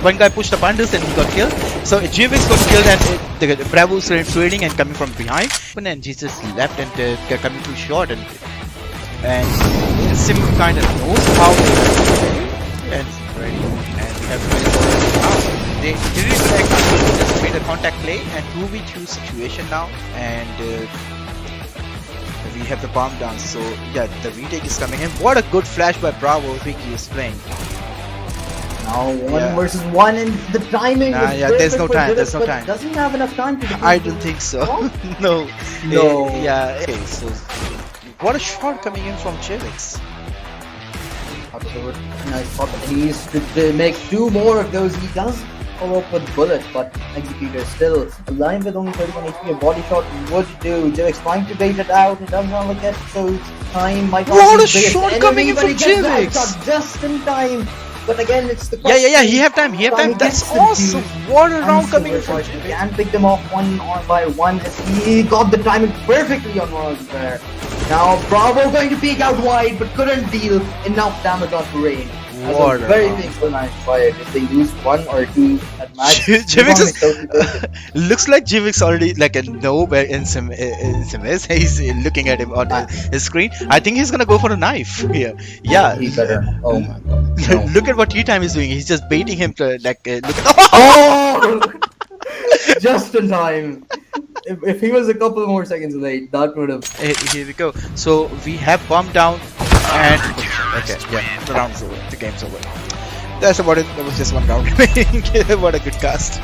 one guy pushed the bundles and he got killed. So GVX got killed and the Bravo started trading and coming from behind. And he just left and coming too short and Sim kind of knows how to and ready. And we have to they didn't even just made a contact play and 2v2 situation now and we have the bomb down, so yeah, the retake is coming in. What a good flash by Bravo, Vicky is playing. Now one versus one, and the timing is yeah, there's no time, there's no time. Doesn't have enough time to I don't think so. No. Yeah, okay, so what a shot coming in from Chivix. I thought that he needs to make 2 more of those. He does follow up with bullet, but Executor still alive with only 31 HP. A body shot would do. Jivix trying to bait it out. It doesn't want to get so time. Might not what be a shot enemy, coming in but from he gets that Jivix! shot just in time. But again, it's the yeah. He have time. That's awesome. What a round coming in from He Jivix. can pick them off one by one. As he got the timing perfectly on one there. Now Bravo going to peek out wide, but couldn't deal enough damage on Rain. What a very painful match fired. If they lose 1 or 2 at match, Jivix is, looks like Jivix already like a know where Sim is. He's looking at him on his screen. I think he's gonna go for a knife here. Yeah. He better. Oh my god. No. Look at what T-Time is doing. He's just baiting him to like look at. Oh! Just in time. If he was a couple more seconds late, that would have. Here we go. So we have bomb down and okay, yeah, the round's over. The game's over. That's about it. That was just one round. What a good cast.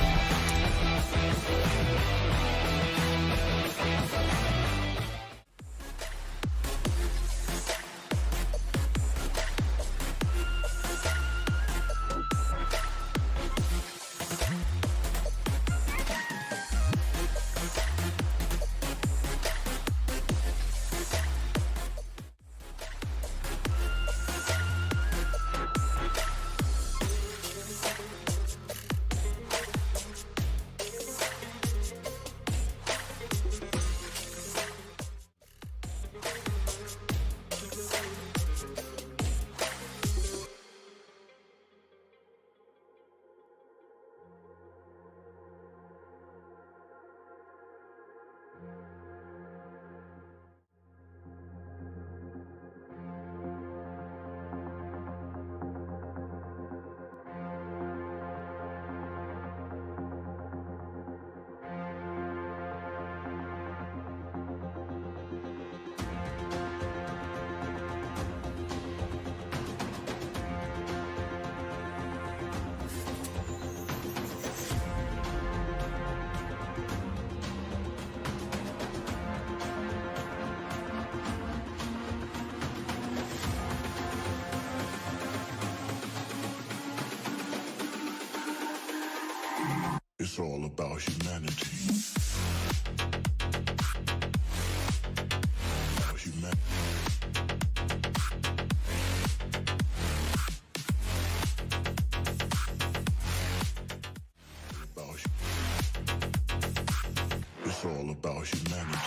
It's all about humanity. About humanity. It's all about humanity.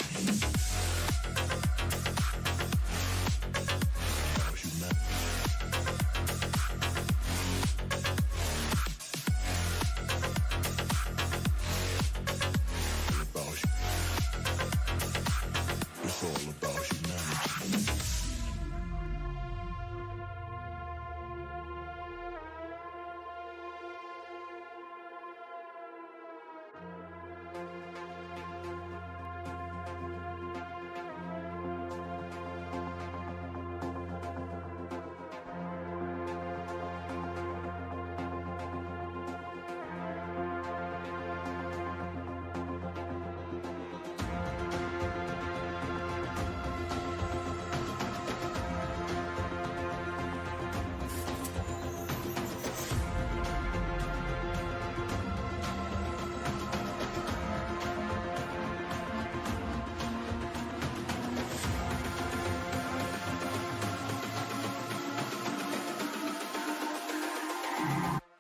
It's all about humanity.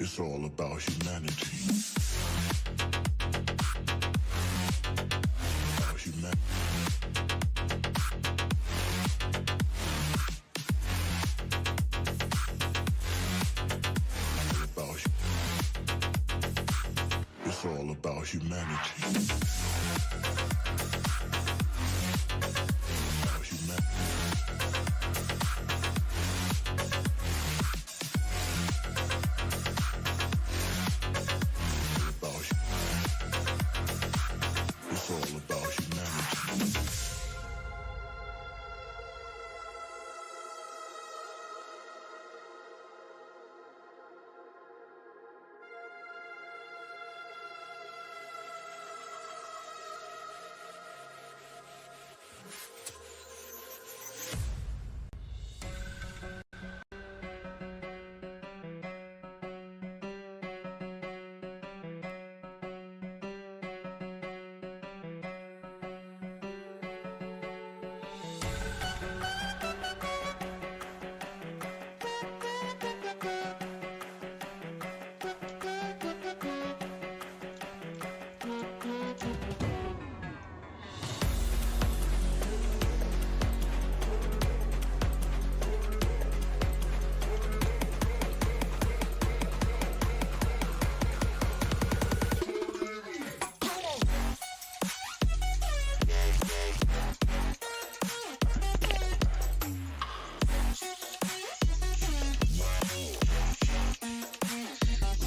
It's all about humanity. About humanity. About about humanity. About It's all about humanity.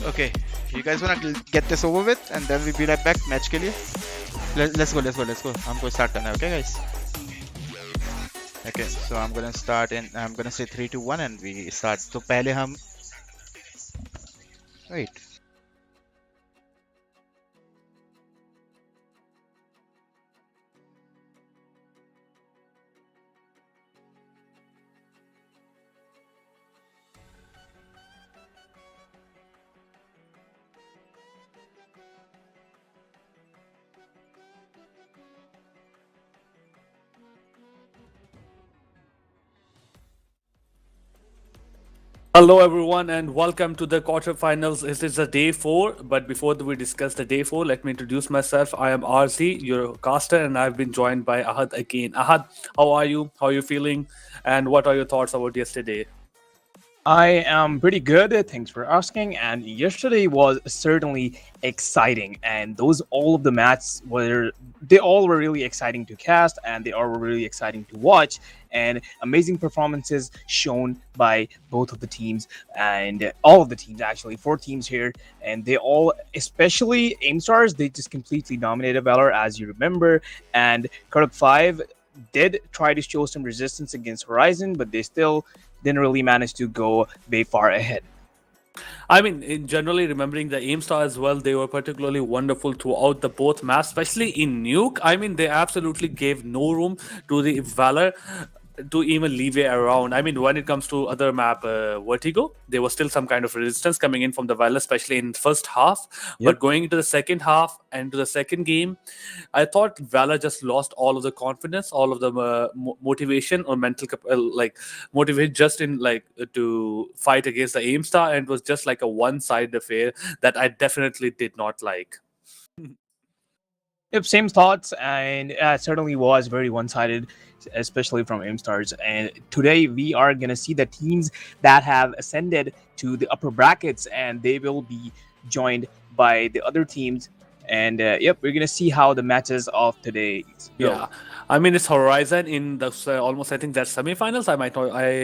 Okay, you guys wanna get this over with, and then we'll be right back. Match ke liye. Let's go. I'm going to start now. Okay, guys. Okay, so I'm gonna start and I'm gonna say 3, 2, 1, and we start. So पहले हम wait. Hello, everyone, and welcome to the quarterfinals. This is the day 4. But before we discuss the day 4, let me introduce myself. I am RZ, your caster, and I've been joined by Ahad again. Ahad, how are you? How are you feeling? And what are your thoughts about yesterday? I am pretty good. Thanks for asking. And yesterday was certainly exciting. And all of the matches they all were really exciting to cast, and they all were really exciting to watch. And amazing performances shown by both of the teams, and all of the teams actually, 4 teams here. And they all, especially Aim Stars, they just completely dominated Valor, as you remember. And Kodak 5 did try to show some resistance against Horizon, but they still didn't really manage to go very far ahead. I mean, in generally remembering the aim star as well, they were particularly wonderful throughout the both maps, especially in Nuke. I mean, they absolutely gave no room to the Valor to even leeway around. I mean, when it comes to other map, Vertigo, there was still some kind of resistance coming in from the Valor, especially in first half. Yep. But going into the second half and to the second game, I thought Valor just lost all of the confidence, all of the motivation or mental motivation just in to fight against the aim star, and it was just like a one-sided affair that I definitely did not like. Yep, same thoughts, and certainly was very one-sided, especially from Aim Stars. And today we are gonna see the teams that have ascended to the upper brackets, and they will be joined by the other teams. And yep, we're gonna see how the matches of today go. Yeah, I mean it's Horizon in the almost I think that's semifinals. I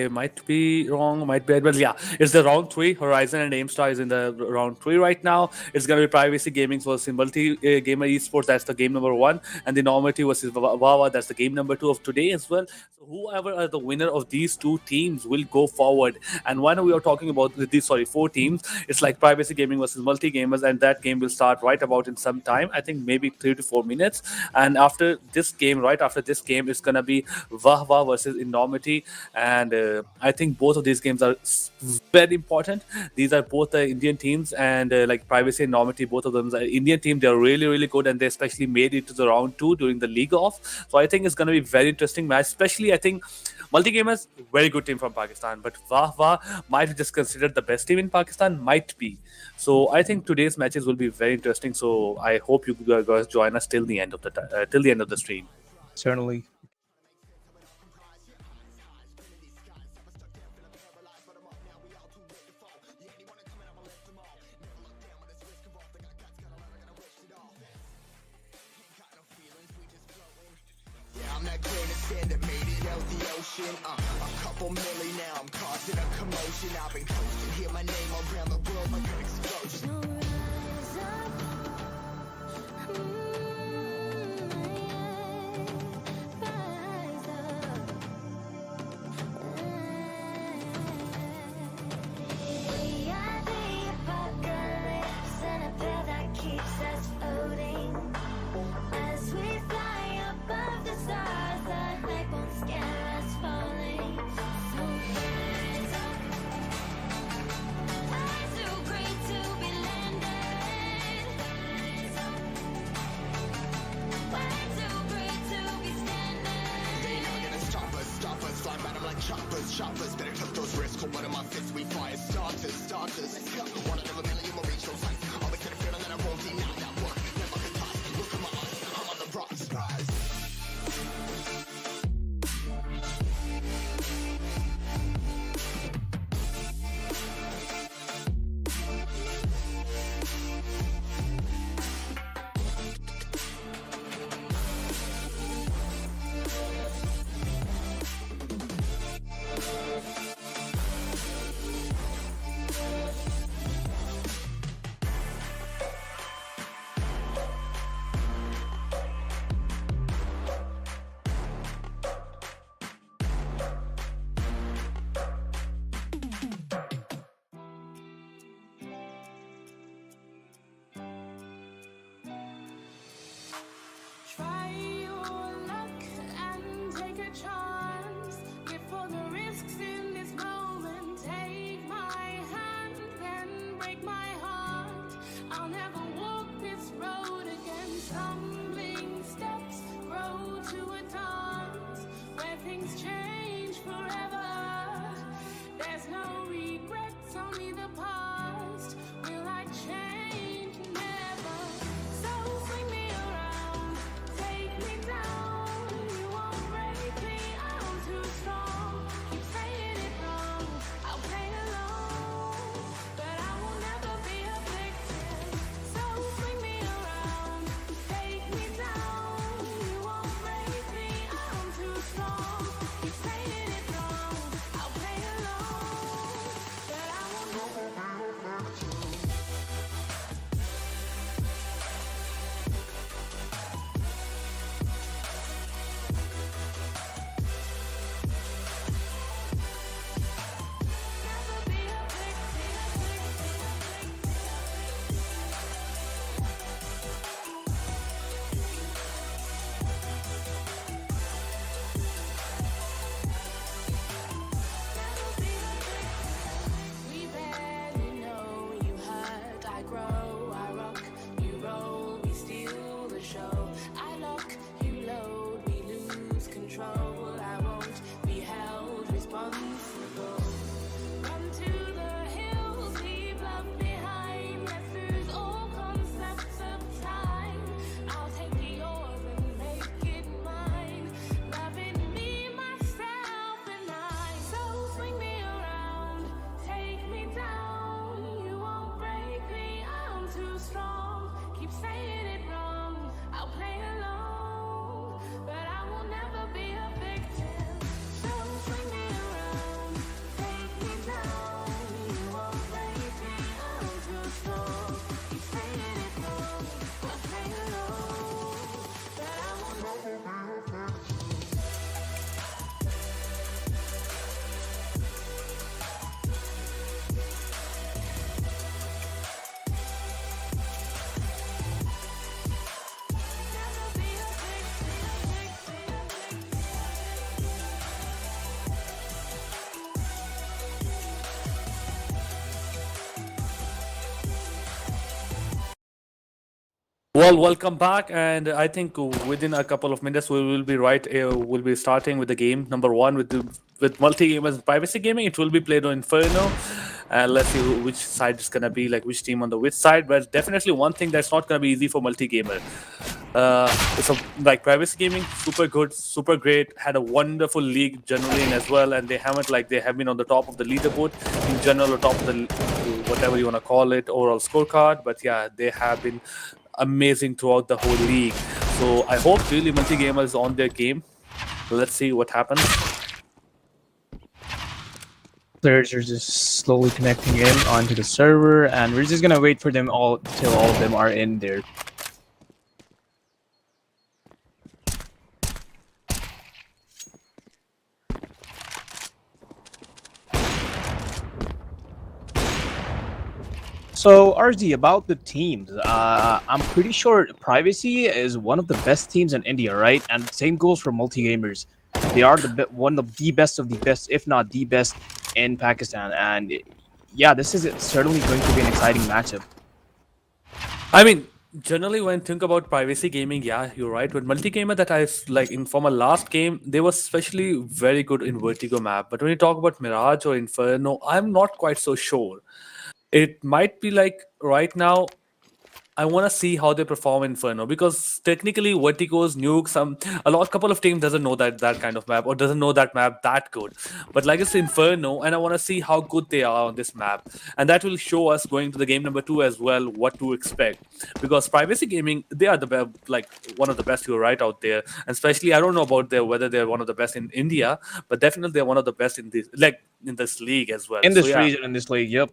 might be wrong, might be, but yeah, it's the round 3. Horizon and Aimstar is in the round 3 right now. It's gonna be Privacy Gaming versus Multi Gamer Esports. That's the game number 1, and the Normative versus Wawa. That's the game number 2 of today as well. So whoever are the winner of these 2 teams will go forward. And when we are talking about these 4 teams, it's like Privacy Gaming versus Multi Gamers, and that game will start right about in some time. I think maybe 3 to 4 minutes. And after this game, right after this game, it's gonna be Wahwa versus Enormity, and I think both of these games are very important. These are both the Indian teams, and like Privacy and Enormity, both of them are Indian team. They're really good, and they especially made it to the round 2 during the league off. So I think it's gonna be very interesting match. Especially, I think Multigamers, very good team from Pakistan, but Wahwa might be just considered the best team in Pakistan. Might be. So I think today's matches will be very interesting. So I hope you guys join us till the end of the stream. Certainly. I've been coasting. Hear my name around the world like an explosion. Choppers, better took those risks. Hold one of my fists, we fire starters. One out of a million will reach those heights. Always had a feeling that I won't deny that work. Never could toss. Look at my eyes, I'm on the rocks. Rise. Try your luck and take a chance. Before the risks in this moment, take my hand, then break my heart. I'll never walk this road again. Stumbling steps grow to a dance where things change forever. There's no regrets, only the past. Will I change? Never. So swing me around. Take me down, you won't break me, I'm too strong. Keep saying it wrong, I'll play along, but I will never be a victim. So swing me around, take me down, you won't break me, I'm too strong. Keep saying it wrong, I'll play along, but I will never be a victim. We barely know you hurt, I grow, I rock, you roll, we steal the show. I lock, you load, we lose control. I won't be held responsible. Run to the hills, leave love behind. Let's lose all concepts of time. I'll take yours and make it mine. Loving me, myself, and I. So swing me around, take me down. You won't break me, I'm too strong. Keep saying it wrong, I'll play along, but I will never be a victim. So swing me around, take me down. You won't break me, I'm too strong. Keep saying it wrong, I'll play along, but I will never be a victim. Never be a victim. Well, welcome back, and I think within a couple of minutes we will be we'll be starting with the game number one with multi-gamers privacy gaming. It will be played on Inferno, and let's see which side it's gonna be, like which team on the which side. But definitely one thing that's not gonna be easy for multi-gamer. It's like privacy gaming, super good, super great. Had a wonderful league generally as well, and they have been on the top of the leaderboard in general, or top of the whatever you wanna call it, overall scorecard. But yeah, they have been amazing throughout the whole league. So I hope really multi-gamer is on their game. Let's see what happens. Players are just slowly connecting in onto the server, and we're just gonna wait for them all till all of them are in there. So, RZ, about the teams, I'm pretty sure Privacy is one of the best teams in India, right? And same goes for multi-gamers. They are one of the best, if not the best, in Pakistan. And yeah, this is certainly going to be an exciting matchup. I mean, generally when think about privacy gaming, yeah, you're right. With multi-gamer that like in from a last game, they were especially very good in vertigo map. But when you talk about Mirage or Inferno, I'm not quite so sure. It might be like right now I want to see how they perform in Inferno because technically Vertigo's nuke couple of teams doesn't know that kind of map or doesn't know that map that good. But like it's Inferno, and I want to see how good they are on this map, and that will show us going to the game number 2 as well what to expect. Because Privacy Gaming, they are like one of the best who are right out there, and especially I don't know about whether they're one of the best in India, but definitely they're one of the best in this league as well. In So this yeah. region, in this league, yep.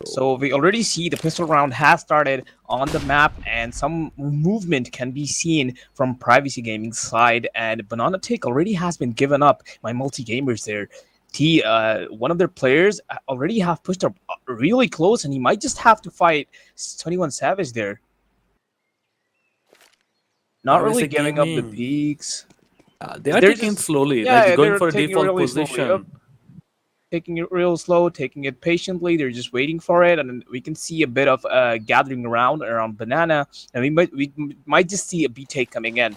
So we already see the pistol round has started on the map, and some movement can be seen from Privacy Gaming side. And Banana Take already has been given up by multi gamers there. One of their players already have pushed up really close, and he might just have to fight 21 Savage there. Not really Privacy giving up the Gaming. peaks. They are They're taking just- slowly, yeah, like going they're for a taking default really slowly, position. yep. Taking it real slow, taking it patiently. They're just waiting for it, and we can see a bit of gathering around Banana, and we might just see a B take coming in.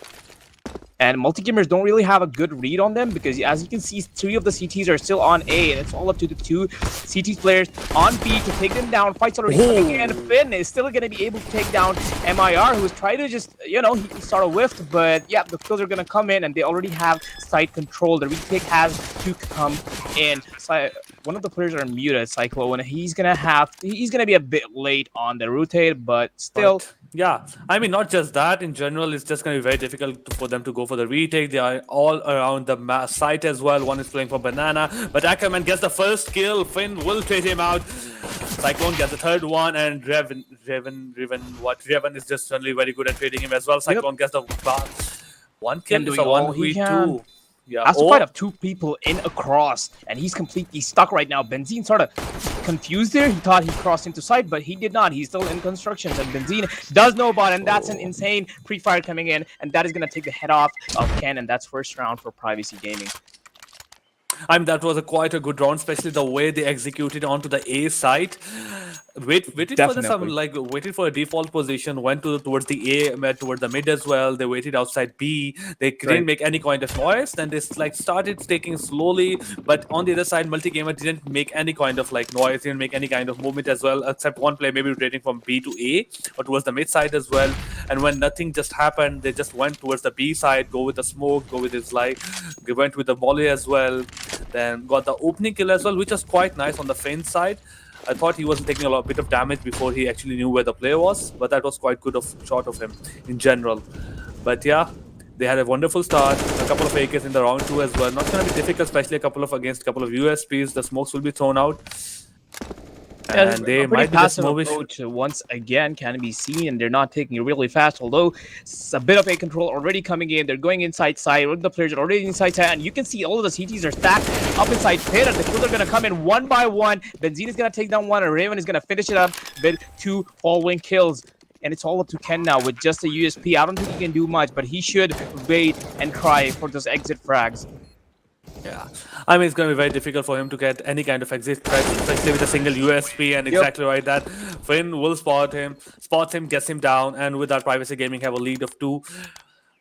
And multi-gamers don't really have a good read on them because, as you can see, 3 of the CTs are still on A, and it's all up to the 2 CT players on B to take them down. Fight's already coming in. Finn is still going to be able to take down MIR, who's trying to just, he can start a whiff, but yeah, the kills are going to come in, and they already have site control. The retake has to come in. One of the players are muted, Cyclo, and he's gonna be a bit late on the rotate, but still. But, yeah, I mean, not just that. In general, it's just going to be very difficult for them to go for the retake. They are all around the site as well. One is playing for Banana, but Ackerman gets the first kill. Finn will trade him out. Cyclone gets the third one, and Revan is just suddenly very good at trading him as well. Cyclone gets the one kill. It's a 1v2. Yeah. Has to fight up 2 people in a cross, and he's completely stuck right now. Benzine sort of confused there. He thought he crossed into sight, but he did not. He's still in constructions, and Benzine does know about it, and that's an insane pre-fire coming in, and that is going to take the head off of Ken, and that's first round for Privacy Gaming. I mean, that was quite a good round, especially the way they executed onto the A site. Waited for a default position, went towards the A, towards the mid as well. They waited outside B. They didn't make any kind of noise. Then they started taking slowly. But on the other side, Multigamer didn't make any kind of noise, didn't make any kind of movement as well, except one player maybe rotating from B to A or towards the mid side as well. And when nothing just happened, they just went towards the B side, go with the smoke, go with his they went with the volley as well. Then got the opening kill as well, which was quite nice on the Finn side. I thought he was taking a bit of damage before he actually knew where the player was, but that was quite good shot of him in general. But yeah, they had a wonderful start. A couple of AKs in the round 2 as well. Not going to be difficult, especially against a couple of USPs. The smokes will be thrown out. And they might be just passive approach once again can be seen, and they're not taking it really fast, although it's a bit of a control already coming in. They're going inside side. The players are already inside side, and you can see all of the CTs are stacked up inside pit, and the kills are going to come in one by one. Benzine is going to take down one, and Raven is going to finish it up with 2 following kills. And it's all up to Ken now with just a USP. I don't think he can do much, but he should wait and try for those exit frags. Yeah, I mean, it's going to be very difficult for him to get any kind of exit threat, especially with a single USP, and exactly right that Finn will spots him, gets him down, and with that Privacy Gaming have a lead of 2.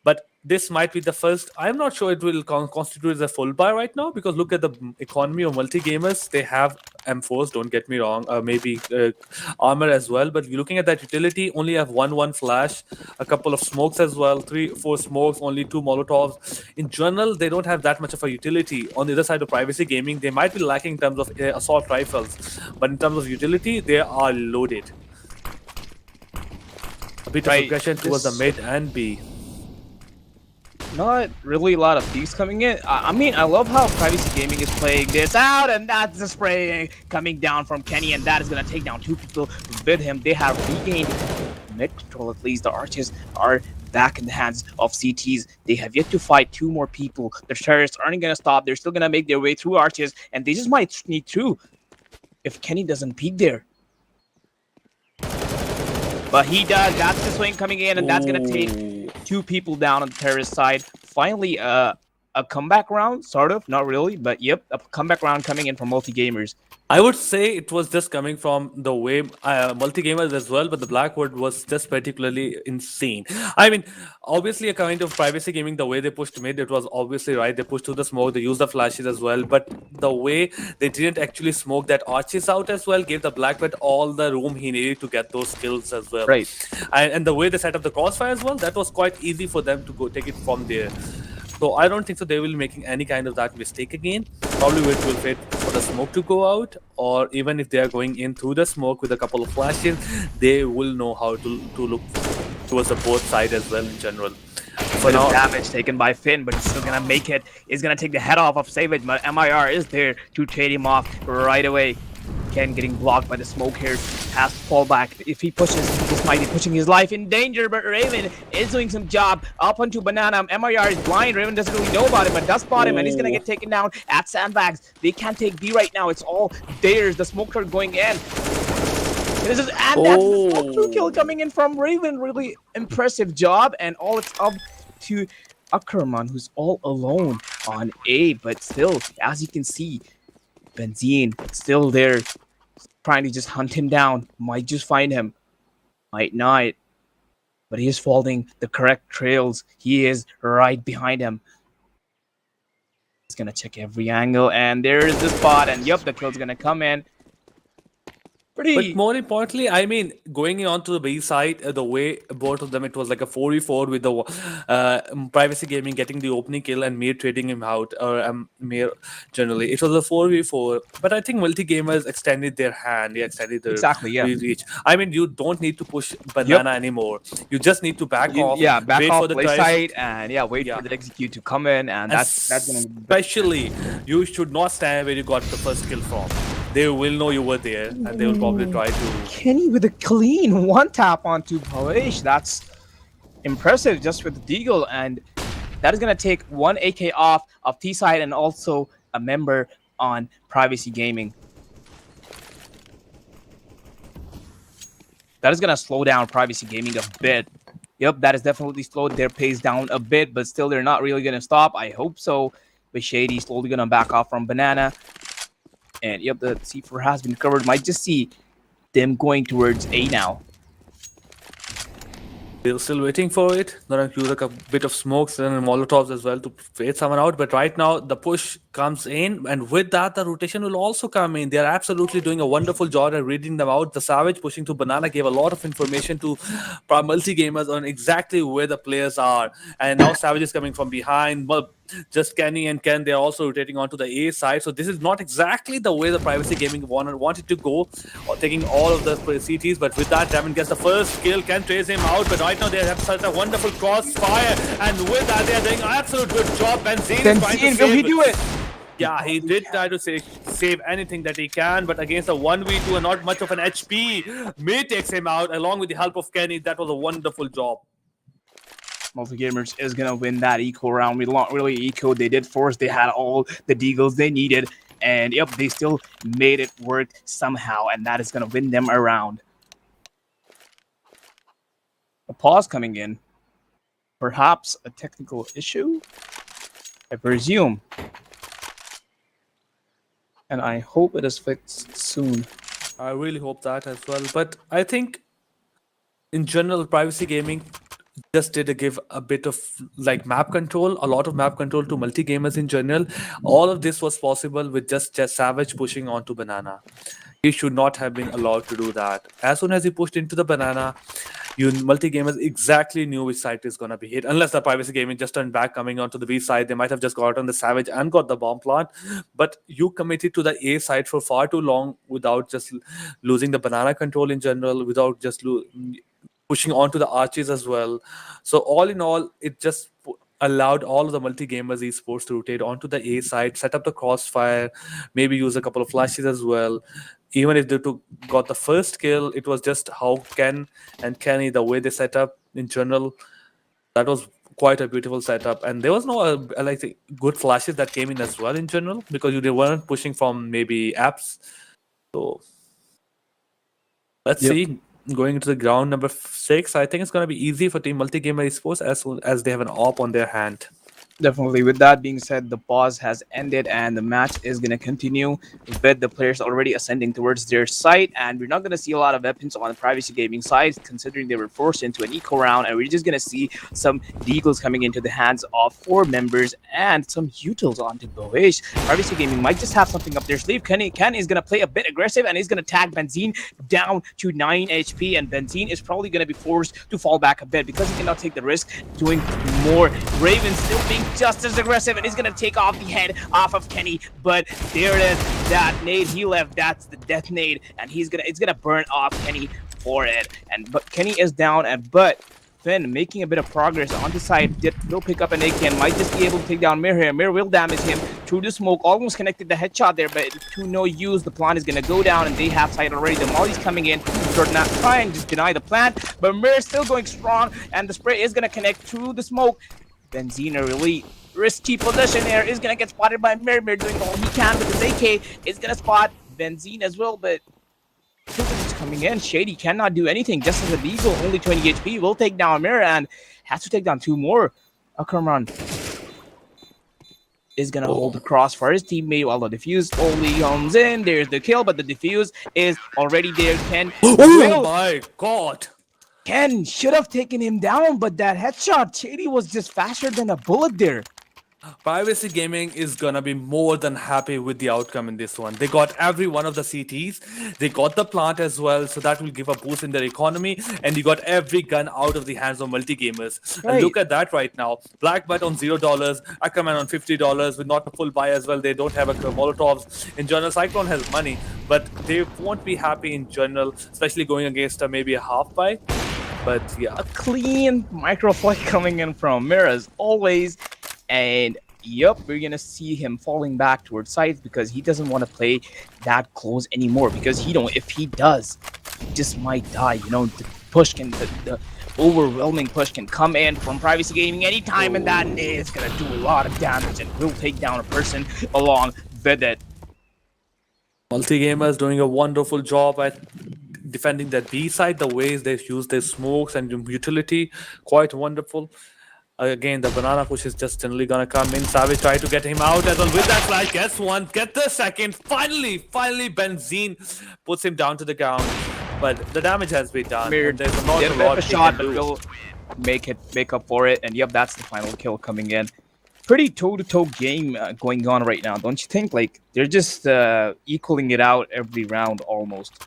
But this might be the first. I'm not sure it will constitute as a full buy right now, because look at the economy of multi-gamers. They have M4s, don't get me wrong, maybe armor as well. But looking at that utility, only have one flash, a couple of smokes as well, 3-4 smokes, only 2 molotovs. In general, they don't have that much of a utility. On the other side of Privacy Gaming, they might be lacking in terms of assault rifles, but in terms of utility, they are loaded. A bit of aggression towards the mid and B. Not really a lot of thieves coming in. I mean, I love how Privacy Gaming is playing this out, and that's the spray coming down from Kenny, and that is gonna take down two people with him. They have regained mid control at least. The arches are back in the hands of CTs. They have yet to fight two more people. The terrorists aren't gonna stop. They're still gonna make their way through arches, and they just might sneak through if Kenny doesn't peek there. But he does. That's the swing coming in, and that's gonna take two people down on the terrorist side. Finally, a comeback round, sort of, not really, but yep, a comeback round coming in from multi gamers. I would say it was just coming from the way multi-gamers as well, but the Blackwood was just particularly insane. I mean, obviously a kind of privacy gaming, the way they pushed mid, it was obviously right. They pushed through the smoke, they used the flashes as well, but the way they didn't actually smoke that arches out as well gave the Blackwood all the room he needed to get those kills as well. Right. And the way they set up the crossfire as well, that was quite easy for them to go take it from there. So I don't think so they will be making any kind of that mistake again. Probably will wait for the smoke to go out, or even if they are going in through the smoke with a couple of flashes, they will know how to look towards the both side as well in general. For now, damage taken by Finn, but he's still gonna make it. He's gonna take the head off of Savage, but MIR is there to trade him off right away. Ken getting blocked by the smoke here, has to fall back. If he pushes, this might be pushing his life in danger, but Raven is doing some job up onto Banana. MIR is blind. Raven doesn't really know about him, but does spot him, and he's gonna get taken down at Sandbags. They can't take B right now. It's all theirs. The smoker going in. This is, and that's the smoke kill coming in from Raven. Really impressive job, and all it's up to Ackerman, who's all alone on A, but still, as you can see, Benzine still there, trying to just hunt him down. Might just find him, might not, but he is following the correct trails. He is right behind him. He's gonna check every angle, and there's the spot, and yep, the kill's gonna come in. But more importantly, I mean, going on to the B side, the way both of them, it was like a 4v4 with the privacy gaming getting the opening kill and Mir trading him out, or Mir generally. It was a 4v4, but I think multi gamers extended their hand, they extended their reach. I mean, you don't need to push Banana anymore. You just need to back off. Yeah, back wait off, for the play tries. side, and wait for the execute to come in, and that's gonna. Especially, you should not stand where you got the first kill from. They will know you were there, and they will probably try to. Kenny with a clean one tap onto Pavish. That's impressive just with the Deagle, and that is gonna take one AK off of T side and also a member on Privacy Gaming. That is gonna slow down Privacy Gaming a bit. Yep, that is definitely slowed their pace down a bit, but still they're not really gonna stop. I hope so. But Shady slowly gonna back off from Banana. And yep, the C4 has been covered. Might just see them going towards A now. They're still waiting for it. Gonna use a bit of smokes and molotovs as well to fade someone out. But right now, the push comes in, and with that, the rotation will also come in. They're absolutely doing a wonderful job at reading them out. The Savage pushing to Banana gave a lot of information to multi-gamers on exactly where the players are. And now Savage is coming from behind. But just Kenny and Ken, they're also rotating onto the A side. So this is not exactly the way the Privacy Gaming wanted to go, or taking all of the CTs. But with that, Damon gets the first kill. Can trace him out. But right now, they have such a wonderful crossfire. And with that, they're doing an absolute good job. Benzine is trying to will he do it? Yeah, he did try to save anything that he can, but against a 1v2 and not much of an HP, May takes him out along with the help of Kenny. That was a wonderful job. Multi-gamers is gonna win that eco round. We not really eco. They did force. They had all the deagles they needed, and yep, they still made it work somehow, and that is gonna win them a round. A pause coming in. Perhaps a technical issue, I presume. And I hope it is fixed soon. I really hope that as well. But I think, in general, Privacy Gaming just did give a bit of like map control, a lot of map control to multi-gamers in general. All of this was possible with just Savage pushing onto Banana. He should not have been allowed to do that. As soon as he pushed into the Banana, you multi-gamers exactly knew which side is going to be hit. Unless the Privacy Gaming just turned back coming onto the B side, they might have just got on the Savage and got the bomb plant. But you committed to the A side for far too long without just losing the Banana control in general, without just pushing onto the arches as well. So all in all, it just allowed all of the multi-gamers esports to rotate onto the A side, set up the crossfire, maybe use a couple of flashes as well. Even if they got the first kill, it was just how Ken and Kenny, the way they set up in general, that was quite a beautiful setup. And there was no like good flashes that came in as well in general because they weren't pushing from maybe apps. So let's Yep. see. Going into the ground number 6, I think it's going to be easy for Team Multigamer Esports as soon as they have an op on their hand. Definitely. With that being said, the pause has ended and the match is going to continue with the players already ascending towards their site. And we're not going to see a lot of weapons on the Privacy Gaming side, considering they were forced into an eco round. And we're just going to see some deagles coming into the hands of 4 members and some utils onto Boish. Privacy Gaming might just have something up their sleeve. Ken is going to play a bit aggressive and he's going to tag Benzine down to 9 HP. And Benzine is probably going to be forced to fall back a bit because he cannot take the risk doing more. Raven still being just as aggressive and he's gonna take off the head off of Kenny, but there it is, that nade he left, that's the death nade, and it's gonna burn off Kenny for it. And but Kenny is down, and but Finn making a bit of progress on the side, will pick up an AK and might just be able to take down Mir here. Mir will damage him through the smoke, almost connected the headshot there, but to no use. The plant is gonna go down and they have sight already. The Molly's coming in, sort of not trying to deny the plant, but Mir is still going strong and the spray is gonna connect through the smoke. Benzina really risky position here, is gonna get spotted by Mir doing all he can with his AK, is gonna spot Benzine as well, but is coming in. Shady cannot do anything, just as a Beagle, only 20 HP, will take down Mir and has to take down 2 more. Ackerman is gonna hold the cross for his teammate while the defuse only comes in. There's the kill, but the defuse is already there. Oh my god! Ken should have taken him down, but that headshot, Shady was just faster than a bullet there. Privacy Gaming is gonna be more than happy with the outcome in this one. They got every one of the CTs, they got the plant as well, so that will give a boost in their economy, and you got every gun out of the hands of multi-gamers. Right. And look at that right now. Black Bat on $0, Ackerman on $50 with not a full buy as well. They don't have a Molotovs. In general, Cyclone has money, but they won't be happy in general, especially going against maybe a half buy. But yeah. A clean microflight coming in from Mir as always. And yep, we're gonna see him falling back towards sides because he doesn't want to play that close anymore. Because if he does, he just might die. You know, the push can, the overwhelming push can come in from Privacy Gaming anytime, and that is gonna do a lot of damage and will take down a person along with it. Multi-gamers doing a wonderful job at defending that B side, the ways they use their smokes and utility, quite wonderful. Again, the banana push is just generally gonna come in. Savage try to get him out as well with that flash. Gets one, get the second. Finally, Benzine puts him down to the ground. But the damage has been done. Mir And there's did not a a bit lot of a he shot, can but do. will make up for it. And yep, that's the final kill coming in. Pretty toe-to-toe game going on right now, don't you think? Like, they're just equaling it out every round almost.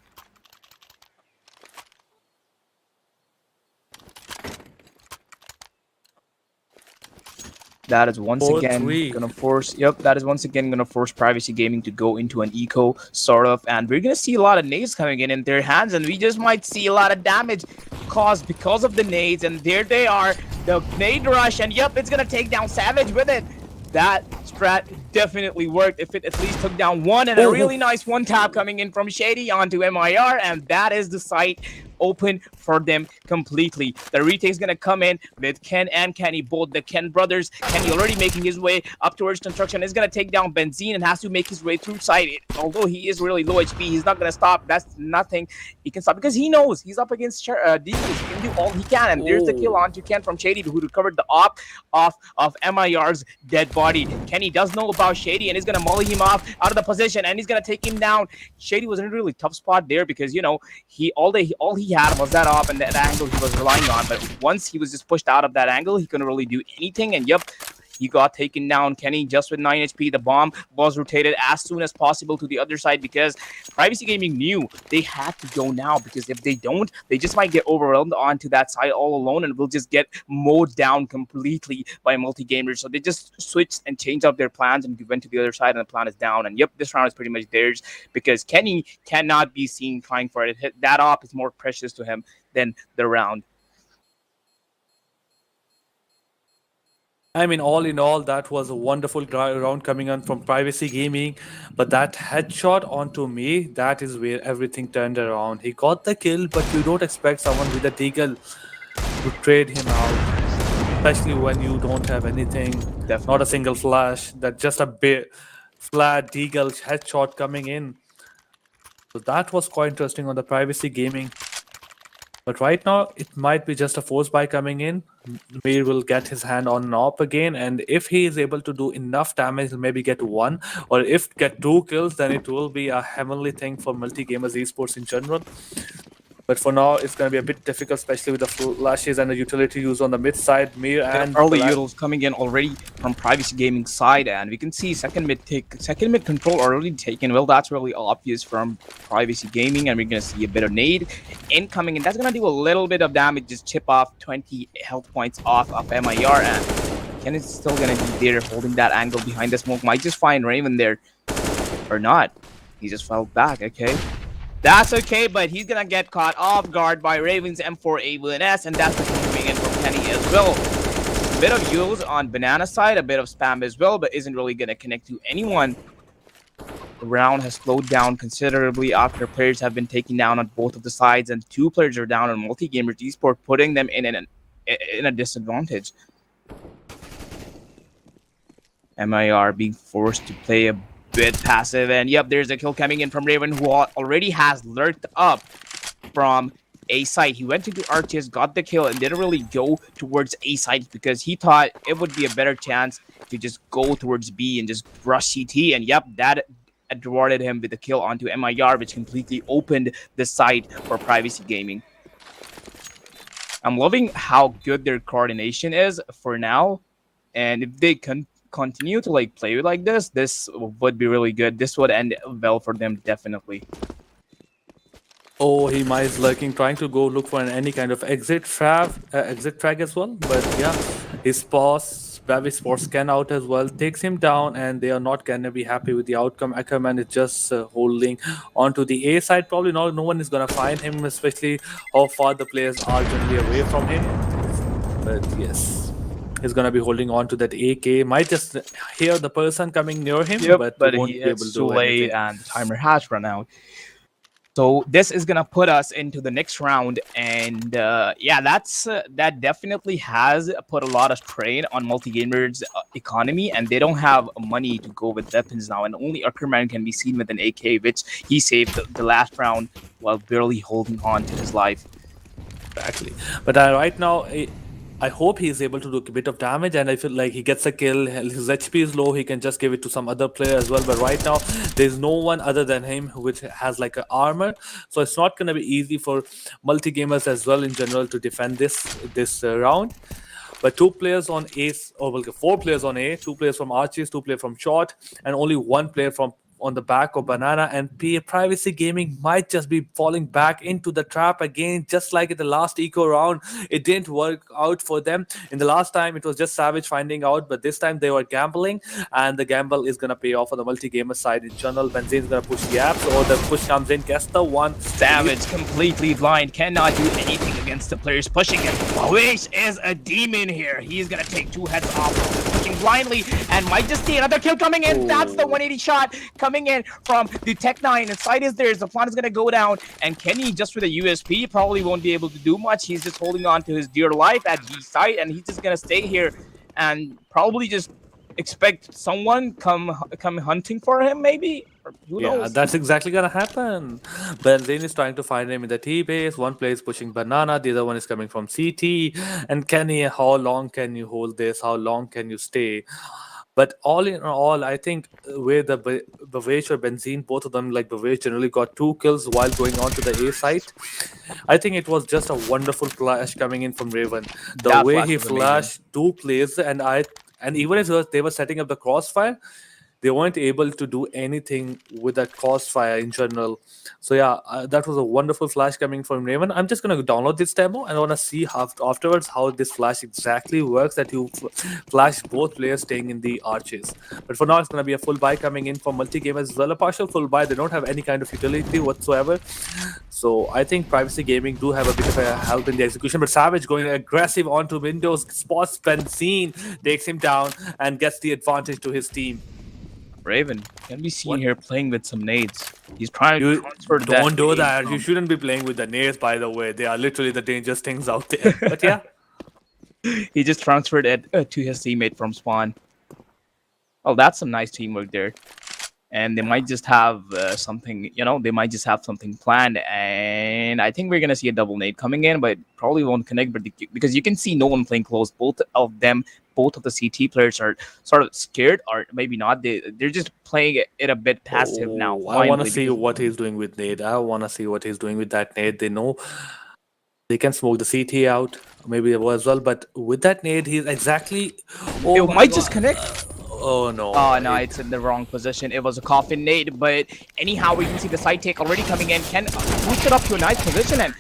That is once again 4-3. gonna force. Yep, that is once again gonna force Privacy Gaming to go into an eco sort of, and we're gonna see a lot of nades coming in their hands, and we just might see a lot of damage caused because of the nades. And there they are, the nade rush, and yep, it's gonna take down Savage with it. That strat definitely worked. If it at least took down one, and a really nice one tap coming in from Shady onto MIR, and that is the site open for them completely. The retake's gonna come in with Ken and Kenny, both the Ken brothers. Kenny already making his way up towards construction, is gonna take down Benzine and has to make his way through site. Although he is really low HP, he's not gonna stop. That's nothing he can stop because he knows he's up against Deagles. He can do all he can, and there's the kill onto Ken from Shady, who recovered the op of MIR's dead body. Kenny does know about Shady and is gonna molly him off out of the position, and he's gonna take him down. Shady was in a really tough spot there because, you know, all he had was that op and that angle he was relying on. But once he was just pushed out of that angle, he couldn't really do anything. And yep, he got taken down. Kenny just with 9 HP. The bomb was rotated as soon as possible to the other side because Privacy Gaming knew they had to go now, because if they don't, they just might get overwhelmed onto that side all alone and will just get mowed down completely by multi-gamers. So they just switched and changed up their plans and went to the other side, and the plan is down. And yep, this round is pretty much theirs because Kenny cannot be seen trying for it. That op is more precious to him than the round. I mean, all in all, that was a wonderful round coming on from Privacy Gaming. But that headshot onto me, that is where everything turned around. He got the kill, but you don't expect someone with a deagle to trade him out, especially when you don't have anything, not a Definitely. single flash, that just a bit flat deagle headshot coming in. So that was quite interesting on the Privacy Gaming. But right now, it might be just a force buy coming in. Mir will get his hand on Nop again, and if he is able to do enough damage, he'll maybe get one, or if get two kills, then it will be a heavenly thing for multi-gamers esports in general. But for now, it's going to be a bit difficult, especially with the flashes and the utility used on the mid side. Mir The and early Black- utils coming in already from Privacy Gaming side, and we can see second mid control already taken. Well, that's really obvious from Privacy Gaming, and we're gonna see a bit of nade incoming, and that's gonna do a little bit of damage, just chip off 20 health points off of MIR, and Ken is still gonna be there holding that angle behind the smoke. Might just find Raven there, or not. He just fell back. Okay. That's okay, but he's gonna get caught off guard by Raven's M4 A1S, and that's the coming in from Kenny as well. A bit of use on Banana side, a bit of spam as well, but isn't really gonna connect to anyone. The round has slowed down considerably after players have been taken down on both of the sides, and two players are down on multi-gamers esport, putting them in a disadvantage. MIR being forced to play a bit passive, and yep, there's a kill coming in from Raven, who already has lurked up from A side. He went into RTS, got the kill, and didn't really go towards A side because he thought it would be a better chance to just go towards B and just rush CT, and yep, that rewarded him with the kill onto MIR, which completely opened the site for Privacy Gaming. I'm loving how good their coordination is for now, and if they continue to like play like this would be really good. This would end well for them, definitely. Oh, he might is lurking, trying to go look for any kind of exit frag as well. But yeah, his boss, Baby Sports scan out as well, takes him down, and they are not gonna be happy with the outcome. Ackerman is just holding onto the A side. Probably no one is gonna find him, especially how far the players are generally away from him. But yes, he's gonna be holding on to that AK. Might just hear the person coming near him, but won't be able it's to too do late, anything. and the timer has run out. So this is gonna put us into the next round, and yeah, that definitely has put a lot of strain on multi-gamers' economy, and they don't have money to go with weapons now, and only Ackerman can be seen with an AK, which he saved the last round while barely holding on to his life. Exactly. But right now, I hope he is able to do a bit of damage, and I feel like he gets a kill. His HP is low. He can just give it to some other player as well. But right now, there's no one other than him which has like an armor, so it's not gonna be easy for multi gamers as well in general to defend this round. But two players on A, or well, four players on A, two players from Arches, two players from Short, and only one player from on the back of Banana, and Privacy Gaming might just be falling back into the trap again, just like in the last eco round. It didn't work out for them. In the last time, it was just Savage finding out, but this time they were gambling, and the gamble is gonna pay off on the multi-gamer side in general. Benzine's gonna push the apps, or the push comes in, gets the one. Savage completely blind, cannot do anything against the players pushing him. Wish is a demon here. He's gonna take two heads off, pushing blindly, and might just see another kill coming in. That's the 180 shot coming in from the Tech 9. And side is there. The plan is gonna go down, and Kenny, just with a USP, probably won't be able to do much. He's just holding on to his dear life at B side, and he's just gonna stay here and probably just expect someone come hunting for him, maybe. Or who Yeah, knows? that's exactly gonna happen. Benzene is trying to find him in the T base. One player is pushing Banana, the other one is coming from CT. And Kenny, how long can you hold this? How long can you stay? But all in all, I think with the Bavage or Benzene, both of them, like Bavage generally got two kills while going on to the A site. I think it was just a wonderful flash coming in from Raven. The That way flash he was amazing. flashed two players, and even as they were setting up the crossfire, they weren't able to do anything with that crossfire in general. So yeah, that was a wonderful flash coming from Raven. I'm just gonna download this demo and I wanna see afterwards how this flash exactly works. That you flash both players staying in the arches. But for now, it's gonna be a full buy coming in for multi game as well. A partial full buy. They don't have any kind of utility whatsoever. So I think Privacy Gaming do have a bit of a help in the execution, but Savage going aggressive onto Windows, spots Benzine, takes him down, and gets the advantage to his team. Raven can be seen What? here playing with some nades. He's trying to You transfer don't do nade that. You from- shouldn't be playing with the nades, by the way. They are literally the dangerous things out there. But yeah. He just transferred it to his teammate from spawn. Oh, that's some nice teamwork there. And they might just have something, they might just have something planned. And I think we're going to see a double nade coming in, but probably won't connect. But because you can see no one playing close. Both of the CT players are sort of scared, or maybe not. They're just playing it a bit passive now. I want to Finally, see because- what he's doing with nade. I want to see what he's doing with that nade. They know they can smoke the CT out, maybe as well. But with that nade, he's exactly. Oh, it my might God. just connect. Oh no. Oh no, it's in the wrong position. It was a coffin nade, but anyhow, we can see the side take already coming in. Ken pushed it up to a nice position, and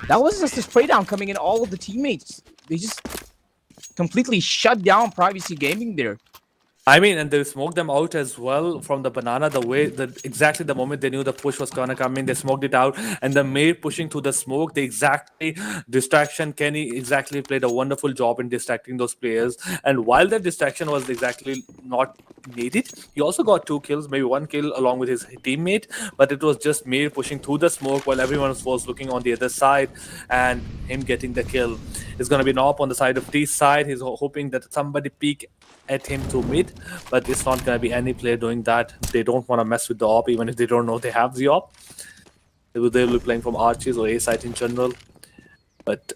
that was just a spray down coming in. All of the teammates, they just completely shut down Privacy Gaming there. I mean, and they smoked them out as well from the banana. The way that exactly the moment they knew the push was gonna come in, they smoked it out, and the Maid pushing through the smoke. The exactly distraction. Kenny exactly played a wonderful job in distracting those players. And while that distraction was exactly not needed, he also got 2 kills, maybe 1 kill along with his teammate. But it was just Maid pushing through the smoke while everyone was looking on the other side, and him getting the kill. It's gonna be an op on the side of T's side. He's hoping that somebody peek at him to mid, but it's not going to be any player doing that. They don't want to mess with the op, even if they don't know they have the op. They will be playing from arches or A site in general. But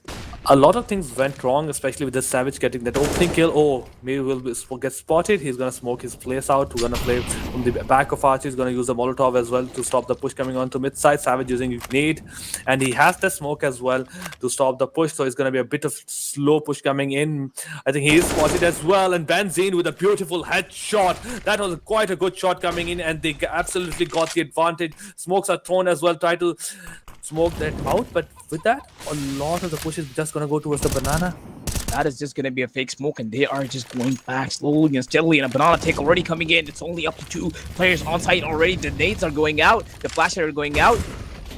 a lot of things went wrong, especially with the Savage getting that opening kill. Oh, maybe will get spotted. He's going to smoke his place out. We're going to play from the back of arches. He's going to use the Molotov as well to stop the push coming onto mid side. Savage using nade, and he has the smoke as well to stop the push. So it's going to be a bit of slow push coming in. I think he is spotted as well. And Benzine with a beautiful headshot. That was quite a good shot coming in, and they absolutely got the advantage. Smokes are thrown as well. Try to smoke that out, but with that, a lot of the push is just going to go towards the banana. That is just going to be a fake smoke, and they are just going back slowly and steadily. And a banana take already coming in. It's only up to 2 players on site already. The nades are going out. The flashes are going out.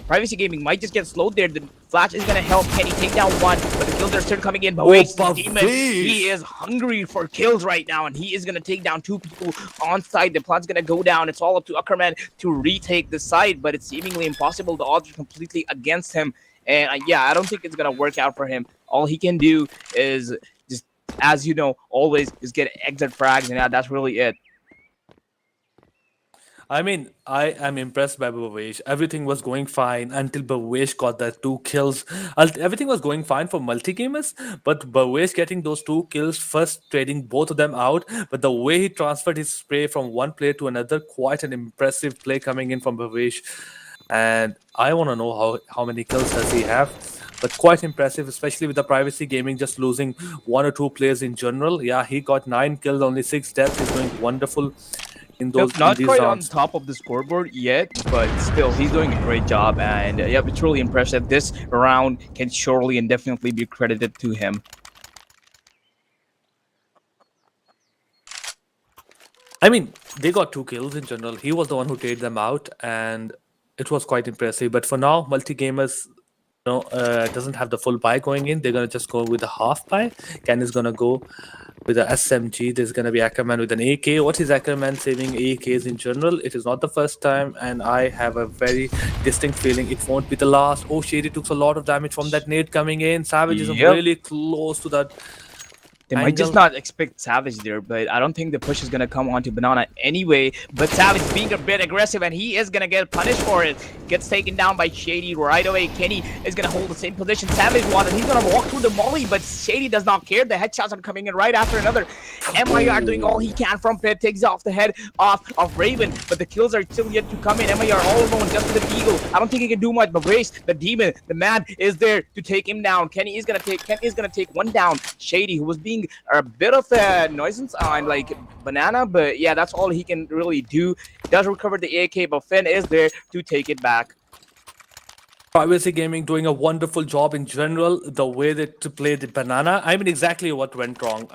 Privacy Gaming might just get slowed there. The flash is going to help Kenny take down 1, but the kills are still coming in. But wait, Demon, he is hungry for kills right now, and he is going to take down 2 people on site. The plan's going to go down. It's all up to Ackerman to retake the site, but it's seemingly impossible. The odds are completely against him. And yeah, I don't think it's going to work out for him. All he can do is just, as you know, always just get exit frags, and that's really it. I mean, I am impressed by Bavesh. Everything was going fine until Bavesh got the 2 kills. Everything was going fine for multi-gamers, but Bavesh getting those 2 kills, first trading both of them out, but the way he transferred his spray from one player to another, quite an impressive play coming in from Bavesh. And I want to know how many kills does he have, but quite impressive, especially with the Privacy Gaming just losing 1 or 2 players in general. Yeah, he got 9 kills, only 6 deaths. He's doing wonderful in those Not in these quite rounds. on top of the scoreboard yet, but still, he's doing a great job. And yeah, it's really impressive. This round can surely and definitely be credited to him. I mean, they got 2 kills in general. He was the one who traded them out, and it was quite impressive. But for now, multi-gamers doesn't have the full buy going in. They're going to just go with a half buy. Ken is going to go with a SMG. There's going to be Ackerman with an AK. What is Ackerman saving AKs in general? It is not the first time, and I have a very distinct feeling it won't be the last. Oh, Shady took a lot of damage from that nade coming in. Savage is Yep. really close to that. They might just not expect Savage there, but I don't think the push is going to come onto Banana anyway. But Savage being a bit aggressive, and he is going to get punished for it. Gets taken down by Shady right away. Kenny is going to hold the same position Savage wanted. He's going to walk through the molly, but Shady does not care. The headshots are coming in right after another. MIR doing all he can from pit, takes off the head of Raven, but the kills are still yet to come in. MIR all alone just with the Eagle. I don't think he can do much, but Race, the Demon, the man is there to take him down. Ken is going to take 1 down. Shady, who was being a bit of a nuisance on like Banana, but yeah, that's all he can really do. Does recover the AK, but Finn is there to take it back. Privacy Gaming doing a wonderful job in general. The way that to play the banana, I mean exactly what went wrong.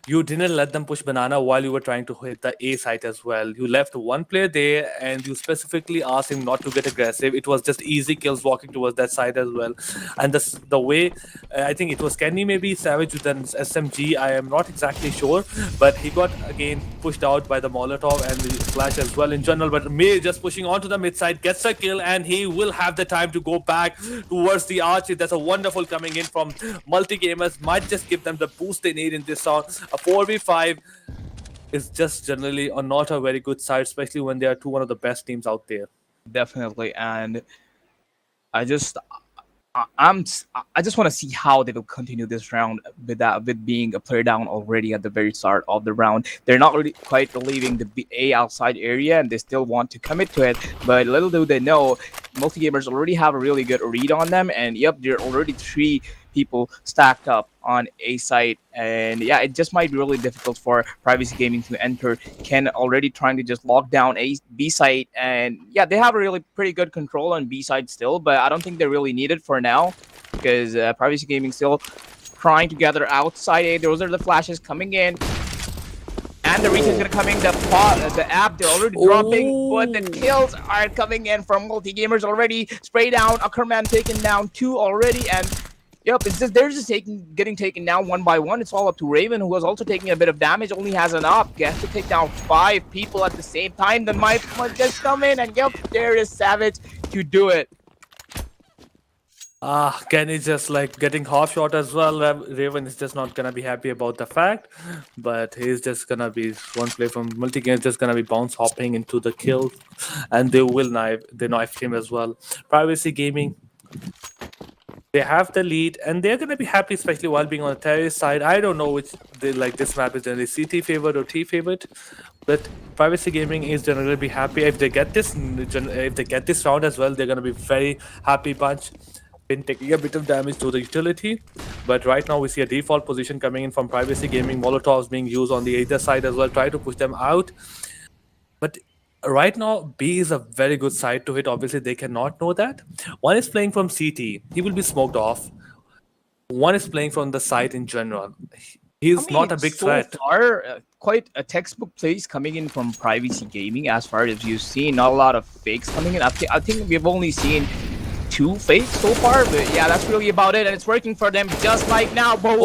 You didn't let them push banana while you were trying to hit the A site as well. You left one player there, and you specifically asked him not to get aggressive. It was just easy kills walking towards that side as well. And the way I think it was Kenny, maybe Savage with an SMG. I am not exactly sure, but he got again pushed out by the Molotov and the flash as well in general. But May just pushing onto the mid side gets a kill, and he will have the time to go back towards the arch. That's a wonderful coming in from multi-gamers. Might just give them the boost they need in this round. A 4v5 is just generally not a very good side, especially when they are one of the best teams out there. Definitely, and I just I just want to see how they will continue this round with being a player down already at the very start of the round. They're not really quite leaving the A outside area, and they still want to commit to it. But little do they know, multi-gamers already have a really good read on them, and yep, there are already 3 people stacked up on A site, and yeah, it just might be really difficult for Privacy Gaming to enter. Ken already trying to just lock down B site, and yeah, they have a really pretty good control on B side still, but I don't think they really need it for now because Privacy Gaming still trying to gather outside A. Those are the flashes coming in. And the retake is gonna come in. The app they're already dropping, but the kills are coming in from multi-gamers already. Spray down, Ackerman taken down 2 already, and yep, it's just they're just getting taken down one by one. It's all up to Raven, who was also taking a bit of damage, only has an up. Gets to take down 5 people at the same time. Then might just come in, and yep, there is Savage to do it. Kenny just like getting half shot as well. Raven is just not gonna be happy about the fact, but he's just gonna be one play from multi-game, just gonna be bounce hopping into the kill, and they knifed him as well. Privacy Gaming, they have the lead, and they're gonna be happy, especially while being on the terrorist side. I don't know which this map is generally CT favored or T favored, but Privacy Gaming is generally be happy if they get this. If they get this round as well, they're gonna be very happy bunch. Been taking a bit of damage to the utility, but right now we see a default position coming in from Privacy Gaming. Molotovs being used on the either side as well, try to push them out. But right now, B is a very good side to hit. Obviously, they cannot know that. One is playing from CT, he will be smoked off. One is playing from the side in general. He's not a big threat. So far, quite a textbook plays coming in from Privacy Gaming. As far as you've seen, not a lot of fakes coming in. I think we've only seen 2 fakes so far, but yeah, that's really about it, and it's working for them just like now. But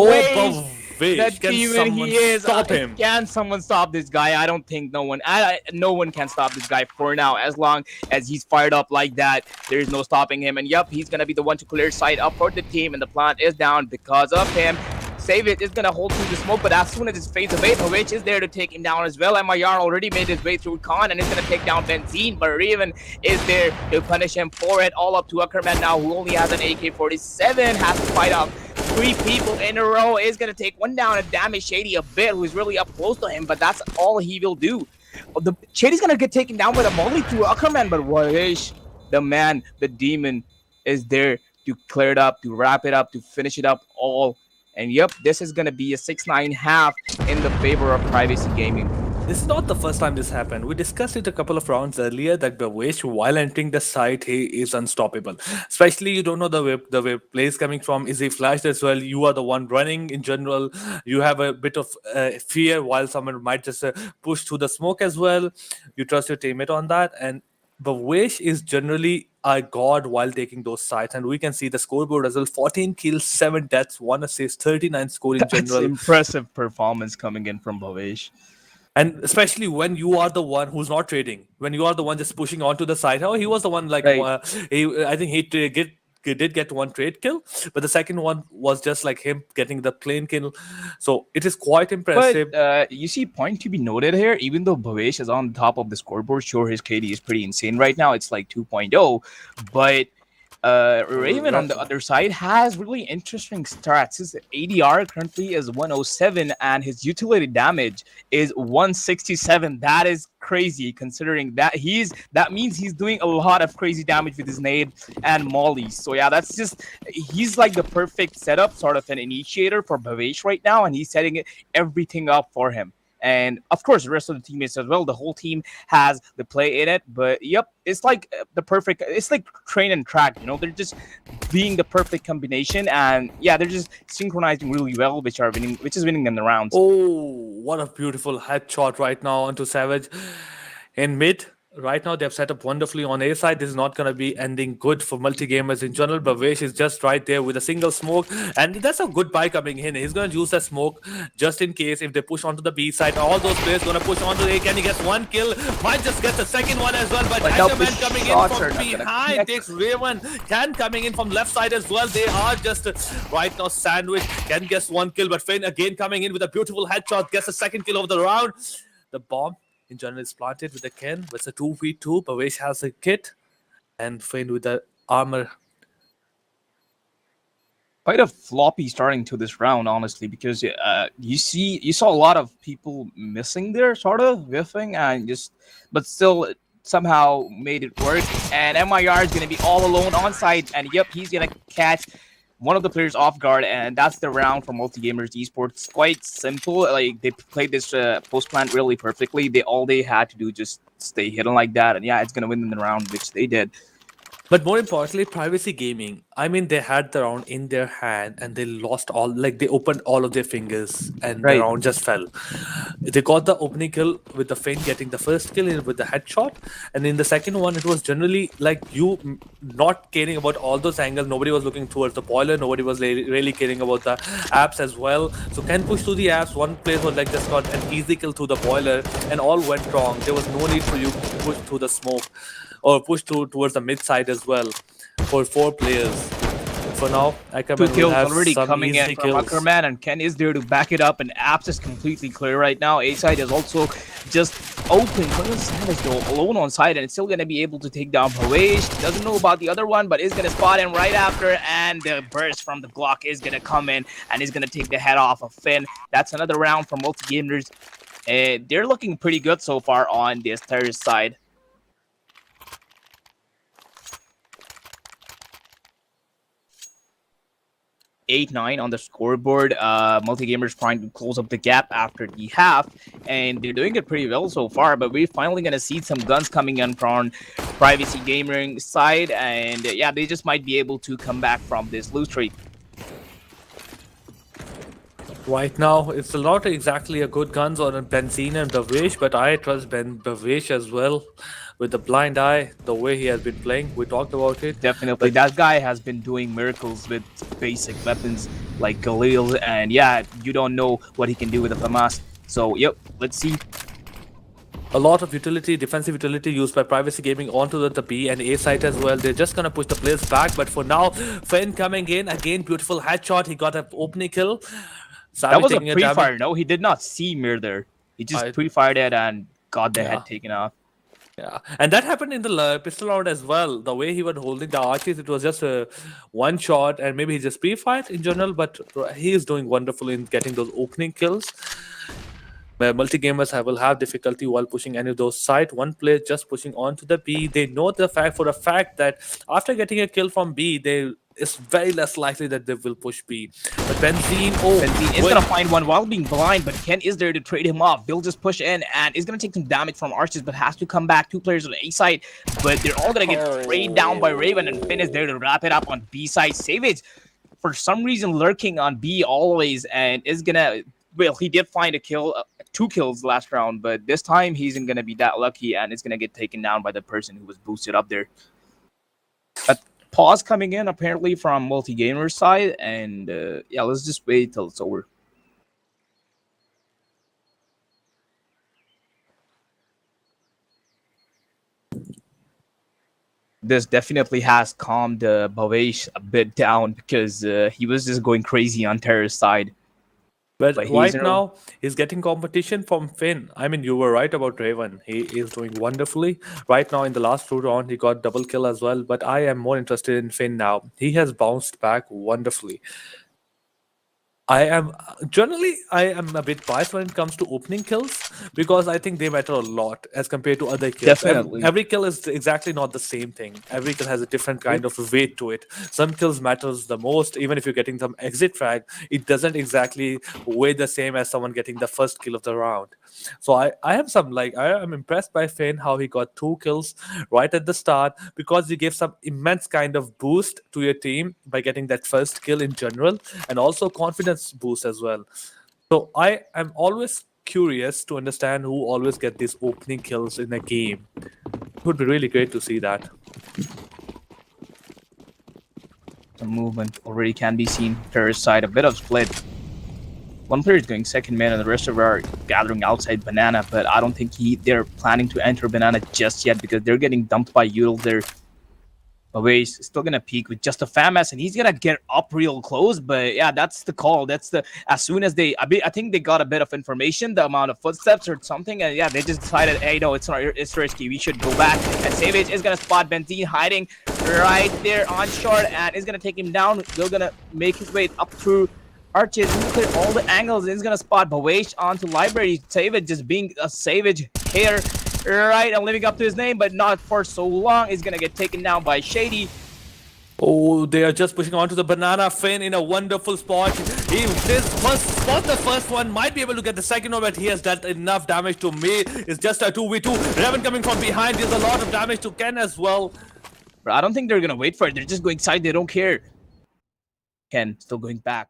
that demon he is. Stop him. Can someone stop this guy? I don't think no one can stop this guy for now. As long as he's fired up like that, there is no stopping him. And yep, he's gonna be the one to clear side up for the team, and the plant is down because of him. Save it is gonna hold through the smoke, but as soon as it fades away, Pavich is there to take him down as well. MIR already made his way through Khan and is gonna take down Benzine, but Raven is there to punish him for it. All up to Ackerman now, who only has an AK-47, has to fight off 3 people in a row. Is gonna take one down and damage Shady a bit, who's really up close to him, but that's all he will do. The Shady's gonna get taken down with a molly through Ackerman, but Wahish, the man, the demon, is there to clear it up, to wrap it up, to finish it up all. And yep, this is going to be a 6-9 half in the favor of Privacy Gaming. This is not the first time this happened. We discussed it a couple of rounds earlier that Bawish, while entering the site, he is unstoppable. Especially you don't know the way plays coming from. Is he flashed as well? You are the one running in general. You have a bit of fear while someone might just push through the smoke as well. You trust your teammate on that. And Bawish is generally a god while taking those sides, and we can see the scoreboard as well: 14 kills, 7 deaths, 1 assist, 39 score in That's general. Impressive performance coming in from Bhavesh. And especially when you are the one who's not trading, when you are the one just pushing onto the side. Oh, he was the one like Right. I think he did get 1 trade kill, but the second one was just like him getting the plain kill. So it is quite impressive. But you see, point to be noted here, even though Bhavesh is on top of the scoreboard, sure, his KD is pretty insane right now. It's like 2.0, but Raven on the other side has really interesting stats. His ADR currently is 107 and his utility damage is 167. That is crazy considering that means he's doing a lot of crazy damage with his nade and mollies. So yeah, he's like the perfect setup, sort of an initiator for Bhavesh right now, and he's setting everything up for him. and of course the rest of the teammates as well. The whole team has the play in it. But yep, it's like the perfect. It's like train and track. They're just being the perfect combination, and yeah, they're just synchronizing really well, which is winning them the rounds. Oh, what a beautiful headshot right now onto Savage in mid. Right now, they've set up wonderfully on A side. This is not going to be ending good for multi-gamers in general. Bhavesh is just right there with a single smoke. And that's a good buy coming in. He's going to use that smoke just in case if they push onto the B side. All those players going to push onto A. Can he get one kill? Might just get the second one as well. But now the Ackerman coming in shots are from not gonna behind connect. takes Raven. Can coming in from left side as well. They are just right now sandwiched. Can gets one kill. But Finn again coming in with a beautiful headshot. Gets a second kill of the round. The bomb in general is planted with the Ken. It's a 2v2. Bhavesh has a kit and Finn with the armor. Quite a floppy starting to this round, honestly, because you saw a lot of people missing there, sort of whiffing, but still somehow made it work. And MIR is gonna be all alone on site, and yep, he's gonna catch one of the players off guard, and that's the round for Multi-Gamers Esports. Quite simple. Like, they played this post plant really perfectly. All they had to do just stay hidden like that, and yeah, it's gonna win them the round, which they did. But more importantly, Privacy Gaming. I mean, they had the round in their hand and they lost they opened all of their fingers and Right. the round just fell. They got the opening kill with the Finn getting the first kill with the headshot. And in the second one, it was generally like not caring about all those angles. Nobody was looking towards the boiler. Nobody was really caring about the apps as well. So can push through the apps. One player was like just got an easy kill through the boiler and all went wrong. There was no need for you to push through the smoke or push towards the mid side as well for 4 players. For now, Ackerman 2 kills will have already some coming easy in from kills. Ackerman, and Ken is there to back it up, and Apps is completely clear right now. A side is also just open. Colonel Savage though alone on side, and it's still gonna be able to take down Bhavesh. Doesn't know about the other one, but is gonna spot him right after, and the burst from the Glock is gonna come in and is gonna take the head off of Finn. That's another round for Multi-Gamers. They're looking pretty good so far on this terrorist side. 8-9 on the scoreboard. Multi-Gamers trying to close up the gap after the half, and they're doing it pretty well so far, but we're finally going to see some guns coming in from Privacy Gaming side, and yeah, they just might be able to come back from this lose streak. Right now, it's not exactly a good guns on Benzine and Bhavesh, but I trust Bhavesh as well. With the blind eye, the way he has been playing, we talked about it. Definitely, that guy has been doing miracles with basic weapons like Galil, and yeah, you don't know what he can do with a FAMAS. So, yep, let's see. A lot of utility, defensive utility used by Privacy Gaming onto the B and A site as well. They're just going to push the players back, but for now, Finn coming in. Again, beautiful headshot. He got an opening kill. That was a pre-fire, no? He did not see Mir there. He just pre-fired it and got the head taken off. Yeah, and that happened in the pistol round as well. The way he was holding the arches, it was just a one shot, and maybe he just pre-fired in general, but he is doing wonderful in getting those opening kills. Where multi-gamers will have difficulty while pushing any of those sides. One player just pushing onto the B. They know for a fact that after getting a kill from B, it's very less likely that they will push B. But Benzine is going to find one while being blind, but Ken is there to trade him off. They'll just push in, and is going to take some damage from Arches, but has to come back. 2 players on the A side, but they're all going to get sprayed down by Raven, and Finn is there to wrap it up on B side. Savage, for some reason, lurking on B always, and is going to... Well, he did find a kill, 2 kills last round, but this time he isn't going to be that lucky, and it's going to get taken down by the person who was boosted up there. But pause coming in, apparently, from Multi-Gamer's side, and yeah, let's just wait till it's over. This definitely has calmed Bhavesh a bit down, because he was just going crazy on Terra's side. But right now, he's getting competition from Finn. I mean, you were right about Raven. He is doing wonderfully. Right now, in the last 2 rounds, he got double kill as well. But I am more interested in Finn now. He has bounced back wonderfully. I am generally I am a bit biased when it comes to opening kills because I think they matter a lot as compared to other kills. Definitely. Every kill is exactly not the same thing. Every kill has a different kind of weight to it. Some kills matters the most, even if you're getting some exit frag, it doesn't exactly weigh the same as someone getting the first kill of the round. So I have some like I am impressed by Finn how he got 2 kills right at the start because he gave some immense kind of boost to your team by getting that first kill in general and also confidence boost as well. So I am always curious to understand who always get these opening kills in a game. It would be really great to see that. Some movement already can be seen. Paris side, a bit of split. One player is going second man, and the rest of are gathering outside Banana. But I don't think they're planning to enter Banana just yet because they're getting dumped by Udall. They're away. He's still gonna peek with just a FAMAS, and he's gonna get up real close. But yeah, that's the call. That's the as soon as I think they got a bit of information, the amount of footsteps or something, and yeah, they just decided, hey, no, it's not. It's risky. We should go back. And Savage is gonna spot Benzine hiding right there on short, and is gonna take him down. They're gonna make his way up through arches and clear all the angles. And he's gonna spot Bawesh onto library. Savage just being a Savage here. Right, and living up to his name, but not for so long. He's gonna get taken down by Shady. Oh, they are just pushing onto the Banana. Finn in a wonderful spot. He this first spot the first one, might be able to get the second one, but he has done enough damage to me. It's just a 2v2. Revan coming from behind. There's a lot of damage to Ken as well. But I don't think they're gonna wait for it. They're just going side. They don't care. Ken still going back.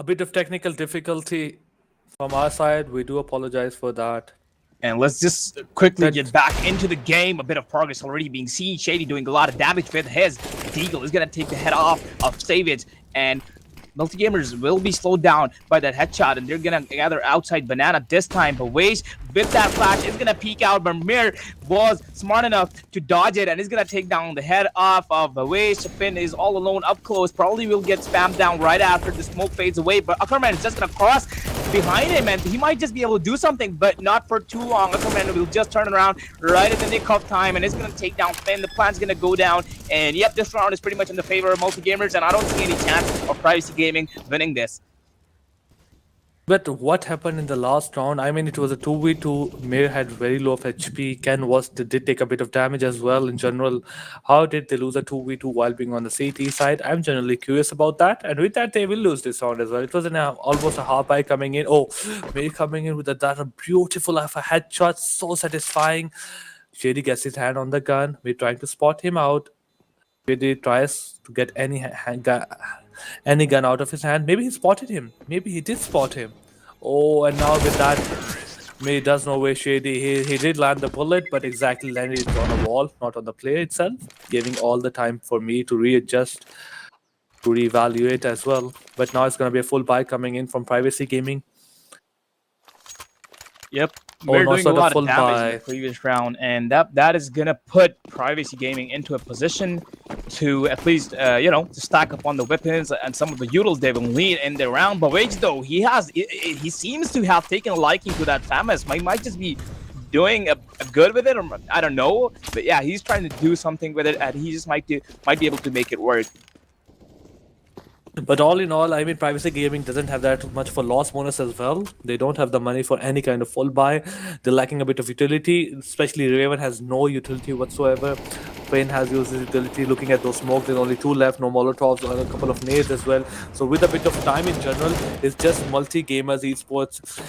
A bit of technical difficulty from our side. We do apologize for that. And let's just quickly That- get back into the game. A bit of progress already being seen. Shady doing a lot of damage with his Deagle. Is gonna take the head off of Savage, and multi-gamers will be slowed down by that headshot, and they're gonna gather outside Banana this time. But Waze with that flash is gonna peek out. But Mir was smart enough to dodge it, and is gonna take down the head off of Waze. Finn is all alone up close. Probably will get spammed down right after the smoke fades away. But Ackerman is just gonna cross behind him, and he might just be able to do something, but not for too long. Ackerman will just turn around right at the nick of time, and it's gonna take down Finn. The plan's gonna go down, and yep, this round is pretty much in the favor of multi-gamers, and I don't see any chance of Privacy Gaming winning this. But what happened in the last round? I mean, it was a 2v2. Mir had very low of HP. Ken did take a bit of damage as well in general. How did they lose a 2v2 while being on the CT side? I'm generally curious about that. And with that, they will lose this round as well. It was almost a half eye coming in. Oh, Mir coming in with that a beautiful of a headshot. So satisfying. Shady gets his hand on the gun. We're trying to spot him out. Shady tries to get any gun out of his hand. Maybe he spotted him. Maybe he did spot him. Oh, and now with that, May does know where Shady. He did land the bullet, but exactly landed it on a wall, not on the player itself, giving all the time for me to readjust, to reevaluate as well. But now it's going to be a full buy coming in from Privacy Gaming. Yep. Oh, We're no, doing a sort of lot full of damage in buy. the previous round, and that is gonna put Privacy Gaming into a position to at least to stack up on the weapons and some of the utils they will need in the round. But Wage though, he seems to have taken a liking to that FAMAS. Might just be doing a good with it, or I don't know. But yeah, he's trying to do something with it, and he just might be able to make it work. But all in all, I mean, Privacy Gaming doesn't have that much for loss bonus as well. They don't have the money for any kind of full buy. They're lacking a bit of utility, especially Raven has no utility whatsoever. Pain has used his utility. Looking at those smokes, there's only 2 left, no Molotovs, or a couple of nades as well. So with a bit of time in general, it's just multi-gamers, esports,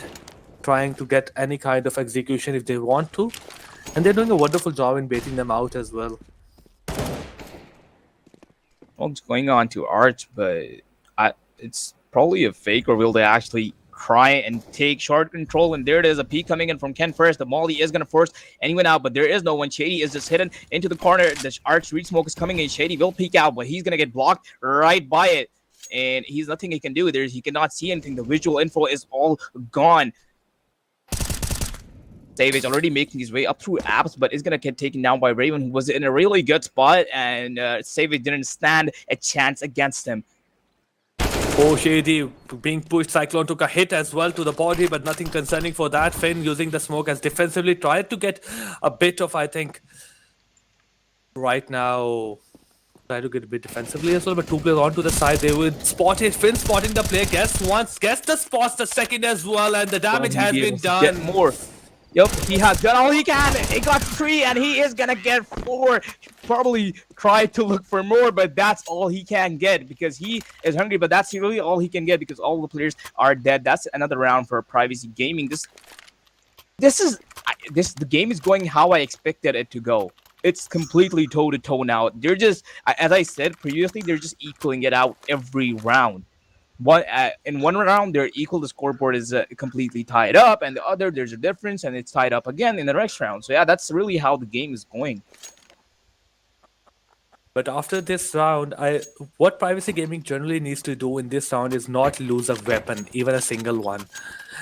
trying to get any kind of execution if they want to. And they're doing a wonderful job in baiting them out as well. What's going on to Arch, but it's probably a fake, or will they actually try and take short control? And there it is, a peek coming in from Ken first. The Molly is going to force anyone out, but there is no one. Shady is just hidden into the corner. The Arch read smoke is coming in. Shady will peek out, but he's going to get blocked right by it. And he's nothing he can do. He cannot see anything. The visual info is all gone. Savage already making his way up through apps, but is going to get taken down by Raven, who was in a really good spot, and Savage didn't stand a chance against him. Oh, Shady being pushed. Cyclone took a hit as well to the body, but nothing concerning for that. Finn using the smoke as defensively tried to get a bit of, I think, right now, try to get a bit defensively as well, but two players onto the side. They would spot it. Finn spotting the player. Guess once, guess the spots the second as well, and the damage has been done. Get more. Yep, he has done all he can. He got 3, and he is gonna get 4. Probably try to look for more, but that's all he can get because he is hungry. But that's really all he can get because all the players are dead. That's another round for Privacy Gaming. The game is going how I expected it to go. It's completely toe to toe now. They're just, as I said previously, they're just equaling it out every round. In one round they're equal, the scoreboard is completely tied up, and the other there's a difference and it's tied up again in the next round. So yeah, that's really how the game is going. But after this round, what Privacy Gaming generally needs to do in this round is not lose a weapon, even a single one.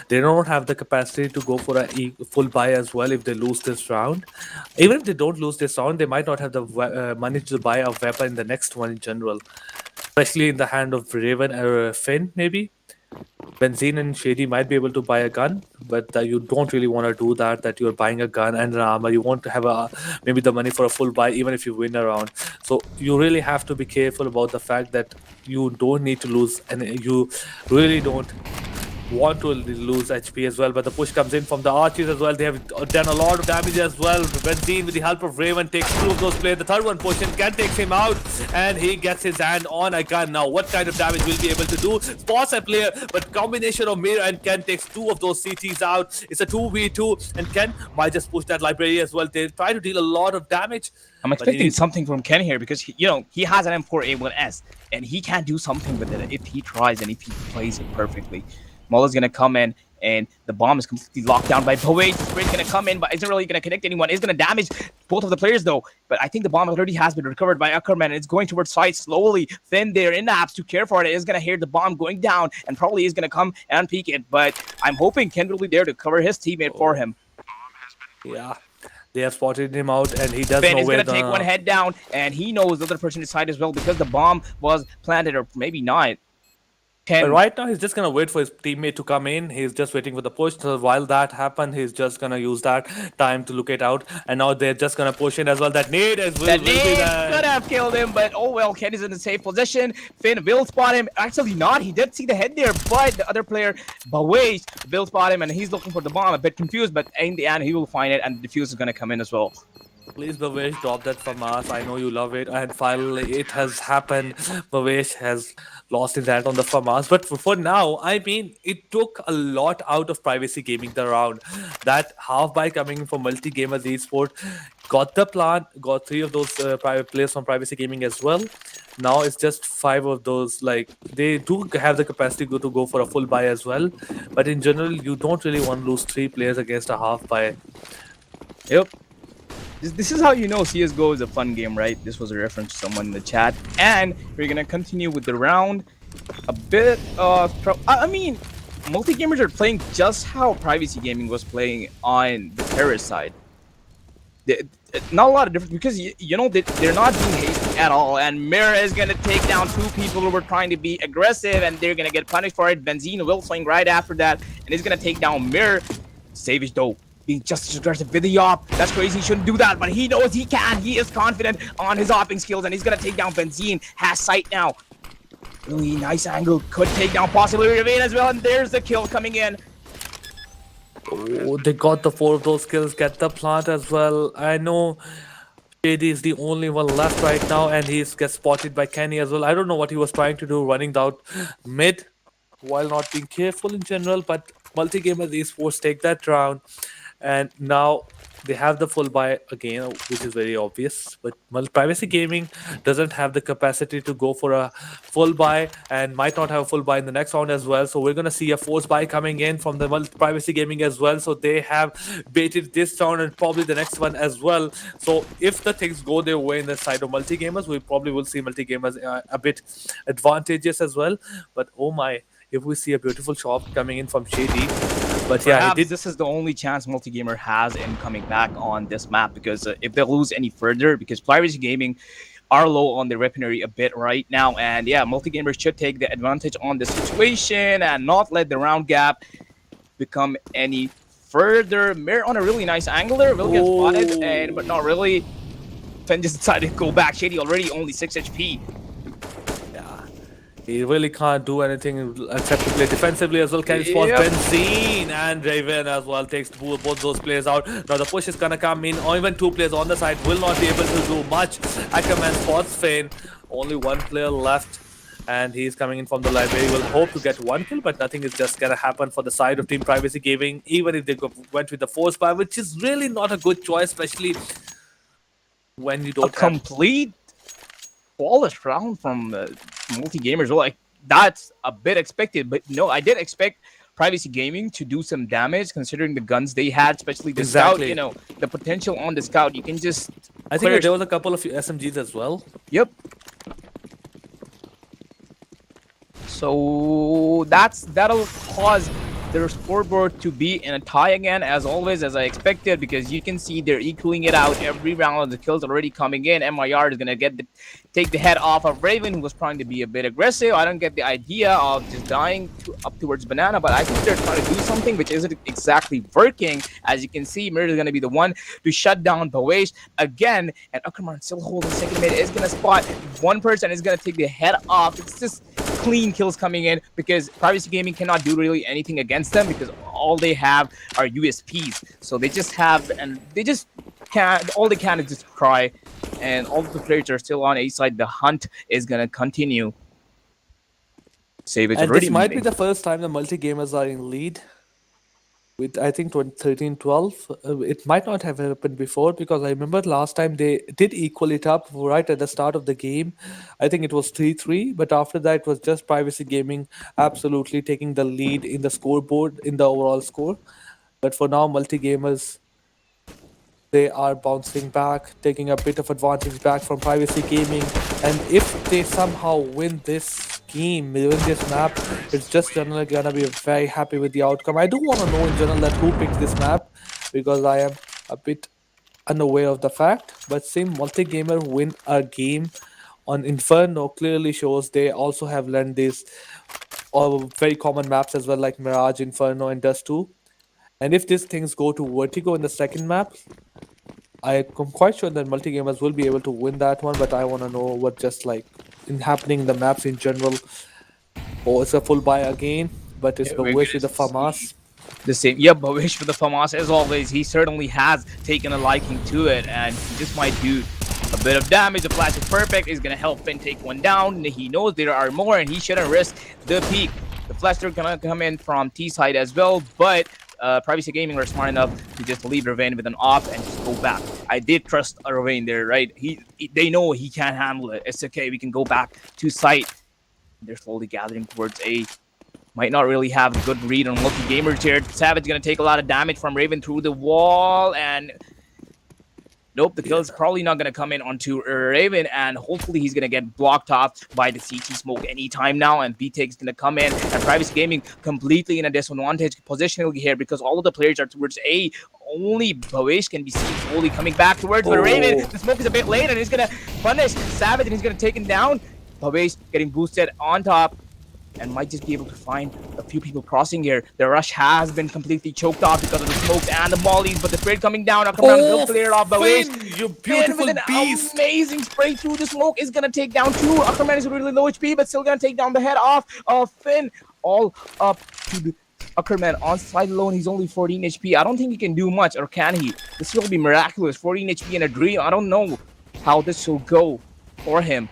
They don't have the capacity to go for a full buy as well if they lose this round. Even if they don't lose this round, they might not have the money to buy a weapon in the next one in general. Especially in the hand of Raven or Finn, maybe. Benzine and Shady might be able to buy a gun, but you don't really want to do that you're buying a gun and an armor. You want to have maybe the money for a full buy even if you win a round. So you really have to be careful about the fact that you don't need to lose, and you really don't want to lose HP as well. But the push comes in from the Archers as well. They have done a lot of damage as well. Benzine, with the help of Raven, takes 2 of those players. The third one pushing, Ken takes him out, and he gets his hand on a gun. Now what kind of damage will he be able to do? Spots a player, but combination of Mir and Ken takes 2 of those CTs out. It's a 2v2, and Ken might just push that library as well. They try to deal a lot of damage. I'm expecting something from Ken here because he has an M4A1S, and he can do something with it if he tries and if he plays it perfectly. Mullah's gonna come in, and the bomb is completely locked down by Poet. The spray's gonna come in, but isn't really gonna connect anyone. It's gonna damage both of the players though. But I think the bomb already has been recovered by Ackerman, and it's going towards side slowly. Finn there in the apps to care for it is gonna hear the bomb going down, and probably is gonna come and peek it. But I'm hoping Ken will be there to cover his teammate for him. Yeah. They have spotted him out, and he does Finn know is where gonna take one head down, and he knows the other person inside as well because the bomb was planted, or maybe not. But right now, he's just going to wait for his teammate to come in. He's just waiting for the push. So while that happens, he's just going to use that time to look it out. And now they're just going to push in as well. That nade will could have killed him, but oh well, Ken is in a safe position. Finn will spot him. Actually not. He did see the head there, but the other player, Bawish, will spot him, and he's looking for the bomb. A bit confused, but in the end, he will find it, and the defuse is going to come in as well. Please, Bavesh, drop that from us. I know you love it. And finally, it has happened. Bavesh has lost his hand on the FAMAS. But for now, I mean, it took a lot out of Privacy Gaming the round. That half by coming from Multi Gamers Esport got the plant, got 3 of those private players from Privacy Gaming as well. Now it's just 5 of those. Like, they do have the capacity to go for a full buy as well. But in general, you don't really want to lose 3 players against a half buy. Yep. This is how you know CSGO is a fun game, right? This was a reference to someone in the chat. And we're going to continue with the round. A bit of... I mean, multi-gamers are playing just how Privacy Gaming was playing on the terrorist side. Not a lot of difference because, they're not being hasty at all. And Mira is going to take down 2 people who were trying to be aggressive, and they're going to get punished for it. Benzine will swing right after that, and he's going to take down Mir. Savage, though, being just as aggressive with the op. That's crazy. He shouldn't do that, but he knows he can. He is confident on his opping skills, and he's going to take down Benzine. Has sight now. Really nice angle. Could take down possibly Ravine as well, and there's the kill coming in. Oh, they got the 4 of those kills. Get the plant as well. I know Shady is the only one left right now, and he gets spotted by Kenny as well. I don't know what he was trying to do, running out mid while not being careful in general, but Multi-Gamers Esports take that round. And now they have the full buy again, which is very obvious. But Privacy Gaming doesn't have the capacity to go for a full buy and might not have a full buy in the next round as well. So we're gonna see a force buy coming in from the Privacy Gaming as well. So they have baited this round and probably the next one as well. So if the things go their way in the side of multi-gamers, we probably will see multi-gamers a bit advantageous as well. But oh my, if we see a beautiful shot coming in from Shady. But yeah, Perhaps he did. this is the only chance Multigamer has in coming back on this map, because if they lose any further, because Privacy Gaming are low on their weaponry a bit right now, and yeah, Multigamer should take the advantage on the situation and not let the round gap become any further. Mir on a really nice angle there, will get spotted, and but not really. Fen just decided to go back. Shady already only 6 HP. He really can't do anything except to play defensively as well. Can he spot Yep. Benzine and Raven as well, takes both those players out. Now the push is gonna come in, or even 2 players on the side will not be able to do much. Ackerman spots Fane, only 1 player left, and he's coming in from the library. Will hope to get 1 kill, but nothing is just gonna happen for the side of Team Privacy Gaming, even if they went with the force buy, which is really not a good choice, especially when you A don't have... complete flawless round from Multi-Gamers. Well, like, that's a bit expected, but no, I did expect Privacy Gaming to do some damage considering the guns they had, especially the scout. You know, the potential on the scout. You can just. I think there was a couple of SMGs as well. Yep. So that'll cause their scoreboard to be in a tie again, as always, as I expected, because you can see they're equaling it out every round. The kills already coming in. MIR is gonna take the head off of Raven, who was trying to be a bit aggressive. I don't get the idea of just dying up towards Banana, but I think they're trying to do something which isn't exactly working. As you can see, Mir is gonna be the one to shut down Bawesh again, and Ackerman still holding second mid, is gonna spot one person, is gonna take the head off. It's just clean kills coming in, because Privacy Gaming cannot do really anything against them, because all they have are USPs. So they just have, and they just can't, all they can is just cry, and all of the players are still on A side. The hunt is gonna continue. Savage And already this might be leading. the first time the multi-gamers are in lead. With, I think, 13-12. It might not have happened before, because I remember last time they did equal it up right at the start of the game. I think it was 3-3, but after that it was just Privacy Gaming absolutely taking the lead in the scoreboard, in the overall score. But for now, multi-gamers, they are bouncing back, taking a bit of advantage back from Privacy Gaming. And if they somehow win this game, win this map, it's just generally gonna be very happy with the outcome. I do want to know in general that who picked this map, because I am a bit unaware of the fact. But seeing multi-gamer win a game on Inferno clearly shows they also have learned these very common maps as well, like Mirage, Inferno, and Dust 2. And if these things go to Vertigo in the second map, I'm quite sure that multi-gamers will be able to win that one, but I want to know what just like happening in the maps in general. Oh, it's a full buy again, but it's Bawish with the FAMAS. The same. Yep, Bawish with the FAMAS as always. He certainly has taken a liking to it, and he just might do a bit of damage. The flash is perfect. Is going to help Finn take one down. He knows there are more, and he shouldn't risk the peak. The flash are going to come in from T side as well, but Privacy Gaming are smart enough to just leave Ravane with an off and just go back. I did trust Ravane there, right? They know he can't handle it. It's okay. We can go back to site. They're slowly gathering towards A. Might not really have a good read on multi-gamers here. Savage gonna take a lot of damage from Raven through the wall, and nope, the kill is probably not gonna come in onto Raven, and hopefully he's gonna get blocked off by the CT smoke anytime now, and B-Take's gonna come in, and Privacy Gaming completely in a disadvantage positionally here, because all of the players are towards A. Only Bawesh can be seen slowly coming back towards the Raven. The smoke is a bit late, and he's gonna punish Savage, and he's gonna take him down. Bawesh getting boosted on top, and might just be able to find a few people crossing here. The rush has been completely choked off because of the smokes and the mollies, but the spray coming down. Ackerman will clear off Bawesh. You beautiful Finn with an beast! amazing spray through the smoke is gonna take down 2. Ackerman is really low HP, but still gonna take down the head off of Finn. All up to the Ackerman on side alone. He's only 14 HP. I don't think he can do much, or can he? This will be miraculous. 14 HP in a dream. I don't know how this will go for him.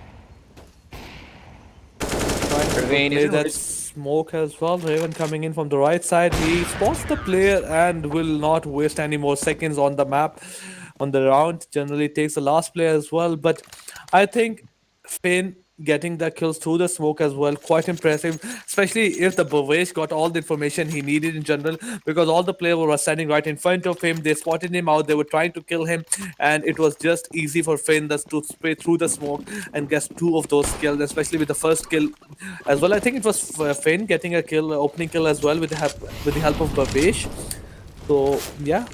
That's smoke as well. Raven coming in from the right side. He spots the player and will not waste any more seconds on the map on the round. Generally takes the last player as well. But I think Finn getting the kills through the smoke as well, quite impressive, especially if the Bavesh got all the information he needed in general, because all the players were standing right in front of him. They spotted him out, they were trying to kill him, and it was just easy for Finn to spray through the smoke and get two of those kills, especially with the first kill as well. I think it was Finn getting a kill, opening kill as well, with the help of Bavesh. So yeah,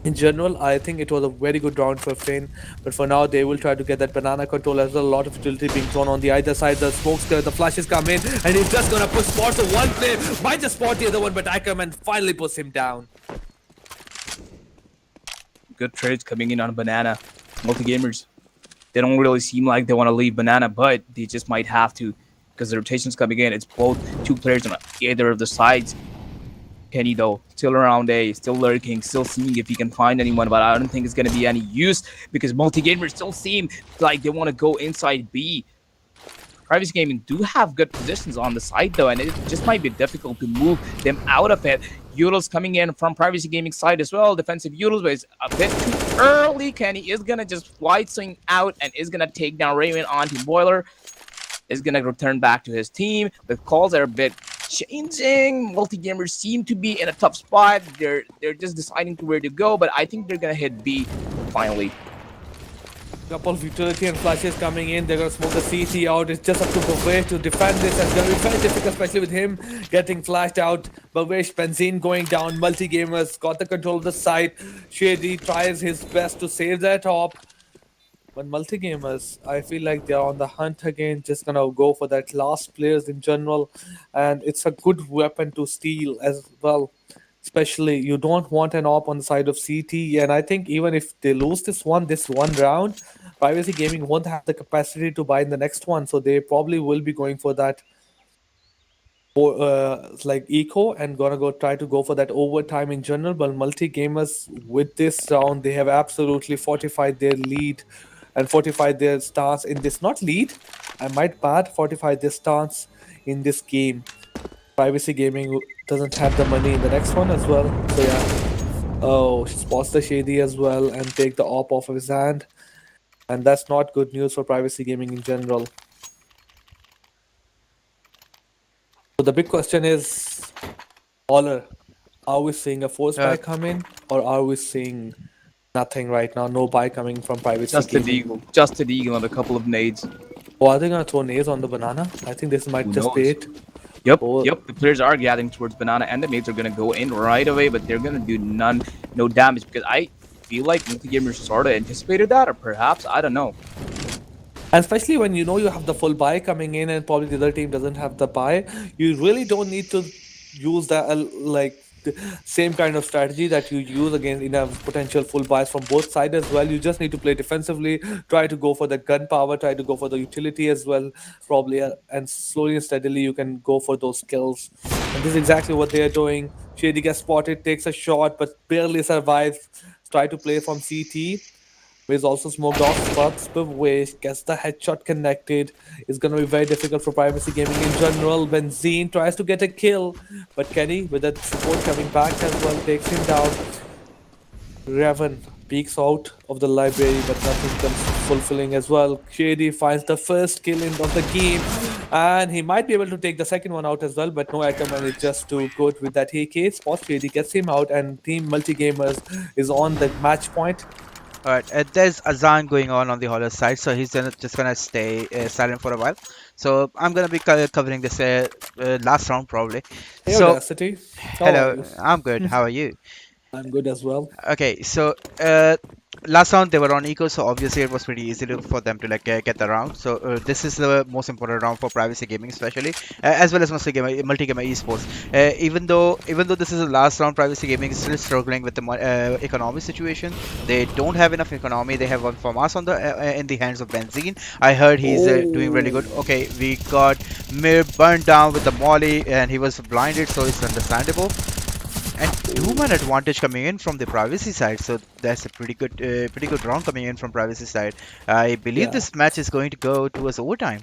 in general, I think it was a very good round for Finn, but for now they will try to get that banana control as well. A lot of utility being thrown on the either side. The smokes, the flashes come in, and he's just gonna push spot. So one play might just spot the other one, but Ackerman finally puts him down. Good trades coming in on banana. Multi-gamers, they don't really seem like they want to leave banana, but they just might have to because the rotation's coming in. It's both two players on either of the sides. Kenny, though, still around A, still lurking, still seeing if he can find anyone, but I don't think it's going to be any use because multi-gamers still seem like they want to go inside B. Privacy Gaming do have good positions on the side, though, and it just might be difficult to move them out of it. Udals coming in from Privacy Gaming side as well. Defensive Udals, but it's a bit too early. Kenny is going to just fly swing out and is going to take down Raven onto Boiler. Is going to return back to his team. The calls are a bit changing. Multi-gamers seem to be in a tough spot. They're just deciding to where to go, but I think they're going to hit B finally. Couple of utility and flashes coming in. They're gonna smoke the CT out. It's just up to Bavesh to defend this. It's gonna be very difficult, especially with him getting flashed out. Bavesh, Benzine going down. Multi-gamers got the control of the site. Shady tries his best to save their top. But multi-gamers, I feel like they're on the hunt again. Just gonna go for that last players in general. And it's a good weapon to steal as well. Especially, you don't want an op on the side of CT, and I think even if they lose this one round, Privacy Gaming won't have the capacity to buy in the next one, so they probably will be going for that, like eco, and gonna try to go for that overtime in general. But multi gamers with this round, they have absolutely fortified their lead and fortified their stance in this. Not lead, I might fortified their stance in this game. Privacy Gaming doesn't have the money in the next one as well. So yeah. Oh, she spots the Shady as well and take the op off of his hand. And that's not good news for Privacy Gaming in general. So the big question is, Oller, are we seeing a force buy come in, or are we seeing nothing right now? No buy coming from Privacy Gaming. Just an eagle and a couple of nades. Oh, are they gonna throw nades on the banana? I think this might just be it. Yep, the players are gathering towards banana and the nades are going to go in right away, but they're going to do no damage because I feel like multi-gamers sort of anticipated that, or perhaps, I don't know. And especially when you know you have the full buy coming in and probably the other team doesn't have the buy, you really don't need to use that like the same kind of strategy that you use against in a potential full buys from both sides as well. You just need to play defensively, try to go for the gun power, try to go for the utility as well, probably, and slowly and steadily you can go for those kills. And this is exactly what they are doing. Shady gets spotted, takes a shot, but barely survives. Try to play from CT. Is also smoked off, but Waste gets the headshot connected. It's going to be very difficult for Privacy Gaming in general. Benzine tries to get a kill, but Kenny, with that support coming back as well, takes him down. Raven peeks out of the library, but nothing comes fulfilling as well. Shady finds the first kill of the game, and he might be able to take the second one out as well, but no, Ackerman is just too good with that AK. Spot Shady gets him out, and Team Multi-Gamers is on the match point. Alright, there's Azan going on the Holler side, so he's just gonna stay silent for a while. So I'm gonna be covering this last round probably. Hey, so, Audacity. hello, I'm good. How are you? I'm good as well. Okay, so last round they were on eco, so obviously it was pretty easy for them to like get the round. So this is the most important round for Privacy Gaming, especially as well as multi-gamer esports. Even though this is the last round, Privacy Gaming is still struggling with the economy situation. They don't have enough economy. They have one from us on the in the hands of Benzine. I heard he's doing really good. Okay, we got Mir burned down with the molly, and he was blinded, so it's understandable. And 2-man advantage coming in from the Privacy side, so that's a pretty good round coming in from Privacy side. I believe this match is going to go towards overtime.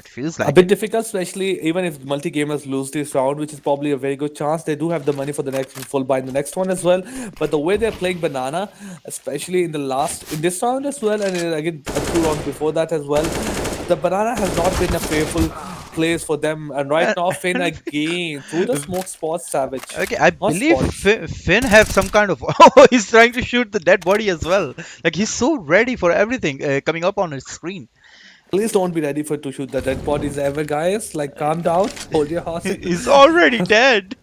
It feels A like bit it. difficult, especially even if multi-gamers lose this round, which is probably a very good chance. They do have the money for the next full buy in the next one as well. But the way they're playing banana, especially in this round as well, and again two rounds before that as well, the banana has not been a fearful place for them. And right And, now, Finn and again through the smoke spots Savage, okay, I not believe spots. Finn have some kind of. Oh, he's trying to shoot the dead body as well. Like he's so ready for everything coming up on his screen. Please don't be ready for to shoot the dead bodies ever, guys. Like, calm down, hold your horses. He's already dead.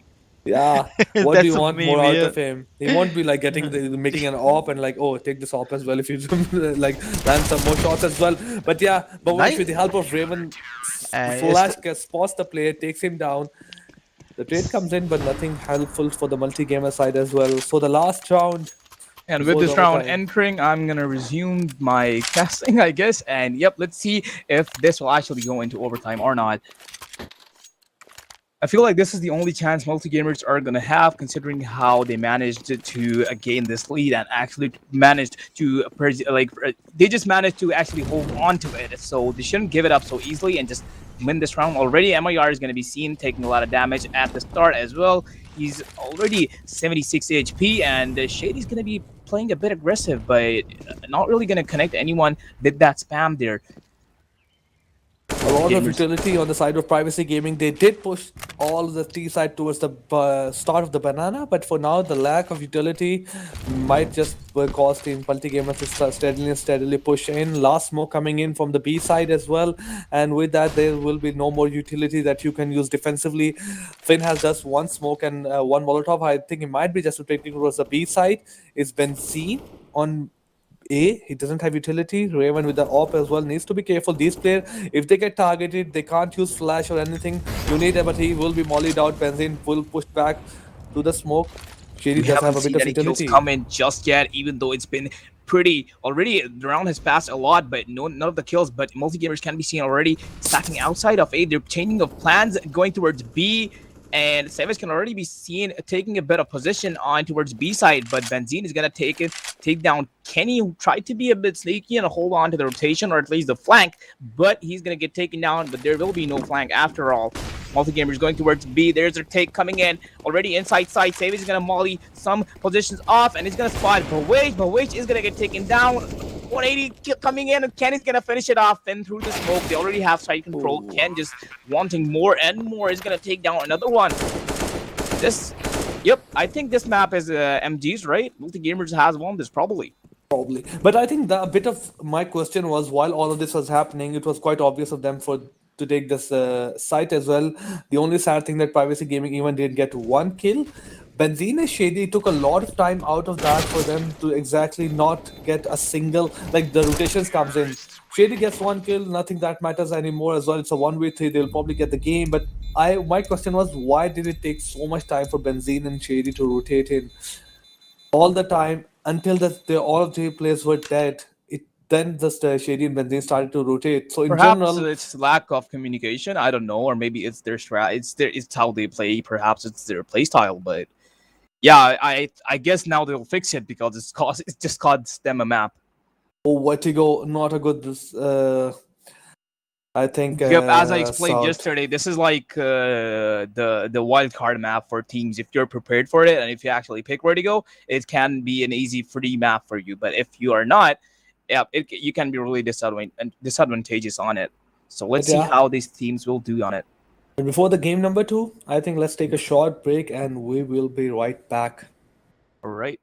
Yeah, what do That's you a want more meme, out yeah. of him? He won't be like making an op and like, oh, take this op as well if you like land some more shots as well. But yeah, but Nice. with the help of Raven, It's Flash spots the player, takes him down. The trade comes in, but nothing helpful for the multi-gamer side as well. So the last round And with before the this round overtime. entering, I'm gonna resume my casting, I guess. And yep, let's see if this will actually go into overtime or not. I feel like this is the only chance multi-gamers are gonna have, considering how they managed to gain this lead and actually managed to they just managed to actually hold on to it. So they shouldn't give it up so easily and just win this round already. MIR is gonna be seen taking a lot of damage at the start as well. He's already 76 HP, and Shady's gonna be playing a bit aggressive, but not really gonna connect anyone with that spam there. A lot of Gamers. utility on the side of Privacy Gaming. They did push all the T side towards the start of the banana, but for now, the lack of utility might just cause Team Multi Gamers to start steadily push in. Last smoke coming in from the B side as well, and with that, there will be no more utility that you can use defensively. Finn has just one smoke and one Molotov. I think it might be just rotating towards the B side. It's Benzine on A. He doesn't have utility. Raven with the op as well needs to be careful. These players, if they get targeted, they can't use flash or anything. You need it, but he will be mollied out. Benzine will push back to the smoke. Shady We does haven't have a bit seen of any kills utility. come in just yet, even though it's been pretty already. The round has passed a lot, but none of the kills. But multi-gamers can be seen already stacking outside of A. They're changing of plans, going towards B. And Savage can already be seen taking a bit of position on towards B side, but Benzine is gonna take down Kenny, who tried to be a bit sneaky and hold on to the rotation or at least the flank, but he's gonna get taken down. But there will be no flank after all. Multi-gamers going towards B. There's their take coming in already inside side. Savage is gonna molly some positions off, and he's gonna spot Bawage. Bawage is gonna get taken down. 180 coming in, and Ken is gonna finish it off. And through the smoke, they already have side control. Ooh. Ken just wanting more and more is gonna take down another one. Yep, I think this map is MG's, right? Multi Gamers has won this probably. Probably. But I think a bit of my question was, while all of this was happening, it was quite obvious of them to take this site as well. The only sad thing that Privacy Gaming even did get one kill. Benzine and Shady took a lot of time out of that for them to exactly not get a single, like the rotations comes in. Shady gets one kill, nothing that matters anymore as well. It's a 1v3, they'll probably get the game. But my question was, why did it take so much time for Benzine and Shady to rotate in all the time until all of the players were dead? Then just Shady and Benzine started to rotate. So in Perhaps general, it's lack of communication. I don't know, or maybe it's their it's how they play. Perhaps it's their play style. But yeah, I guess now they'll fix it because it just cost them a map. Vertigo, not a good. I think. Yep, as I explained South. yesterday, this is like the wild card map for teams. If you're prepared for it and if you actually pick where to go, it can be an easy free map for you. But if you are not, yeah, you can be really disadvantageous on it. So let's see Yeah. how these teams will do on it. But before the game number 2, I think let's take a short break and we will be right back. All right.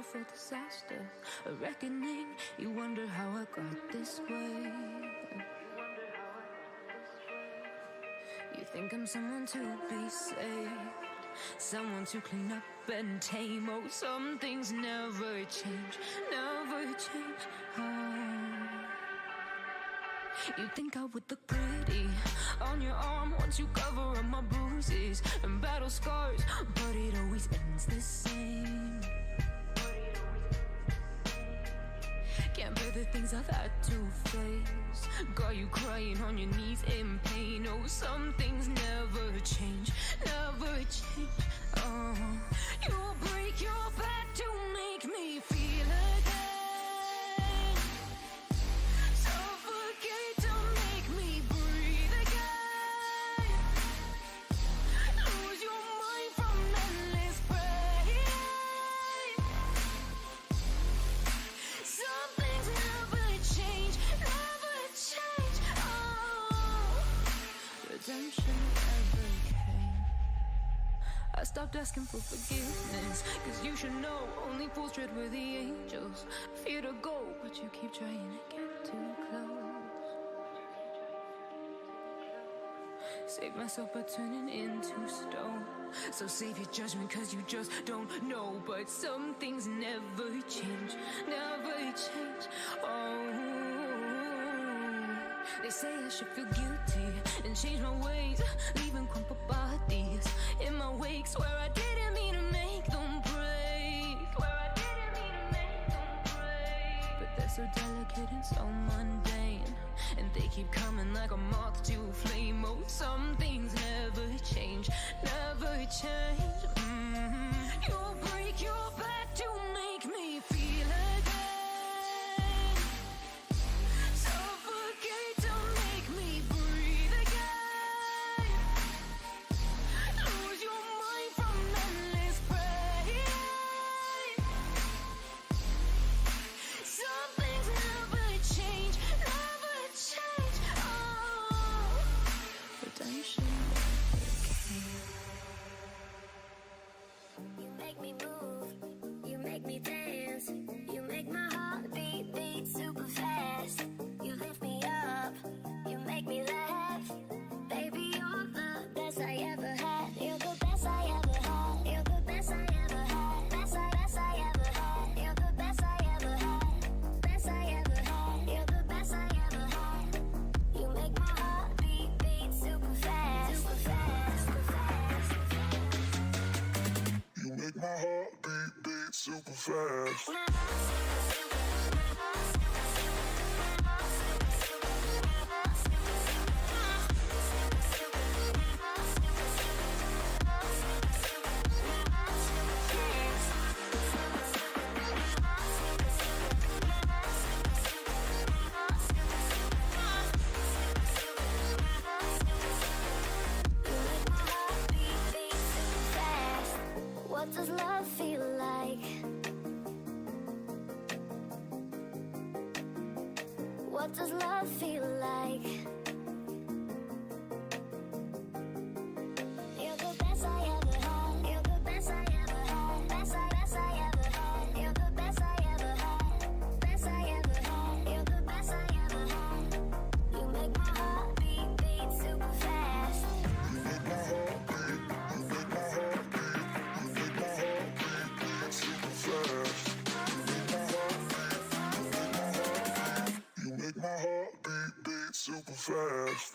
beautiful disaster, a reckoning. You wonder how I got this way. You think I'm someone to be saved, someone to clean up and tame. Oh, some things never change, never change. Oh, you think I would look pretty on your arm once you cover up my bruises and battle scars, but it always ends the same. Can't bear the things I've had to face, got you crying on your knees in pain. Oh, some things never change, never change. Oh, you'll break your back to make me feel again, suffocate to make me breathe again, lose your mind from endless pain. Some things never change, never change. Oh, redemption never came. I stopped asking for forgiveness, cause you should know only fools tread where the angels fear to go, but you keep trying to get too close. Save myself by turning into stone, so save your judgment cause you just don't know. But some things never change, never change. Oh, they say I should feel guilty and change my ways, leaving crumpled bodies in my wake. Swear I didn't mean to make them break, swear I didn't mean to make them break. But they're so delicate and so mundane, and they keep coming like a moth to a flame. Oh, some things never change, never change. You'll break your back to make me feel again, suffocate to make me breathe again, lose your mind from endless pain. Some things never change, never change. Oh, redemption never came. You make me move, you make me dance, you make my heart beat super fast. You lift me up, you make me laugh. Baby, you're the best I ever had. You're the best I ever had. You're the best I ever had. Best I ever had. You're the best I ever had. Best I ever had. You're the best I ever had. You make my heart beat super fast. Super fast. Super fast. You make my heart beat super fast. What does love feel like? What does love feel like? You're the best I ever had. You're the best I ever had. Best I ever had. You're the best I ever had. Best I ever had. You're the best I ever had. You make my heart beat super fast. You make my heart beat. You make my heart beat. You make my heart beat super fast. You make my heart beat. You make my heart beat super fast.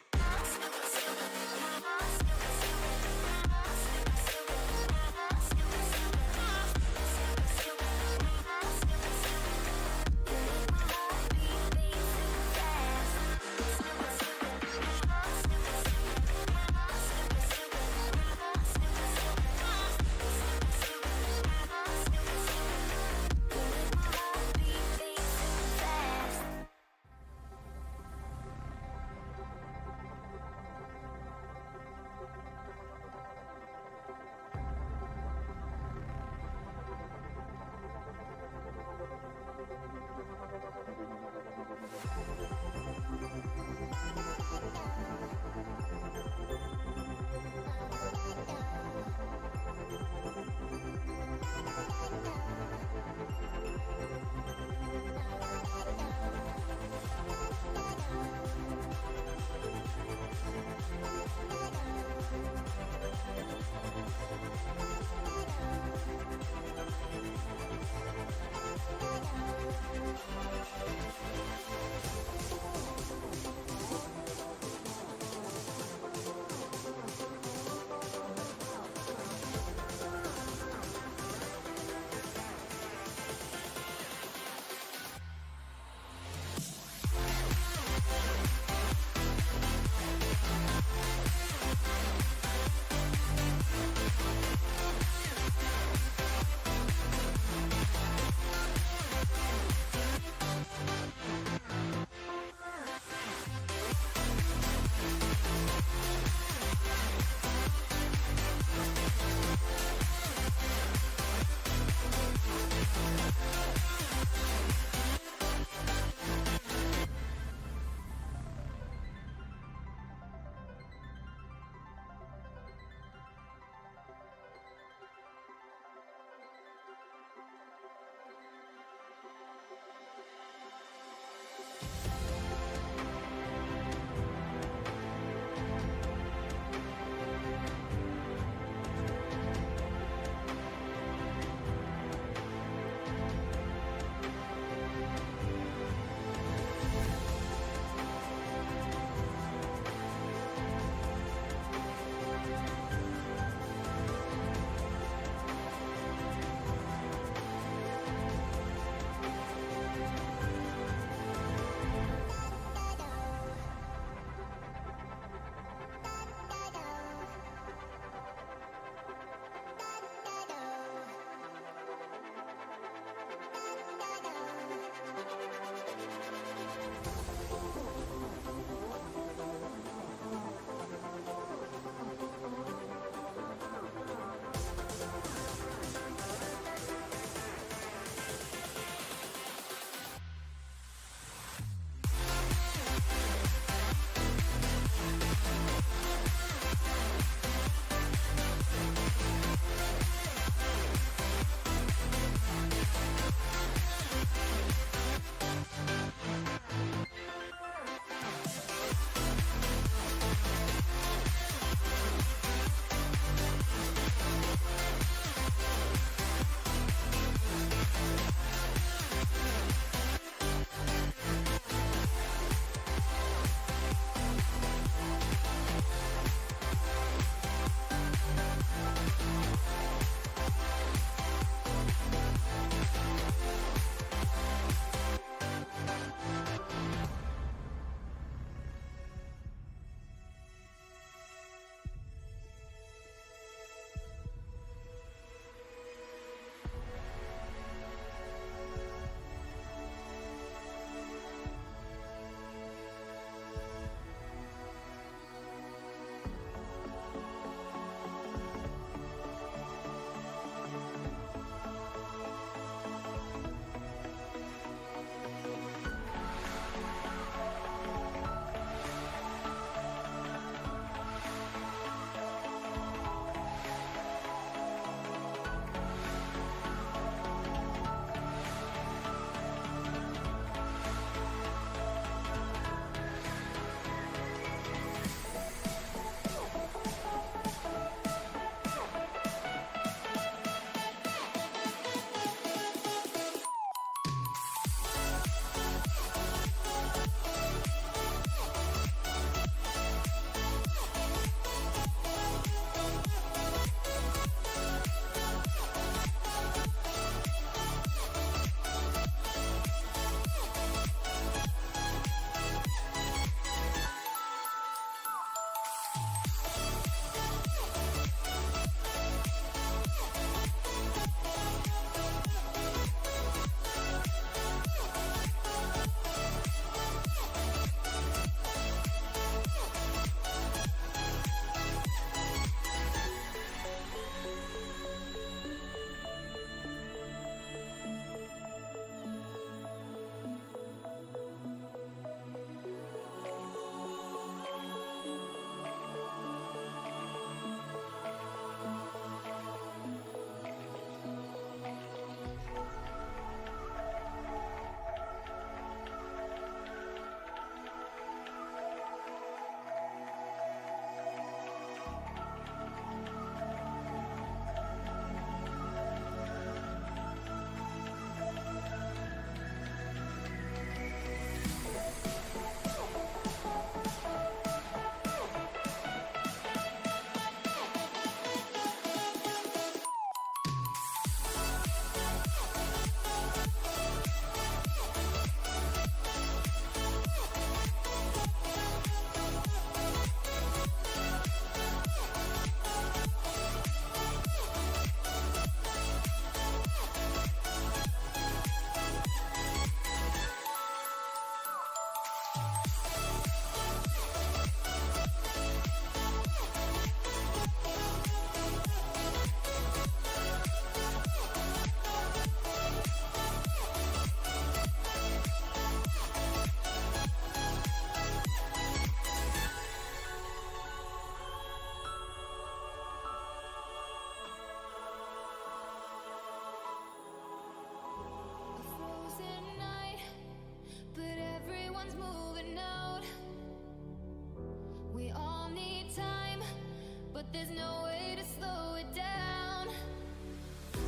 there's no way to slow it down.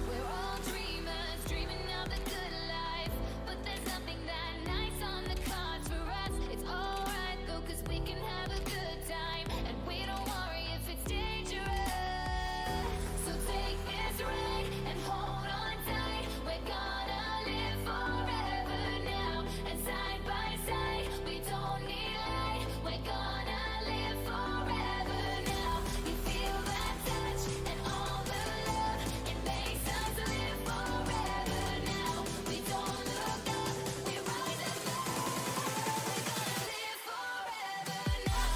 We're all dreamers, dreaming of the good life, but there's nothing that nice on the cards for us. It's alright though, cause we can have a good time, and we don't worry if it's dangerous. So take this ride and hold on tight. We're gonna live forever now, and side by side, we don't need light. We're gonna live forever now. You feel that touch and all the love, it makes us live forever now. We don't look up, we rise above. We're gonna live forever now.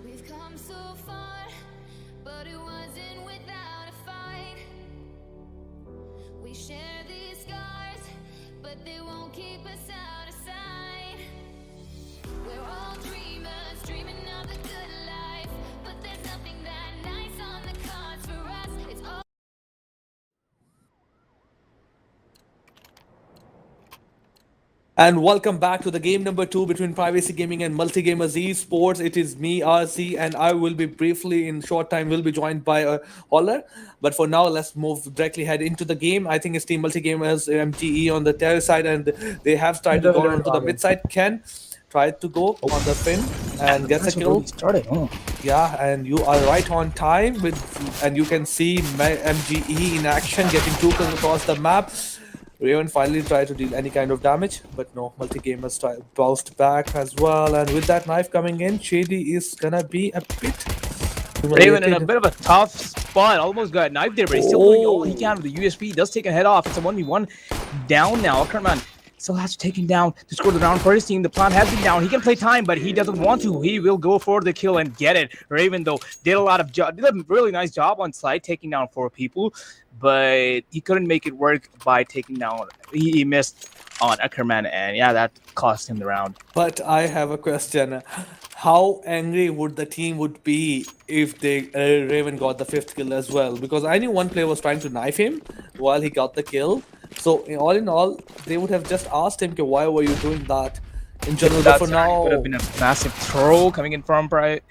We've come so far, but it wasn't without a fight. We share these scars, but they won't keep us out of sight. We're all dreamers, dreaming of the good life, but there's nothing that nice on the cards for us. It's all And welcome back to the game number 2 between Privacy Gaming and Multigamers Esports. It is me, RC, and I will be briefly, in short time, will be joined by a Holler. But for now, let's move directly head into the game. I think it's Team Multigamers, MTE on the terror side, and they have started to go onto the mid side. Ken tried to go on the fin and gets a kill. Yeah, and you are right on time and you can see MGE in action, getting 2 kills across the map. Raven finally tried to deal any kind of damage, but no, Multigamers bounced back as well. And with that knife coming in, Shady is gonna be a bit Raven in a bit of a tough spot. Almost got knifed there, but he's still doing all he can with the USP. He does take a head off. It's a 1v1 down now. Ackerman still has to take him down to score the round for his team. The plan has been down. He can play time, but he doesn't want to. He will go for the kill and get it. Raven, though, did a really nice job on site, taking down 4 people, but he couldn't make it work by taking down. He missed on Ackerman, and yeah, that cost him the round. But I have a question. How angry would the team would be if they Raven got the 5th kill as well? Because I knew one player was trying to knife him while he got the kill. So all in all, they would have just asked him, why were you doing that? In general, but for now, could have been a massive throw coming in from Bright.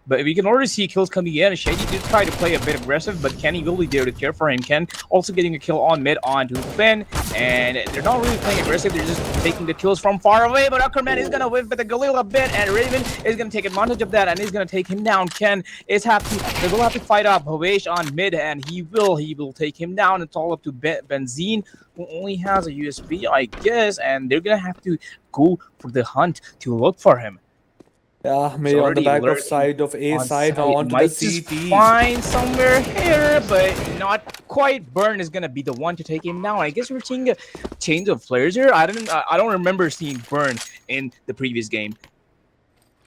But we can already see kills coming in. Shady did try to play a bit aggressive, but Kenny will be there to care for him. Ken also getting a kill on mid onto Finn, and they're not really playing aggressive. They're just taking the kills from far away. But Ackerman is going to whip with the Galil a bit, and Raven is going to take advantage of that and is going to take him down. Ken is happy. They will have to fight up Havesh on mid, and he will take him down. It's all up to Benzine, who only has a USB, I guess, and they're going to have to go for the hunt to look for him. Yeah, maybe on the back of side of A side or onto the CT. Find somewhere here, but not quite. Burn is gonna be the one to take him down. I guess we're seeing a change of players here. I don't remember seeing Burn in the previous game.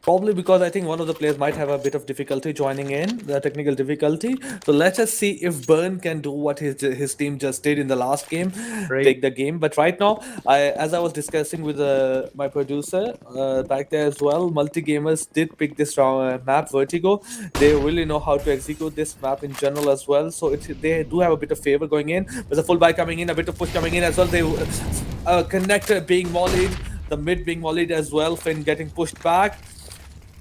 Probably because I think one of the players might have a bit of difficulty joining in, the technical difficulty. So let's just see if Burn can do what his team just did in the last game, take the game. But right now, as I was discussing with my producer back there as well, Multigamers did pick this map, Vertigo. They really know how to execute this map in general as well. So they do have a bit of favor going in. There's a full buy coming in, a bit of push coming in as well. They connector being mollied, the mid being mollied as well. Finn getting pushed back.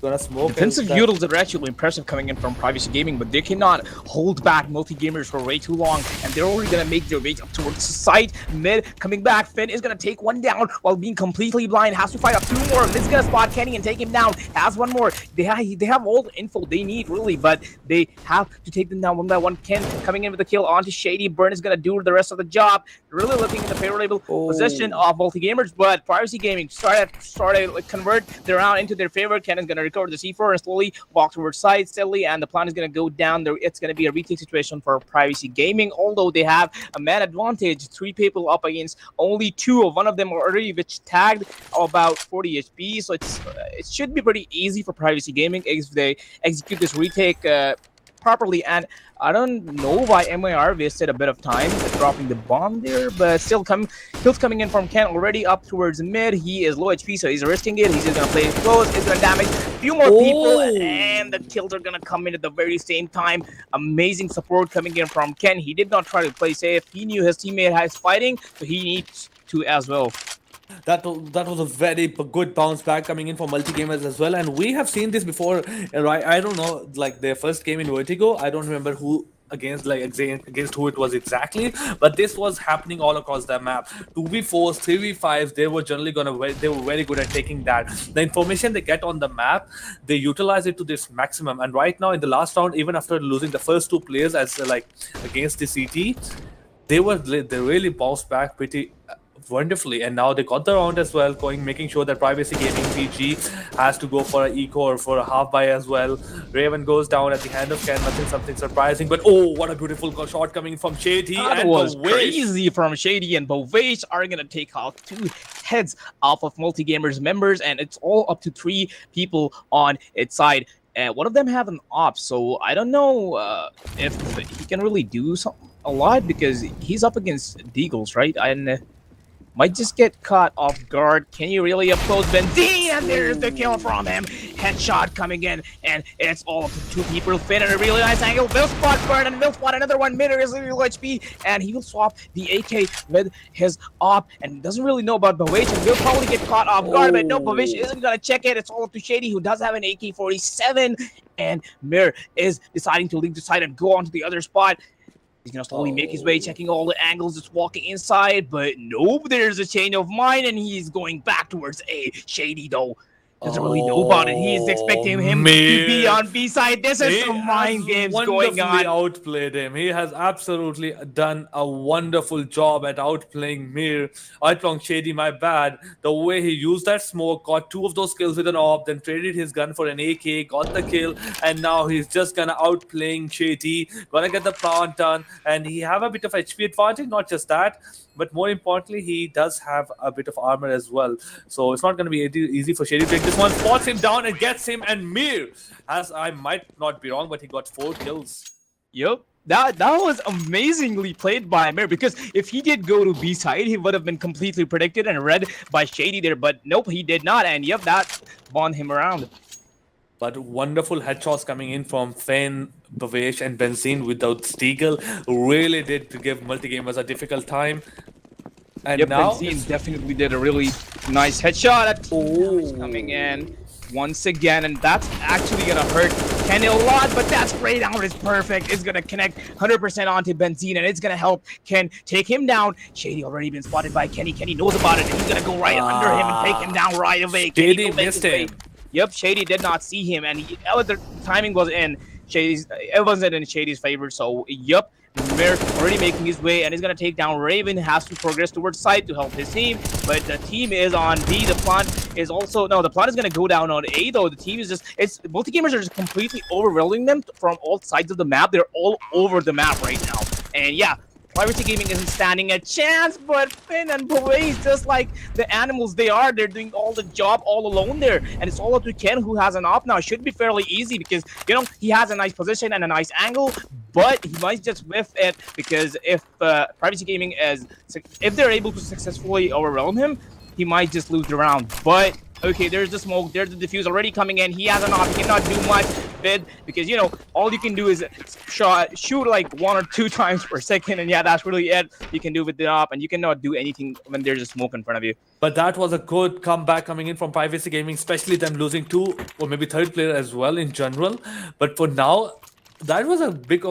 Gonna smoke. Defensive utils are actually impressive coming in from Privacy Gaming, but they cannot hold back Multigamers for way too long, and they're already gonna make their way up towards the site. Mid coming back, Finn is gonna take one down while being completely blind. Has to fight up 2 more. Mid's gonna spot Kenny and take him down. Has 1 more. They have all the info they need really, but they have to take them down 1 by 1. Ken coming in with a kill onto Shady. Burn is gonna do the rest of the job. Really looking in the favorable position of Multigamers, but Privacy Gaming started to convert the round into their favor. Ken is gonna recover the C4 and slowly walk towards side steadily, and the plan is going to go down there. It's going to be a retake situation for Privacy Gaming, although they have a man advantage, 3 people up against only 2. One of them already which tagged about 40 HP, so it should be pretty easy for Privacy Gaming if they execute this retake properly. And I don't know why MIR wasted a bit of time dropping the bomb there, but still kills coming in from Ken already up towards mid. He is low HP, so he's risking it. He's just gonna play it close. It's gonna damage few more people, Oh. and the kills are gonna come in at the very same time. Amazing support coming in from Ken. He did not try to play safe. He knew his teammate has fighting, so he needs to as well. That was a very good bounce back coming in for multi gamers as well, and we have seen this before. Right? I don't know, like their first game in Vertigo. I don't remember who against who it was exactly, but this was happening all across the map. 2v4s, 3v5s, they were generally they were very good at taking that. The information they get on the map, they utilize it to this maximum. And right now in the last round, even after losing the first two players as like against the CT, they really bounced back pretty wonderfully, and now they got the round as well, making sure that Privacy Gaming PG has to go for an eco or for a half buy as well. Raven goes down at the hand of Ken, something surprising, but oh, what a beautiful shot coming from Shady. That and was Bawish. crazy from Shady, and Bovish are gonna take out 2 heads off of Multigamers members, and it's all up to 3 people on its side. And one of them have an op, so I don't know if he can really do a lot because he's up against Deagles, right? And might just get caught off guard. Can you really approach Benzine? And there's the kill from him. Headshot coming in, and it's all up to 2 people. Finn at a really nice angle. Will spot burn, and will spot another one. Mid is little HP, and he will swap the AK with his op, and doesn't really know about Bawish, and will probably get caught off guard. But no, Bawish isn't gonna check it. It's all up to Shady, who does have an AK-47, and Mir is deciding to leave the side and go on to the other spot. He's gonna slowly make his way, checking all the angles, just walking inside, but nope, there's a change of mind, and he's going back towards A. Shady, though, doesn't really know about it. He is expecting him to be on B side. This is some mind games going on. He outplayed him. He has absolutely done a wonderful job at outplaying Mir. Outplaying Shady, my bad. The way he used that smoke, got 2 of those kills with an op, then traded his gun for an AK, got the kill, and now he's just gonna outplaying Shady. Gonna get the plant done, and he have a bit of HP advantage. Not just that, but more importantly, he does have a bit of armor as well. So it's not going to be easy for Shady to take this one. Spots him down and gets him, and Mir, as I might not be wrong, but he got 4 kills. Yep. That was amazingly played by Mir, because if he did go to B side, he would have been completely predicted and read by Shady there, but nope, he did not, and yep, that won him around. But wonderful headshots coming in from Finn, Bawish, and Benzine without Steagle really did give multi-gamers a difficult time. And yep, now Benzine definitely did a really nice headshot at coming in once again, and that's actually gonna hurt Ken a lot, but that spray down is perfect. It's gonna connect 100% onto Benzine, and it's gonna help Ken take him down. Shady already been spotted by Kenny. Kenny knows about it, and he's gonna go right under him and take him down right away. Shady missed him. Yep, Shady did not see him, and the timing was in Shady's. It wasn't in Shady's favor. So, yep, Mir already making his way, and he's gonna take down Raven. Has to progress towards side to help his team, but the team is on B. The plant is also the plant is gonna go down on A though. The team is multi-gamers are just completely overwhelming them from all sides of the map. They're all over the map right now, and yeah. Privacy Gaming isn't standing a chance, but Finn and Blaze, just like the animals they are, they're doing all the job all alone there. And it's all up to Ken, who has an op now. It should be fairly easy because, he has a nice position and a nice angle, but he might just whiff it because if Privacy Gaming if they're able to successfully overwhelm him, he might just lose the round. But okay, there's the smoke, there's the diffuse already coming in. He has an op, he cannot do much because all you can do is shoot like 1 or 2 times per second, and yeah, that's really it you can do with the op, and you cannot do anything when there's a smoke in front of you. But that was a good comeback coming in from Privacy Gaming, especially them losing 2 or maybe 3rd player as well in general. But for now, that was a bit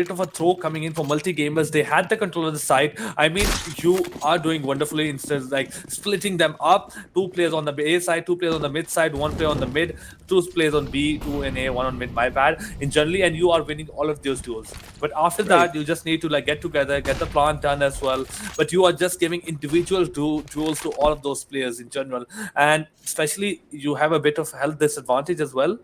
of a throw coming in for multi-gamers. They had the control of the side. I mean, you are doing wonderfully instead of like splitting them up. 2 players on the A side, 2 players on the mid side, 1 player on the mid, 2 players on B, 2 in A, 1 on mid, my bad, in generally, and you are winning all of those duels. But after that, you just need to like get together, get the plant done as well. But you are just giving individual duels to all of those players in general. And especially, you have a bit of health disadvantage as well.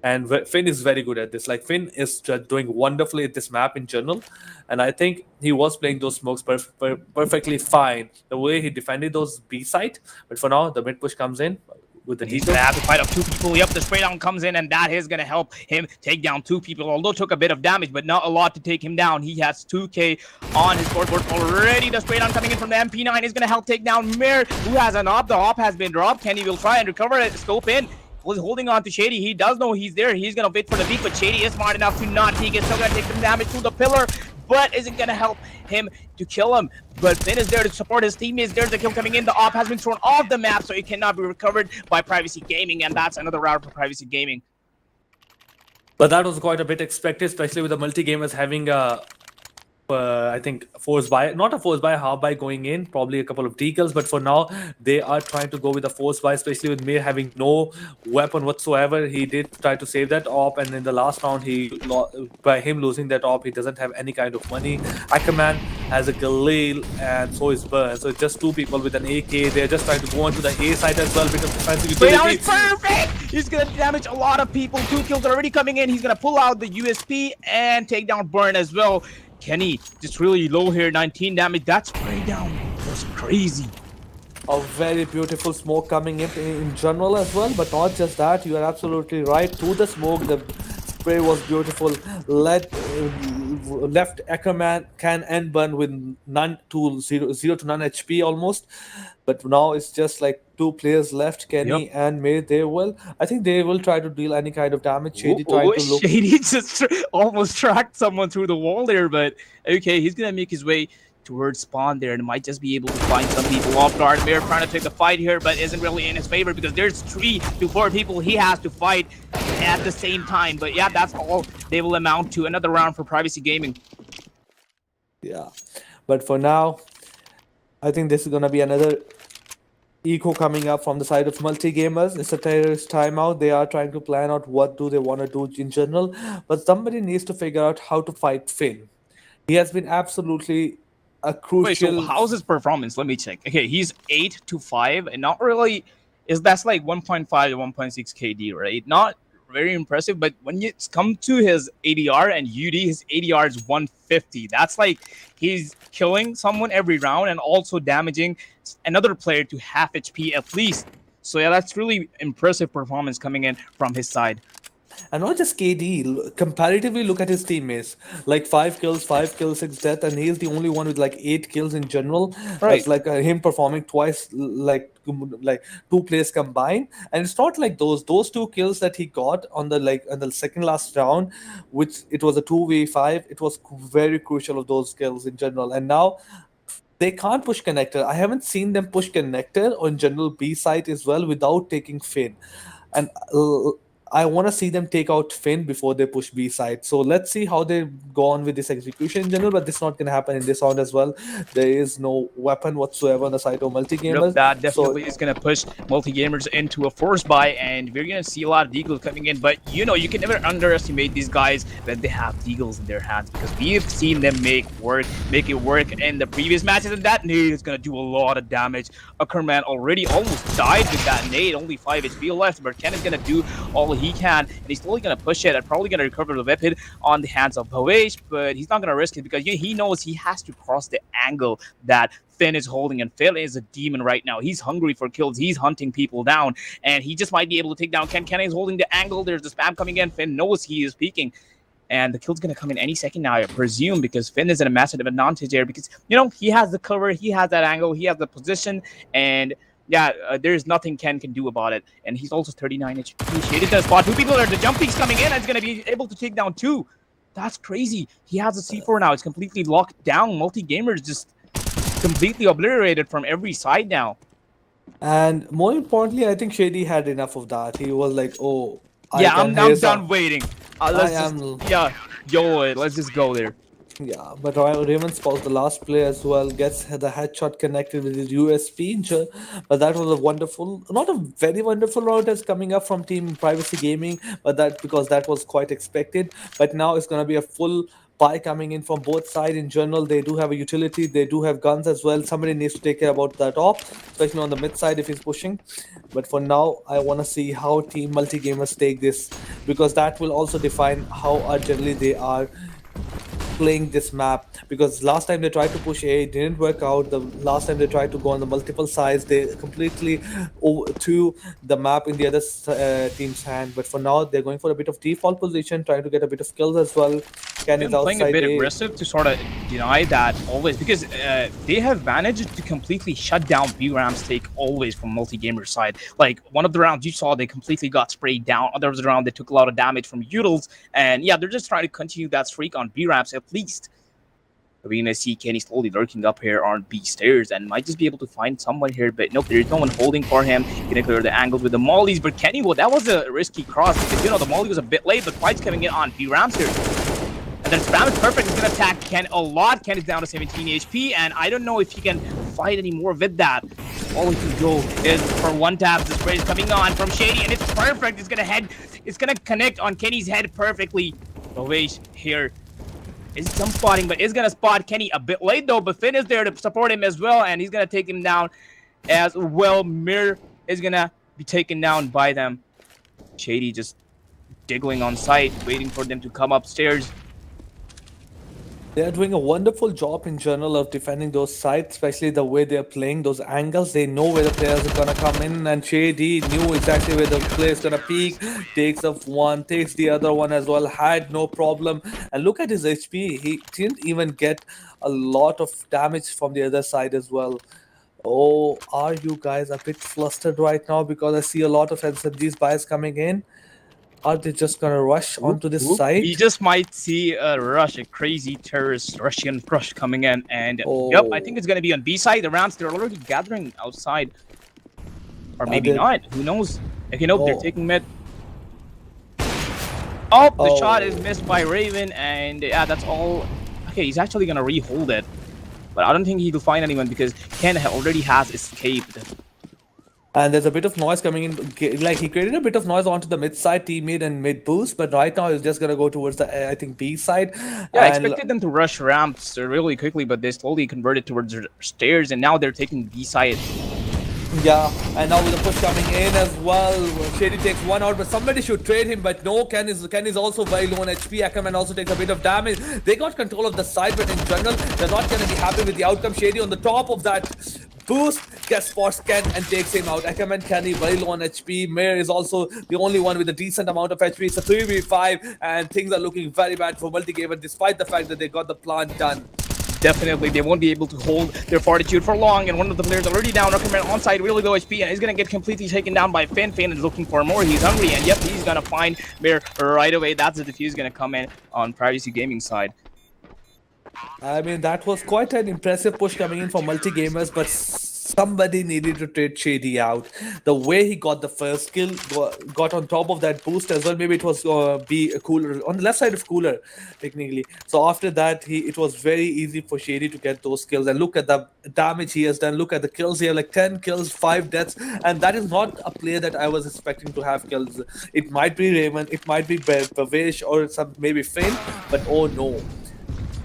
And Finn is very good at this. Like, Finn is doing wonderfully at this map in general. And I think he was playing those smokes perfectly fine. The way he defended those B side. But for now, the mid push comes in with the He's going to have to fight off 2 people. Yep, the spray down comes in, and that is going to help him take down 2 people. Although took a bit of damage, but not a lot to take him down. He has 2K on his scoreboard already. The spray down coming in from the MP9 is going to help take down Mir, who has an op. The op has been dropped. Kenny will try and recover it. Scope in. was holding on to Shady. He does know he's there. He's gonna wait for the peek, but Shady is smart enough to not peek. It's still gonna take some damage to the pillar, but isn't gonna help him to kill him. But Finn is there to support his teammates. There's the kill coming in. The op has been thrown off the map, so it cannot be recovered by Privacy Gaming, and that's another round for Privacy Gaming. But that was quite a bit expected, especially with the multi-gamers having a, I think, not a force buy, half buy going in, probably a couple of decals. But for now, they are trying to go with a force buy, especially with Mir having no weapon whatsoever. He did try to save that op, and in the last round, by him losing that op, he doesn't have any kind of money. Ackerman has a Galil, and so is Burn. So it's just two people with an AK. They're just trying to go onto the A side as well because defensive But now utility. it's perfect! He's gonna damage a lot of people. 2 kills already coming in. He's gonna pull out the USP and take down Burn as well. Kenny just really low here, 19 damage. That spray down was crazy. A very beautiful smoke coming in general as well, but not just that. You are absolutely right. To the smoke, the spray was beautiful. Left Ackerman can end Burn with zero to none HP almost. But now it's just like 2 players left, Kenny and May. I think they will try to deal any kind of damage. Shady trying to look. Shady just almost tracked someone through the wall there, but okay, he's gonna make his way towards spawn there and might just be able to find some people off guard. Mayor trying to take the fight here, but isn't really in his favor because there's 3 to 4 people he has to fight at the same time. But yeah, that's all they will amount to. Another round for Privacy Gaming. Yeah, but for now, I think this is gonna be another eco coming up from the side of multi-gamers. It's a terrorist timeout. They are trying to plan out what do they want to do in general, but somebody needs to figure out how to fight Finn. He has been absolutely a crucial. Wait, so how's his performance? Let me check. Okay, he's 8 to 5, and not really. That's like 1.5 to 1.6 KD, right? Not very impressive, but when it's come to his ADR and UD, his ADR is 150. That's like he's killing someone every round and also damaging another player to half HP at least. So yeah, that's really impressive performance coming in from his side. And not just KD, comparatively look at his teammates. Like 5 kills, 6 death, and he's the only one with like 8 kills in general. Right. It's like him performing twice, like 2 players combined. And it's not like those 2 kills that he got on the second last round, which it was a 2v5. It was very crucial of those kills in general. And now they can't push connector. I haven't seen them push connector or in general B side as well without taking Finn. And I want to see them take out Finn before they push B side. So let's see how they go on with this execution in general, but this is not going to happen in this round as well. There is no weapon whatsoever on the side of multi-gamers. Yep, that definitely is going to push multi-gamers into a force buy, and we're going to see a lot of deagles coming in. But, you know, you can never underestimate these guys when they have deagles in their hands, because we've seen them make it work in the previous matches, and that nade is going to do a lot of damage. Ackerman already almost died with that nade, only 5 HP left, but Ken is going to do all he can, and he's slowly going to push it and probably going to recover the weapon on the hands of Bhavesh, but he's not going to risk it because he knows he has to cross the angle that Finn is holding, and Finn is a demon right now. He's hungry for kills. He's hunting people down, and he just might be able to take down Ken. Ken is holding the angle. There's the spam coming in. Finn knows he is peeking, and the kill's going to come in any second now, I presume, because Finn is in a massive advantage there because, you know, he has the cover, he has that angle, he has the position, and yeah, there's nothing Ken can do about it. And he's also 39 HP. Shaded to spot 2 people. The jump peaks coming in, and he's going to be able to take down 2. That's crazy. He has a C4 now. It's completely locked down. Multi-gamers just completely obliterated from every side now. And more importantly, I think Shady had enough of that. He was like, oh, I'm done waiting. Let's just go there. Yeah, but Raymond Spouse, the last player as well, gets the headshot connected with his USP. But that was not a very wonderful round that's coming up from Team Privacy Gaming, but because that was quite expected. But now it's going to be a full pie coming in from both sides. In general, they do have a utility, they do have guns as well. Somebody needs to take care about that op, especially on the mid side if he's pushing. But for now, I want to see how Team Multi-Gamers take this, because that will also define how generally they are playing this map, because last time they tried to push A, it didn't work out. The last time they tried to go on the multiple sides, they completely threw the map in the other team's hand. But for now, they're going for a bit of default position, trying to get a bit of kills as well. Ken is Been playing a outside bit A. aggressive to sort of deny that always, because they have managed to completely shut down B Ram's take always from multi-gamer side. Like one of the rounds you saw, they completely got sprayed down. Other was a round they took a lot of damage from Utils, and yeah, they're just trying to continue that streak on B Ramps at least. We're gonna see Kenny slowly lurking up here on B stairs and might just be able to find someone here, but nope, there's no one holding for him. Gonna clear the angles with the mollies, but Kenny, well, that was a risky cross because the molly was a bit late, but Fight's coming in on B Rams here. And then Spam is perfect. He's gonna attack Ken a lot. Ken is down to 17 HP, and I don't know if he can fight anymore with that. All he can go is for one tap. The spray is coming on from Shady, and it's perfect. It's gonna connect on Kenny's head perfectly. Novesh here is jump spotting, but is gonna spot Kenny a bit late though. But Finn is there to support him as well, and he's gonna take him down as well. Mir is gonna be taken down by them. Shady just diggling on site, waiting for them to come upstairs. They're doing a wonderful job in general of defending those sites, especially the way they're playing those angles. They know where the players are gonna come in, and Shady knew exactly where the player is gonna peek. Takes up one, takes the other one as well, had no problem. And look at his HP. He didn't even get a lot of damage from the other side as well. Oh, are you guys a bit flustered right now? Because I see a lot of SMGs buys coming in. Are they just gonna rush onto this site? You just might see a rush, a crazy terrorist Russian rush coming in, and Oh. yep, I think it's gonna be on B side. The rounds they're already gathering outside, or maybe they- not. Who knows? Okay, nope, they're Oh. taking mid. Oh, the shot Oh. is missed by Raven, and yeah, that's all. Okay, he's actually gonna re-hold it, but I don't think he'll find anyone because Ken already has escaped. And there's a bit of noise coming in. Like, he created a bit of noise onto the mid side, T mid and mid boost, but right now he's just gonna go towards the, I think, B side. Yeah, I And expected them to rush ramps really quickly, but they slowly converted towards their stairs, and now they're taking B side. yeah, and now with the push coming in as well, Shady takes one out, but somebody should trade him. But no, Ken is also very low on HP. Ackerman also takes a bit of damage. They got control of the side, but in general, they're not gonna be happy with the outcome. Shady on the top of that boost gets spots Ken and takes him out. Ackerman Kenny very low on HP. Mayor is also the only one with a decent amount of HP. It's a 3v5, and things are looking very bad for Multigamer, despite the fact that they got the plant done. Definitely, they won't be able to hold their fortitude for long, and one of the players already down. Ruckerman on side, really low HP, and he's gonna get completely taken down by Finn. Finn is looking for more. He's hungry, and yep, he's gonna find Bear right away. That's the defuse gonna come in on Privacy Gaming side. I mean, that was quite an impressive push coming in for Multigamers, but somebody needed to trade Shady out. The way he got the first kill, got on top of that boost as well. Maybe it was be a cooler on the left side of cooler, technically. So after that, it was very easy for Shady to get those kills. And look at the damage he has done. Look at the kills here, like 10 kills, 5 deaths, and that is not a player that I was expecting to have kills. It might be Raymond, it might be Bavesh, or some maybe Finn, but oh no.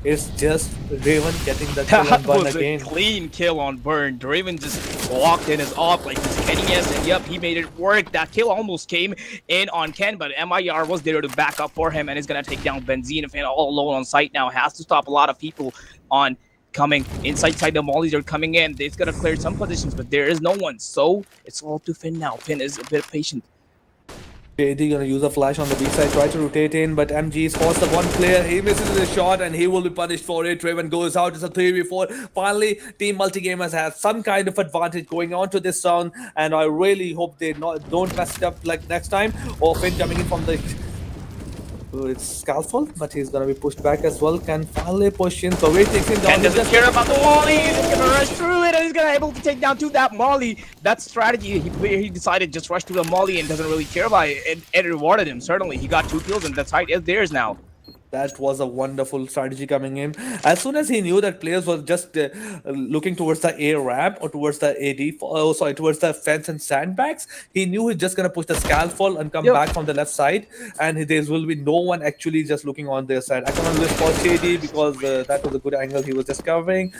It's just Raven getting the kill on That Burn was again. a clean kill on Burn. Raven just walked in his off like he's Kenny's, and yep, he made it work. That kill almost came in on Ken, but MIR was there to back up for him, and is gonna take down Benzine. Fan all alone on site now, has to stop a lot of people on coming inside. The mollies are coming in. They've got to clear some positions, but there is no one, so it's all to Finn now. Finn is a bit patient. Shady gonna use a flash on the B side, try to rotate in, but MG is forced the one player. He misses the shot and he will be punished for it. Raven goes out. It's a 3v4. Finally, Team Multigamers has some kind of advantage going on to this round, and I really hope they don't mess it up like next time. Or Finn coming in from the it's Scalpel, but he's gonna be pushed back as well. Can finally push in. So wait, takes him down. Ken doesn't care about the molly. He's gonna rush through it, and he's gonna be able to take down to that molly. That strategy, he decided just rush through the molly and doesn't really care about it. It rewarded him. Certainly, he got 2 kills, and that side is theirs now. That was a wonderful strategy coming in. As soon as he knew that players were just looking towards the A ramp or towards the towards the fence and sandbags, he knew he's just gonna push the Scalpel and come back from the left side, and there will be no one actually just looking on their side. I can only spot Shady because that was a good angle he was just covering.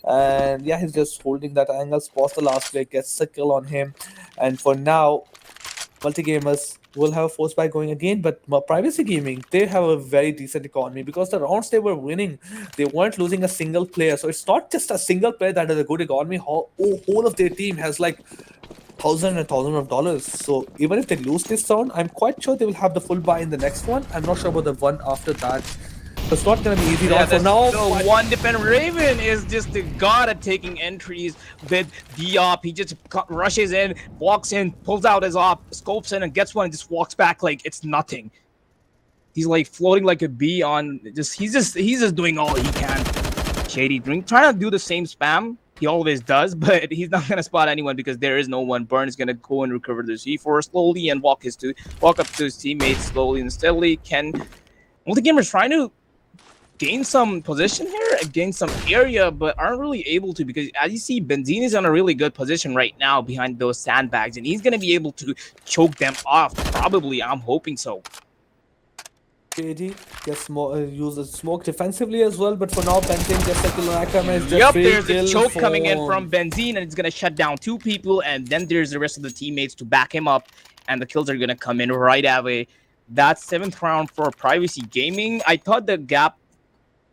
And yeah, he's just holding that angle, spots the last play, gets a kill on him, and for now, Multi-gamers will have force buy going again, but Privacy Gaming, they have a very decent economy because the rounds they were winning, they weren't losing a single player. So it's not just a single player that has a good economy. Whole of their team has like thousands of dollars. So even if they lose this round, I'm quite sure they will have the full buy in the next one. I'm not sure about the one after that. So it's not gonna be easy round for now. The one defender Raven is just the god at taking entries with the op. He just rushes in, walks in, pulls out his op, scopes in, and gets one and just walks back like it's nothing. He's like floating like a bee on he's just doing all he can. Shady trying to do the same spam. He always does, but he's not gonna spot anyone because there is no one. Burn is gonna go and recover the C4 slowly and walk up to his teammates slowly and steadily. Multi-gamers trying to gain some position here, gain some area, but aren't really able to because as you see, Benzine is in a really good position right now behind those sandbags, and he's gonna be able to choke them off. Probably, I'm hoping so. KD gets more uses smoke defensively as well, but for now, Benzine gets a kill on Akram and Yep, free there's a kill choke for... coming in from Benzine, and it's gonna shut down 2 people, and then there's the rest of the teammates to back him up, and the kills are gonna come in right away. That's 7th round for Privacy Gaming. I thought the gap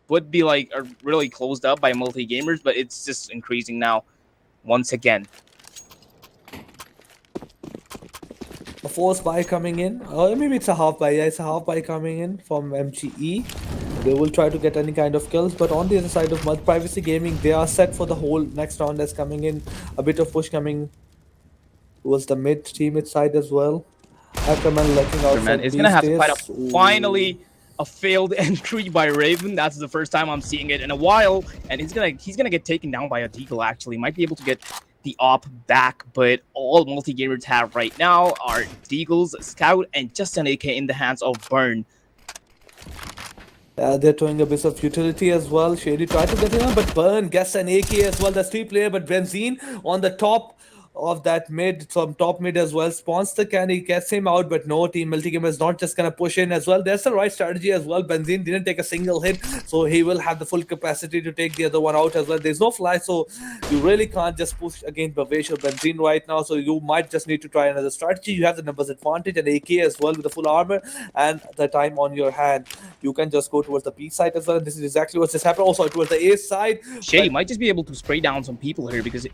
would be like really closed up by multi-gamers, but it's just increasing now once again. A force buy coming in, or maybe it's a half buy. Yeah, it's a half buy coming in from MGE. They will try to get any kind of kills, but on the other side of Privacy Gaming, they are set for the whole next round that's coming in. A bit of push coming towards the mid teammate side as well. Ackerman letting out. Man, it's gonna have to fight up. Finally, a failed entry by Raven. That's the first time I'm seeing it in a while, and he's gonna get taken down by a Deagle. Actually, might be able to get the op back, but all multi-gamers have right now are Deagles, Scout, and just an AK in the hands of Burn. They're throwing a bit of utility as well. Shady tried to get him, but Burn gets an AK as well. That's 3 player, but Benzine on the top of that mid, from top mid as well, spawns the candy, gets him out, but no, team multi-gamer is not just gonna push in as well. That's the right strategy as well. Benzine didn't take a single hit, so he will have the full capacity to take the other one out as well. There's no fly, so you really can't just push against Bavesh or Benzine right now, so you might just need to try another strategy. You have the numbers advantage and AK as well with the full armor and the time on your hand. You can just go towards the B side as well. This is exactly what's just happened. Also towards the A side. Shady might just be able to spray down some people here because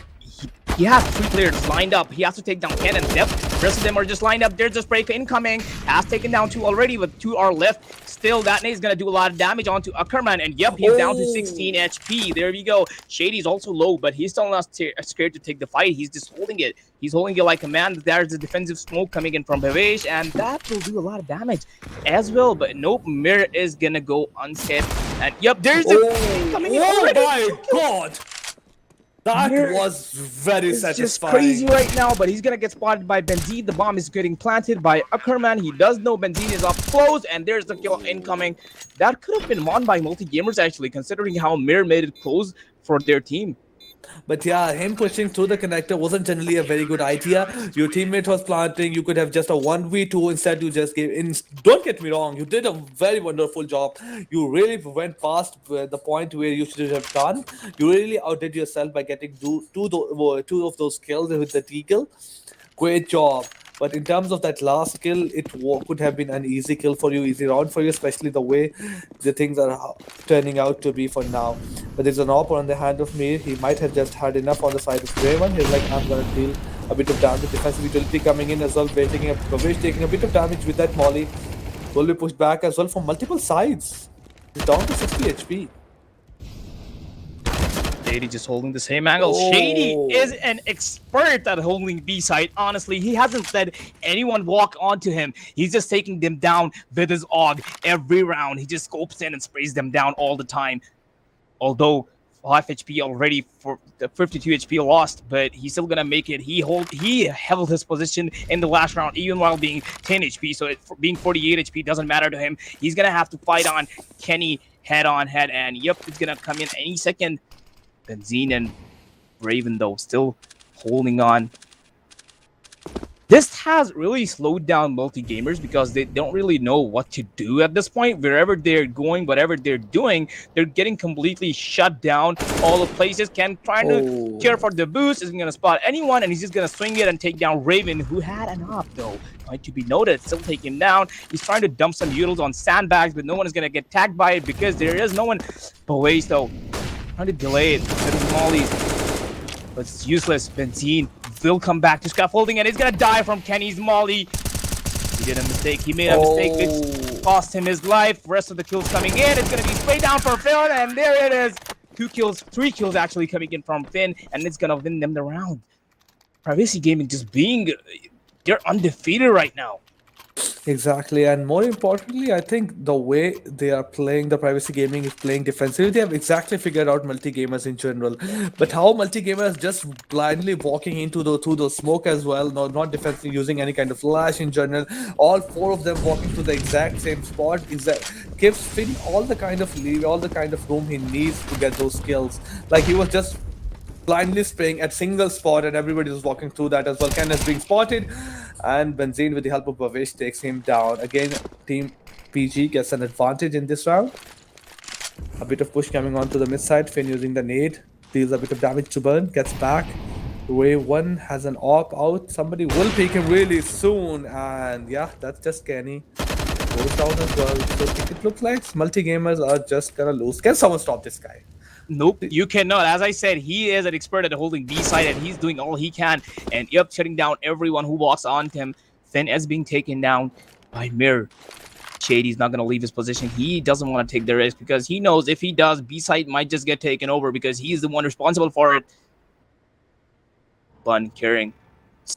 he has 3 players lined up. He has to take down Ken and Dep. The rest of them are just lined up. There's a spray incoming. Has taken down 2 already, but 2 are left. Still, that nade is going to do a lot of damage onto Ackerman. And yep, he's down to 16 HP. There we go. Shady's also low, but he's still not scared to take the fight. He's just holding it. He's holding it like a man. There's a defensive smoke coming in from Bavesh, and that will do a lot of damage as well. But nope, Mir is going to go unscathed. And yep, there's a coming in already. Oh my god! That was very It's satisfying. just crazy right now, but he's gonna get spotted by Benzine. The bomb is getting planted by Ackerman. He does know Benzine is up close, and there's the kill incoming. That could have been won by multi-gamers actually, considering how Mir made it close for their team. But yeah, him pushing through the connector wasn't generally a very good idea. Your teammate was planting. You could have just a 1v2. Instead, you just gave in. Don't get me wrong. You did a very wonderful job. You really went past the point where you should have done. You really outdid yourself by getting two of those kills with the Deagle. Great job. But in terms of that last kill, it could have been an easy kill for you, easy round for you, especially the way the things are turning out to be for now. But there's an op on the hand of Mir. He might have just had enough on the side of Raven. He's like, I'm going to deal a bit of damage. Defensive utility coming in as well, taking a bit of damage with that molly. Will be pushed back as well from multiple sides. He's down to 60 HP. Shady just holding the same angle. Shady is an expert at holding B side. Honestly, he hasn't let anyone walk onto him. He's just taking them down with his AUG every round. He just scopes in and sprays them down all the time. Although 5 HP already for the 52 HP lost, but he's still gonna make it. He held his position in the last round, even while being 10 HP. So being 48 HP doesn't matter to him. He's gonna have to fight on Kenny head on head, and yep, it's gonna come in any second. Benzine and Raven though still holding on. This has really slowed down multi-gamers because they don't really know what to do at this point. Wherever they're going, whatever they're doing, they're getting completely shut down. All the places can try to care for the boost, isn't gonna spot anyone, and he's just gonna swing it and take down Raven, who had an op though. Going to be noted, still taking him down. He's trying to dump some utils on sandbags, but no one is gonna get tagged by it because there is no one. Boys though, trying to delay it. Molly, but it's useless. Benzine will come back to scaffolding and he's gonna die from Kenny's molly. He did a mistake. He made a mistake which cost him his life. Rest of the kills coming in. It's gonna be straight down for Finn, and there it is. 2 kills, 3 kills actually coming in from Finn, and it's gonna win them the round. Privacy Gaming just being, they're undefeated right now. Exactly, and more importantly, I think the way they are playing the privacy gaming is playing defensively. They have exactly figured out multi-gamers in general, but how multi-gamers just blindly walking into the through the smoke as well, not defensively using any kind of flash in general. All 4 of them walking to the exact same spot gives Finn all the kind of leave, all the kind of room he needs to get those kills. Like he was just blindly spraying at single spot and everybody was walking through that as well. Ken is being spotted and Benzine with the help of Bavish takes him down. Again, Team PG gets an advantage in this round. A bit of push coming onto the mid side. Finn using the nade. Deals a bit of damage to Burn. Gets back. Wave 1 has an op out. Somebody will pick him really soon. And yeah, that's just Kenny. Goes down as well. So it looks like multi-gamers are just gonna lose. Can someone stop this guy? Nope, you cannot. As I said, he is an expert at holding B side and he's doing all he can. And yep, shutting down everyone who walks onto him. Finn is being taken down by Mirror. Shady's not going to leave his position. He doesn't want to take the risk because he knows if he does, B side might just get taken over because he's the one responsible for it. Bun carrying.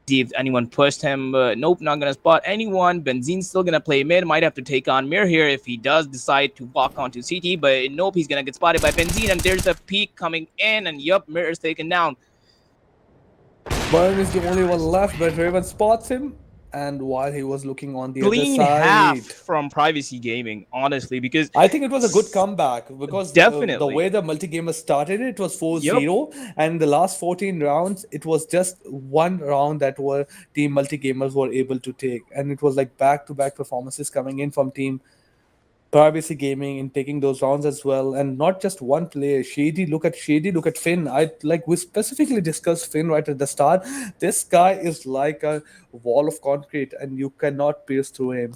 See if anyone pushed him. Nope, not going to spot anyone. Benzine's still going to play mid. Might have to take on Mir here if he does decide to walk onto CT. But nope, he's going to get spotted by Benzine. And there's a peek coming in. And yup, Mir is taken down. Burn is the only one left, but Raven spots him. And while he was looking on the Clean other side, half from Privacy Gaming, honestly, because I think it was a good comeback because definitely the way the multi-gamer started, it was 4-0, and the last 14 rounds, it was just one round that were team multi-gamers were able to take, and it was like back-to-back performances coming in from team Privacy Gaming in taking those rounds as well, and not just one player. Shady, look at Finn. We specifically discussed Finn right at the start. This guy is like a wall of concrete, and you cannot pierce through him.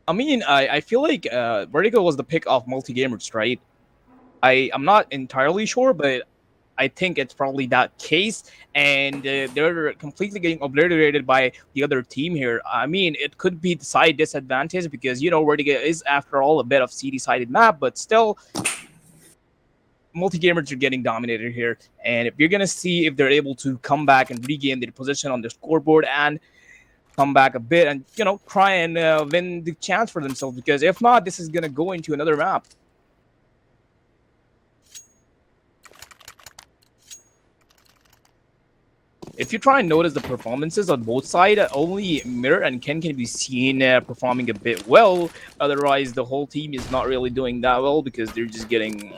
I mean, I feel like Vertigo was the pick of multi-gamers, right? I'm not entirely sure, but I think it's probably that case, and they're completely getting obliterated by the other team here. I mean, it could be the side disadvantage because, you know, Vertigo is, after all, a bit of CD-sided map, but still, multi-gamers are getting dominated here. And if you're going to see if they're able to come back and regain their position on the scoreboard and come back a bit and, you know, try and win the chance for themselves, because if not, this is going to go into another map. If you try and notice the performances on both sides, only Mirror and Ken can be seen performing a bit well. Otherwise, the whole team is not really doing that well because they're just getting...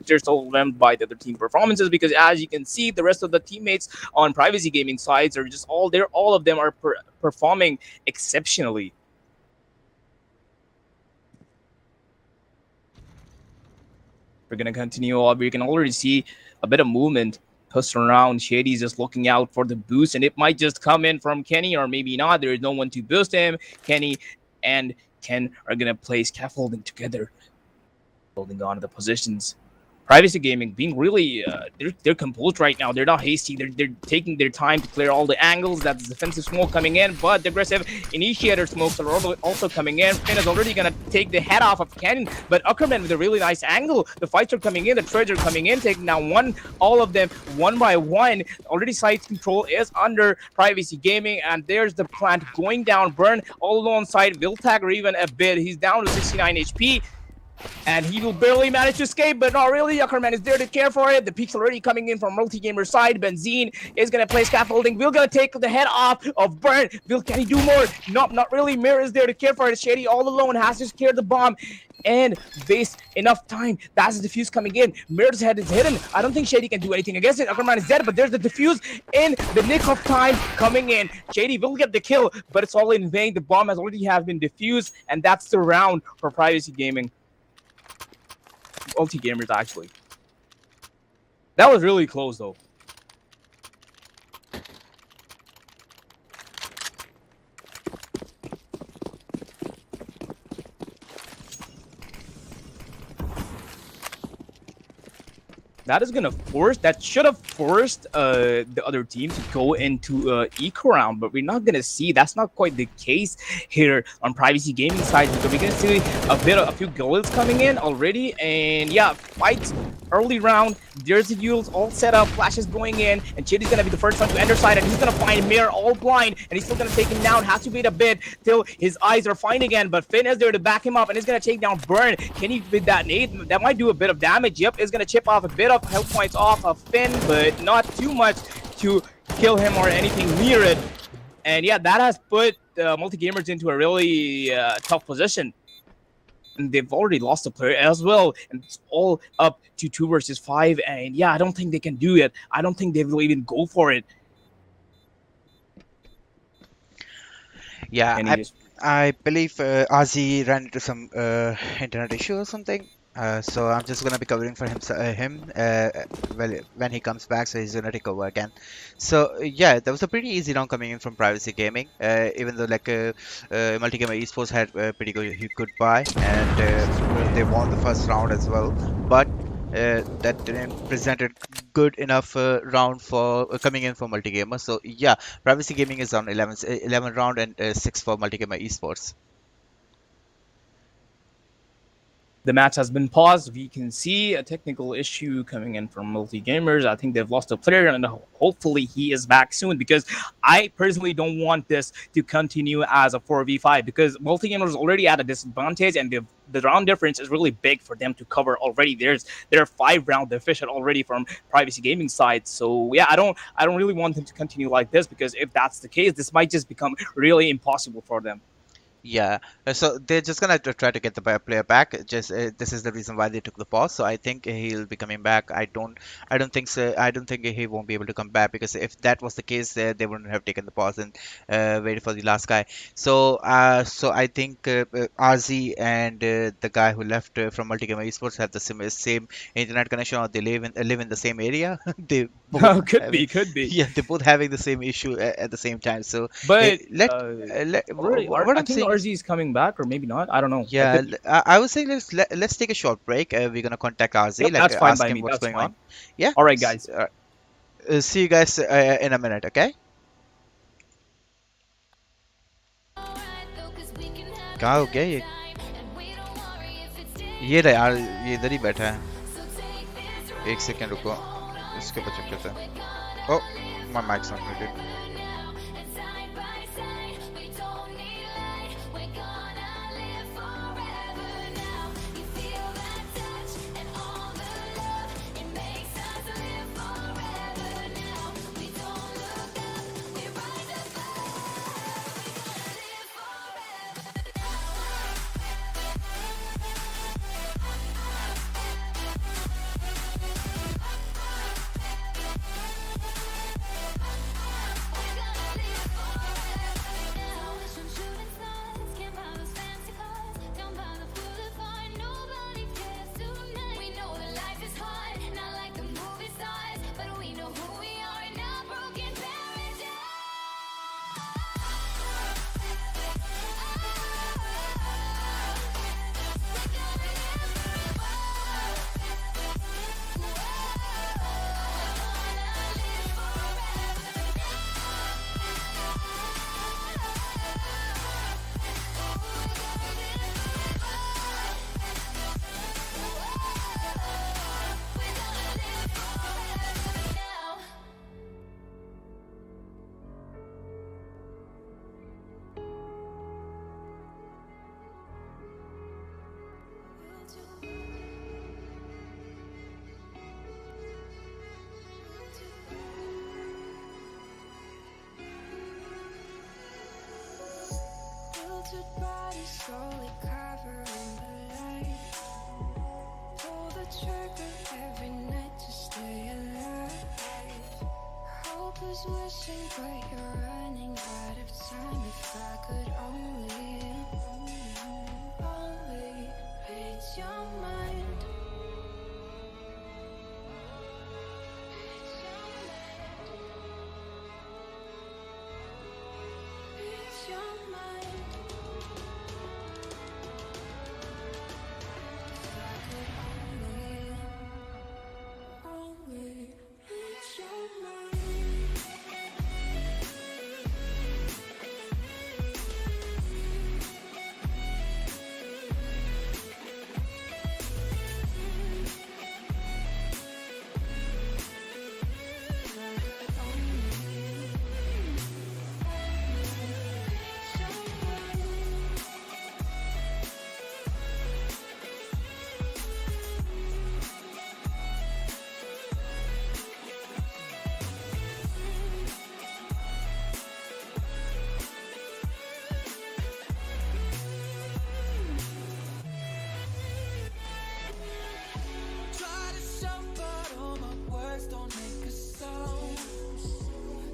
they're so overwhelmed by the other team performances because, as you can see, the rest of the teammates on Privacy Gaming sides are just all there. All of them are performing exceptionally. We're going to continue on. We can already see a bit of movement around. Shady's just looking out for the boost, and it might just come in from Kenny, or maybe not. There is no one to boost him. Kenny and Ken are gonna play scaffolding together, holding on to the positions. Privacy Gaming being really they're composed right now. They're not hasty. They're taking their time to clear all the angles. That's defensive smoke coming in, but the aggressive initiator smokes are also coming in. Finn is already gonna take the head off of Ken, but Ackerman with a really nice angle. The fights are coming in. The trades are coming in, taking down all of them one by one. Already site control is under Privacy Gaming, and there's the plant going down. Burn all alongside will tag Raven a bit. He's down to 69 HP. And he will barely manage to escape, but not really. Yuckerman is there to care for it. The peak's already coming in from multi-gamer side. Benzine is gonna play scaffolding. Will gonna take the head off of Burn. Will, can he do more? Nope, not really. Mirror is there to care for it. Shady all alone has to secure the bomb and waste enough time. That's the defuse coming in. Mirror's head is hidden. I don't think Shady can do anything against it. Yuckerman is dead, but there's the defuse in the nick of time coming in. Shady will get the kill, but it's all in vain. The bomb has already been defused, and that's the round for Privacy Gaming. Multi-gamers, actually. That was really close, though. That is gonna force. That should have forced the other team to go into eco round, but we're not gonna see. That's not quite the case here on Privacy Gaming side. So we're gonna see a few goals coming in already, and yeah, fights early round. There's the duels all set up, flashes going in, and Chidi's gonna be the first one to enter side, and he's gonna find Mirror all blind, and he's still gonna take him down. Has to wait a bit till his eyes are fine again, but Finn is there to back him up, and he's gonna take down Burn. Can he with that nade? That might do a bit of damage. Yep, is gonna chip off a bit of health points off of Finn, but not too much to kill him or anything near it. And yeah, that has put multi-gamers into a really tough position. And they've already lost a player as well, and it's all up to 2 versus 5. And yeah, I don't think they can do it. I don't think they will even go for it. Yeah, And he just I believe RZ ran into some internet issue or something. So I'm just gonna be covering for him. Well, when he comes back, so he's gonna take over again. So yeah, that was a pretty easy round coming in from Privacy Gaming. Even though like Multi-Gamer Esports had pretty good buy, and they won the first round as well. But that didn't presented good enough round for coming in for Multi-Gamer. So yeah, Privacy Gaming is on 11 round and 6 for Multi-Gamer Esports. The match has been paused. We can see a technical issue coming in from multi-gamers. I think they've lost a player, and hopefully he is back soon, because I personally don't want this to continue as a 4v5, because multi-gamers already at a disadvantage, and the round difference is really big for them to cover already. There are 5 round deficient already from Privacy Gaming side. So yeah, I don't really want them to continue like this, because if that's the case, this might just become really impossible for them. Yeah, so they're just gonna try to get the player back. Just this is the reason why they took the pause. So I think he'll be coming back. I don't think so. I don't think he won't be able to come back, because if that was the case, they wouldn't have taken the pause and waited for the last guy. So so I think RZ and the guy who left from Multi-Gamer Esports have the same internet connection, or they live in the same area. They both could be. Yeah, they're both having the same issue at the same time. So But what I I'm think saying. RZ is coming back, or maybe not. I don't know. Yeah, I would say let's take a short break. We're gonna contact RZ, Yep, like that's fine ask by him me. what's That's going fine. on. Yeah. All right, guys. See you guys in a minute, okay? कहाँ हो गया ये रहा यार, ये इधर ही बैठा है. एक सेकंड रुको, इसके ऊपर चेक करते हैं. Oh, my mic's not muted. wishing, but you're running out of time. If I could only read your mind. Read your mind. If I could only read your mind. Try to shout, but all my words don't make a sound.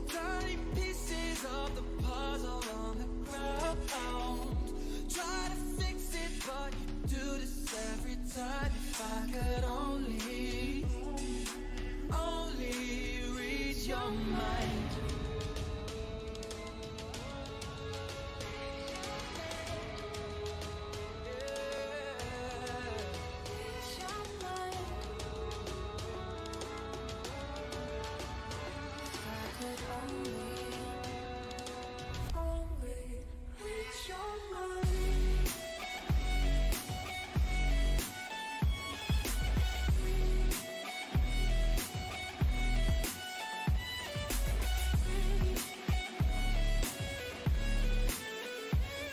Tiny pieces of the puzzle on the ground. Try to fix it, but you do this every time. If I could only read your mind. Read your mind. If I could only read your mind.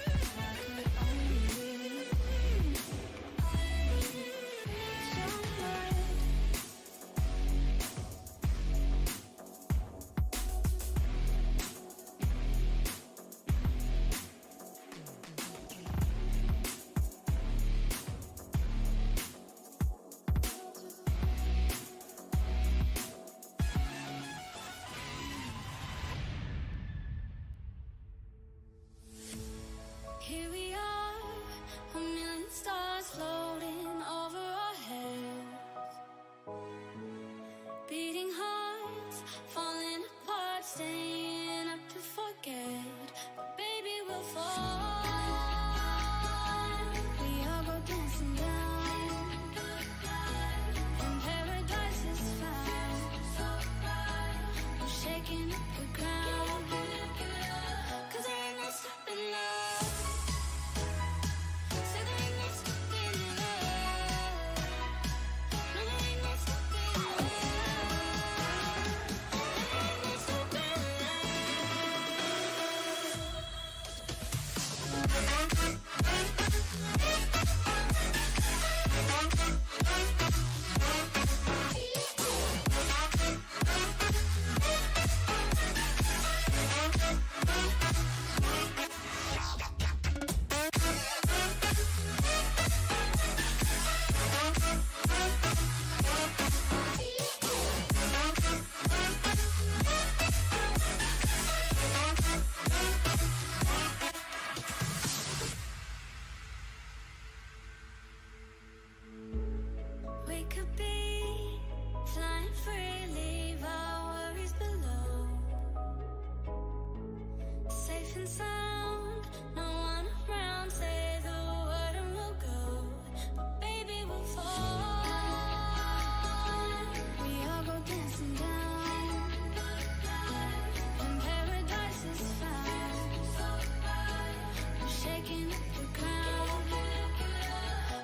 If I could only read your mind. Here we are, a million stars floating over our heads. Beating hearts, falling apart, staying up to forget. But baby, we'll fall. We all go dancing down. And paradise is found. We're shaking up the ground. 'Cause there ain't no stopping love. Say there ain't no stopping love. No, there ain't no stopping love. There ain't no stopping We could be flying free, leave our worries below. Safe and sound, no one around. Say the word and we'll go. But baby, we'll fall. We all go dancing down. And paradise is found. We're shaking up the ground.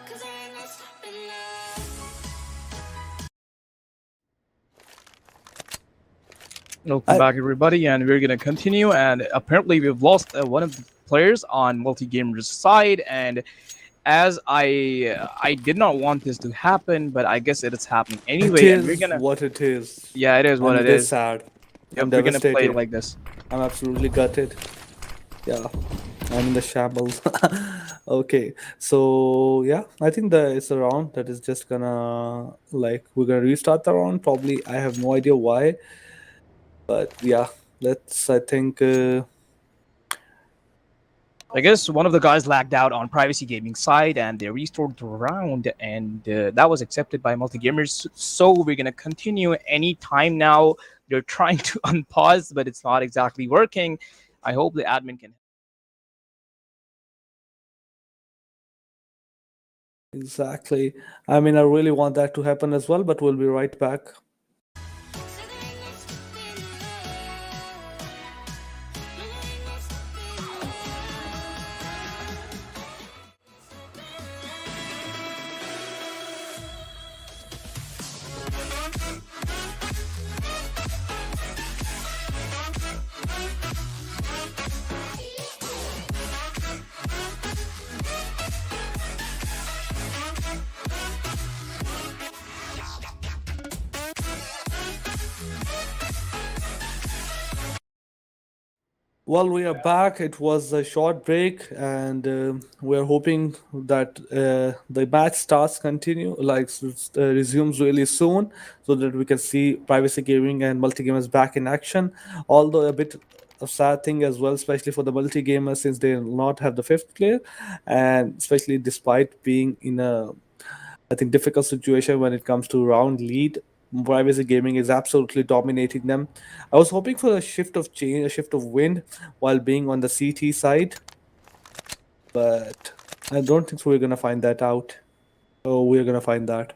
'Cause there ain't no stopping love. Welcome back, everybody, and we're gonna continue. And apparently, we've lost one of the players on multi-gamer's side, and as I did not want this to happen, but I guess it is happening anyway, and we're It is gonna what it is. yeah, it is what And it it is is. sad. Yep, I'm we're gonna play it devastated. like this. I'm absolutely gutted. Yeah, I'm in the shambles. Okay, so yeah, I think that it's a round that is just gonna we're gonna restart the round. Probably, I have no idea why, but yeah, Let's, I think, I guess one of the guys lagged out on Privacy Gaming side, and they restored the round, and that was accepted by multi-gamers. So we're gonna continue any time now. They're trying to unpause, but it's not exactly working. I hope the admin can. exactly. I mean, I really want that to happen as well, but we'll be right back. Well, we are back. It was a short break, and we're hoping that the match starts continue, like resumes really soon, so that we can see Privacy Gaming and multi gamers back in action. Although a bit of sad thing as well, especially for the multi gamers, since they will not have the fifth player, and especially despite being in a, I think, difficult situation when it comes to round lead. Privacy Gaming is absolutely dominating them. I was hoping for a shift of change, a shift of wind, while being on the CT side, but I don't think we're gonna find that out. Oh, we're gonna find that.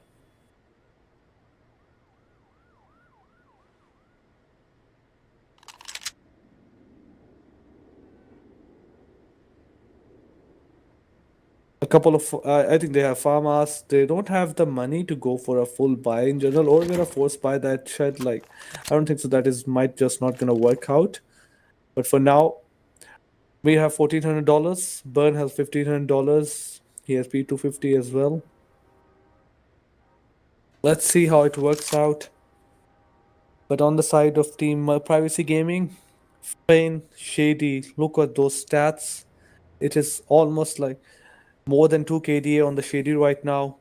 A couple of, I think they have farmers. They don't have the money to go for a full buy in general, or get a forced buy that should, like, I don't think so. That is might just not gonna work out. But for now, we have $1,400. Burn has $1,500. He has P250 as well. Let's see how it works out. But on the side of Team Privacy Gaming, Fane, Shady, look at those stats. It is almost like more than 2 KDA on the Shady right now.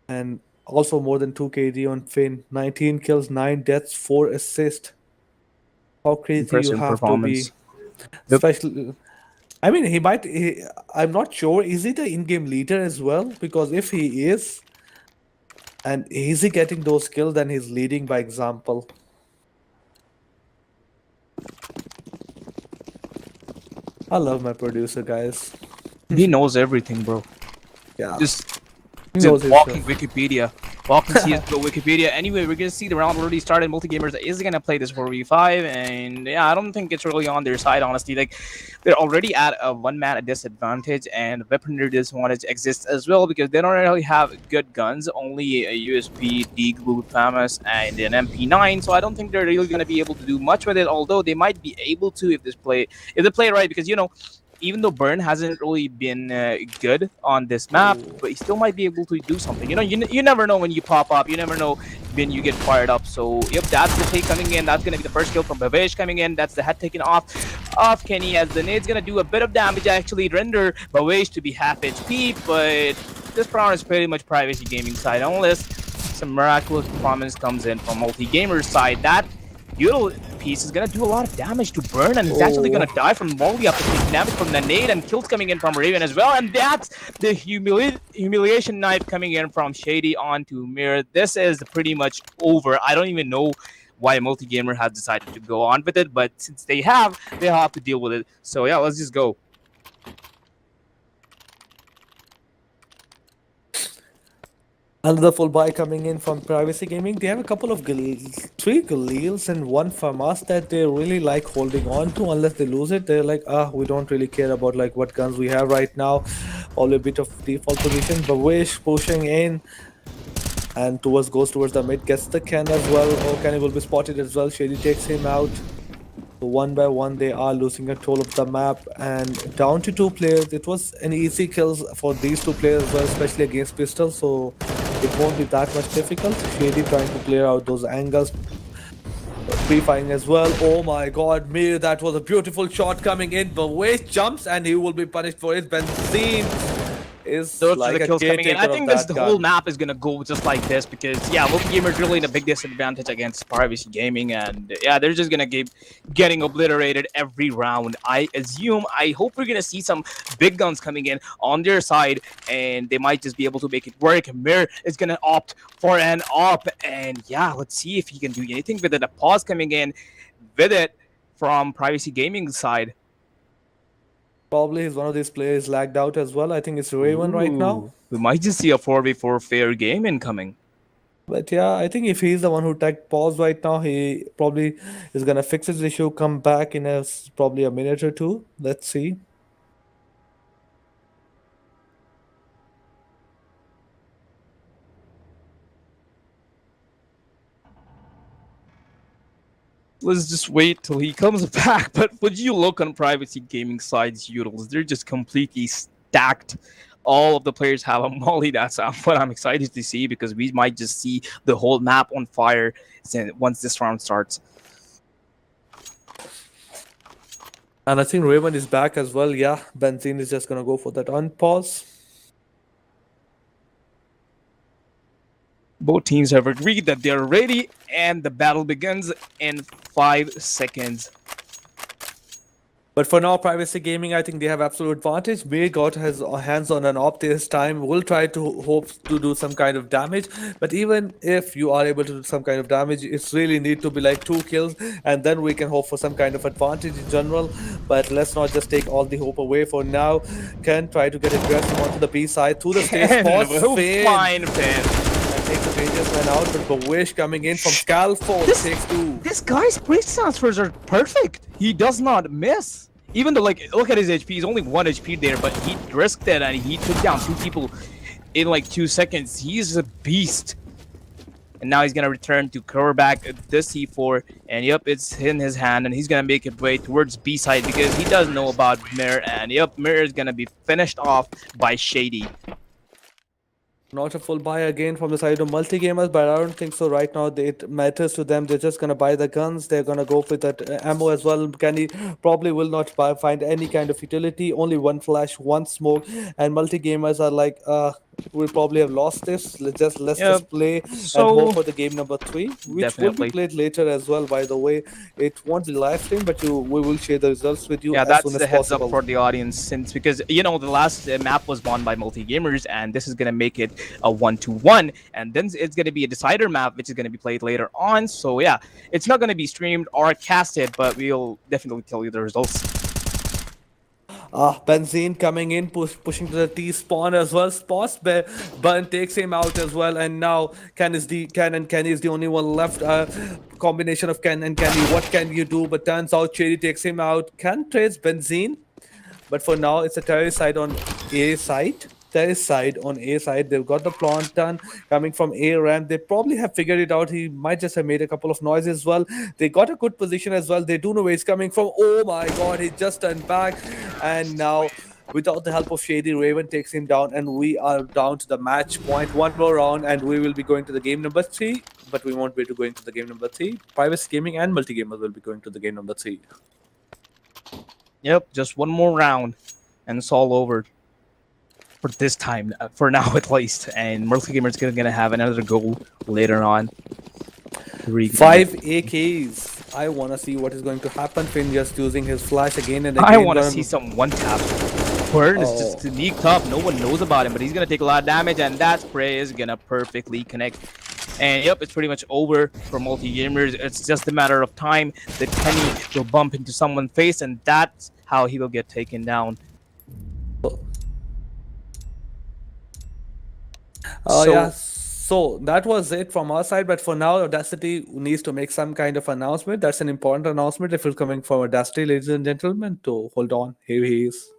And also more than 2 KD on Fane. 19 kills, 9 deaths, 4 assists. How crazy Impressive you have performance. to be. Especially, I mean, I'm not sure. Is he the in-game leader as well? Because if he is, and is he getting those kills, then he's leading by example. I love my producer, guys. He knows everything, bro. Yeah. Just He knows his walking stuff. Wikipedia. Walking CSGO Wikipedia. Anyway, we're gonna see the round already started. Multi-gamers is gonna play this 4v5, and yeah, I don't think it's really on their side, honestly. Like, they're already at a one-man disadvantage, and weaponry disadvantage exists as well because they don't really have good guns. Only a USP, D-Glue, FAMAS, and an MP9. So I don't think they're really gonna be able to do much with it. Although they might be able to if they play right, because even though Burn hasn't really been good on this map, but he still might be able to do something. You never know when you pop up. You never know when you get fired up. So, yep, that's the take coming in. That's going to be the first kill from Bavesh coming in. That's the head taken off Kenny, as the nade's going to do a bit of damage, actually render Bavesh to be half HP, but this round is pretty much Privacy Gaming side, unless some miraculous performance comes in from multi-gamers side. That Euro piece is gonna do a lot of damage to Burn, and he's actually gonna die from volley after taking damage from the nade, and kills coming in from Raven as well. And that's the humiliation knife coming in from Shady onto Mirror. This is pretty much over. I don't even know why multi-gamer has decided to go on with it, but since they have to deal with it. So yeah, let's just go. Another full buy coming in from Privacy Gaming. They have a couple of 3 Galils and 1 FAMAS that they really like holding on to. Unless they lose it, they're like, we don't really care about like what guns we have right now. All a bit of default position. But Wish pushing in and goes towards the mid, gets the Ken as well. Kenny will be spotted as well. Shady takes him out. So one by one, they are losing control of the map, and down to 2 players. It was an easy kills for these 2 players as well, especially against Pistol, so it won't be that much difficult. Shady trying to clear out those angles, pre-firing as well. Oh my god, Mir, that was a beautiful shot coming in, but Waste jumps and he will be punished for his benzene. is Those are like the a kills coming in. I caretaker of think this that the whole gun. map is gonna go just like this because yeah, multi-gamer is really in a big disadvantage against privacy gaming, and yeah, they're just gonna keep getting obliterated every round. I assume, I hope we're gonna see some big guns coming in on their side, and they might just be able to make it work. Mir is gonna opt for an op, and yeah, let's see if he can do anything with it. A pause coming in with it from privacy gaming side. Probably he's one of these players lagged out as well. I think it's Raven right now. Ooh, we might just see a 4v4 fair game incoming. But yeah, I think if he's the one who tagged pause right now, he probably is gonna fix his issue, come back in probably a minute or two. Let's see. Let's just wait till he comes back. But would you look on privacy gaming sides utils? They're just completely stacked. All of the players have a molly. That's what I'm excited to see because we might just see the whole map on fire once this round starts. And I think Raven is back as well. Yeah, Benzine is just gonna go for that unpause. Both teams have agreed that they're ready, and the battle begins in 5 seconds. But for now, privacy gaming, I think they have absolute advantage. May got his hands on an op this time. Will try to hope to do some kind of damage. But even if you are able to do some kind of damage, it's really need to be like 2 kills, and then we can hope for some kind of advantage in general. But let's not just take all the hope away for now. Can try to get aggressive onto the B side through the stage. And Spots we'll Finn. find Finn. And takes the dangerous man out, but Bawish coming in from Scalford takes 2. This guy's place transfers are perfect. He does not miss. Even though, like, look at his HP. He's only 1 HP there, but he risked it and he took down 2 people in like 2 seconds. He's a beast. And now he's gonna return to cover back this C4, and yep, it's in his hand, and he's gonna make it way towards B side because he does know about Mir, and yep, Mir is gonna be finished off by Shady. Not a full buy again from the side of multi-gamers, but I don't think so right now. It matters to them. They're just gonna buy the guns. They're gonna go with that ammo as well. Kenny probably will not find any kind of utility. Only 1 flash, 1 smoke, and multi-gamers are like, we'll probably have lost this. Let's Yep. just play So- and hope for the game number 3, which will Definitely. be played later as well. By the way, it won't be live stream, but we will share the results with you Yeah, as that's soon the as heads possible. up for the audience, since because you know the last map was won by multi-gamers, and this is gonna make it a 1-1, and then it's gonna be a decider map, which is gonna be played later on. So yeah, it's not gonna be streamed or casted, but we'll definitely tell you the results. Benzine coming in, pushing to the T spawn as well. Spots Burn takes him out as well, and now Ken and Kenny is the only one left. Combination of Ken and Kenny. What can you do? But turns out Cherry takes him out. Ken trades Benzine, but for now it's a terrorist side on A side. Terrorist side on A side. They've got the plant done coming from A ramp. They probably have figured it out. He might just have made a couple of noises as well. They got a good position as well. They do know where he's coming from. Oh my god, he just turned back. And now, without the help of Shady, Raven takes him down. And we are down to the match point. 1 more round and we will be going to the game number 3. But we won't be going to the game number 3. Private Gaming and Multi-Gamers will be going to the game number 3. Yep, just 1 more round, and it's all over. For this time, for now at least, and multi-gamers gonna have another goal later on. 5 AKs. I wanna see what is going to happen. Finn just using his flash again and again. I want to gonna- see some one tap. Burn is just Oh. sneaked up. No one knows about him, but he's gonna take a lot of damage, and that spray is gonna perfectly connect. And yep, it's pretty much over for multi-gamers. It's just a matter of time that Kenny will bump into someone's face, and that's how he will get taken down. Oh So- yeah. So that was it from our side. But for now, Audacity needs to make some kind of announcement. That's an important announcement if it's coming from Audacity, ladies and gentlemen. So hold on. Here he is.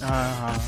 Uh,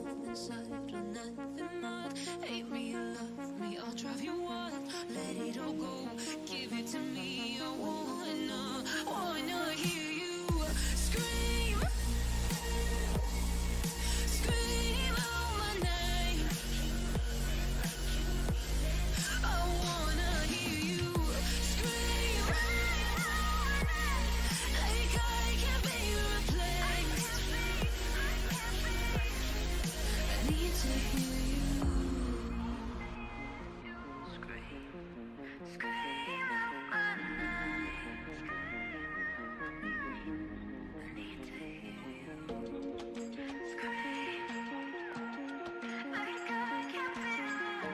nothing side or nothing mark. Hate me or love me, I'll drive you wild. Let it all go, give it to me. I wanna hear you scream, scream out my name. I wanna hear you scream, like I can't be replaced. I need to hear you scream, scream out my name. I need to hear you scream, like I can't be replaced.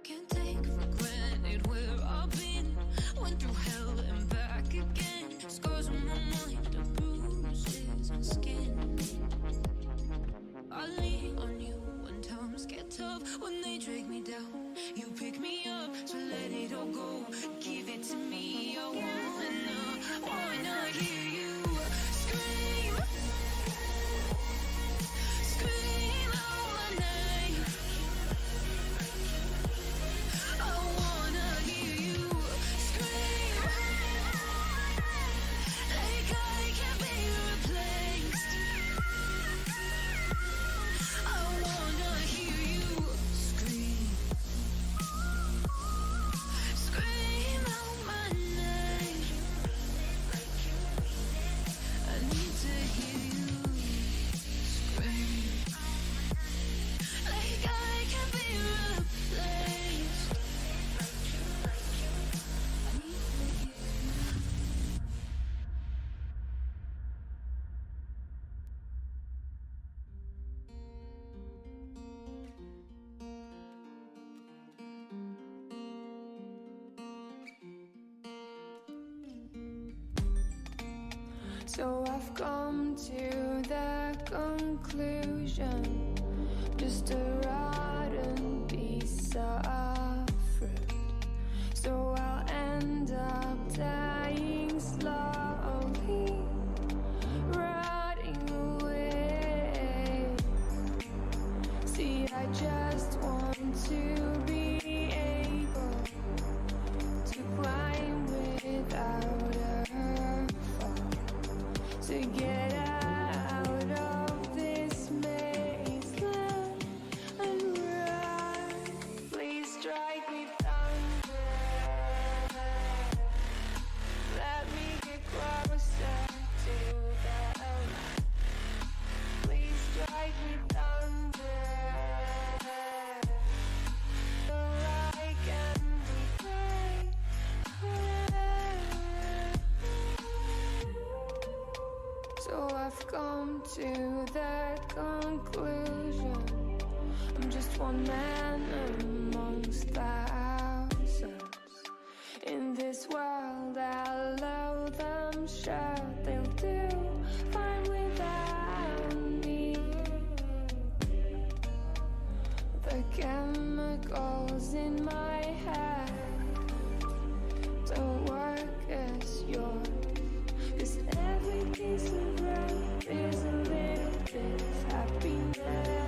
Can't take for granted where I've been. Went through hell and back again. Scars on my mind, the bruises on skin. I lean on you when times get tough. When they drag me down, you pick me up. So let it all go, give it to me. I wanna hear you scream, scream out my name. I wanna hear you scream, like I can't be replaced. I wanna hear you scream, scream out my name. I need to hear you scream, like I can't be replaced. I need to hear you. So I've come to the conclusion, just a rotten piece of fruit. So I'll end up dying slowly, rotting away. See, I just want to be able to climb without a fall, to get out of this mazeland and run. Please strike me thunder, let me get closer to the light. Please strike me thunder, so I can be great. So I've come to the conclusion, I'm just one man amongst thousands. In this world I'll load them, sure they'll do fine without me. The chemicals in my head don't work as yours, 'cause every piece of road is a little bit of happiness.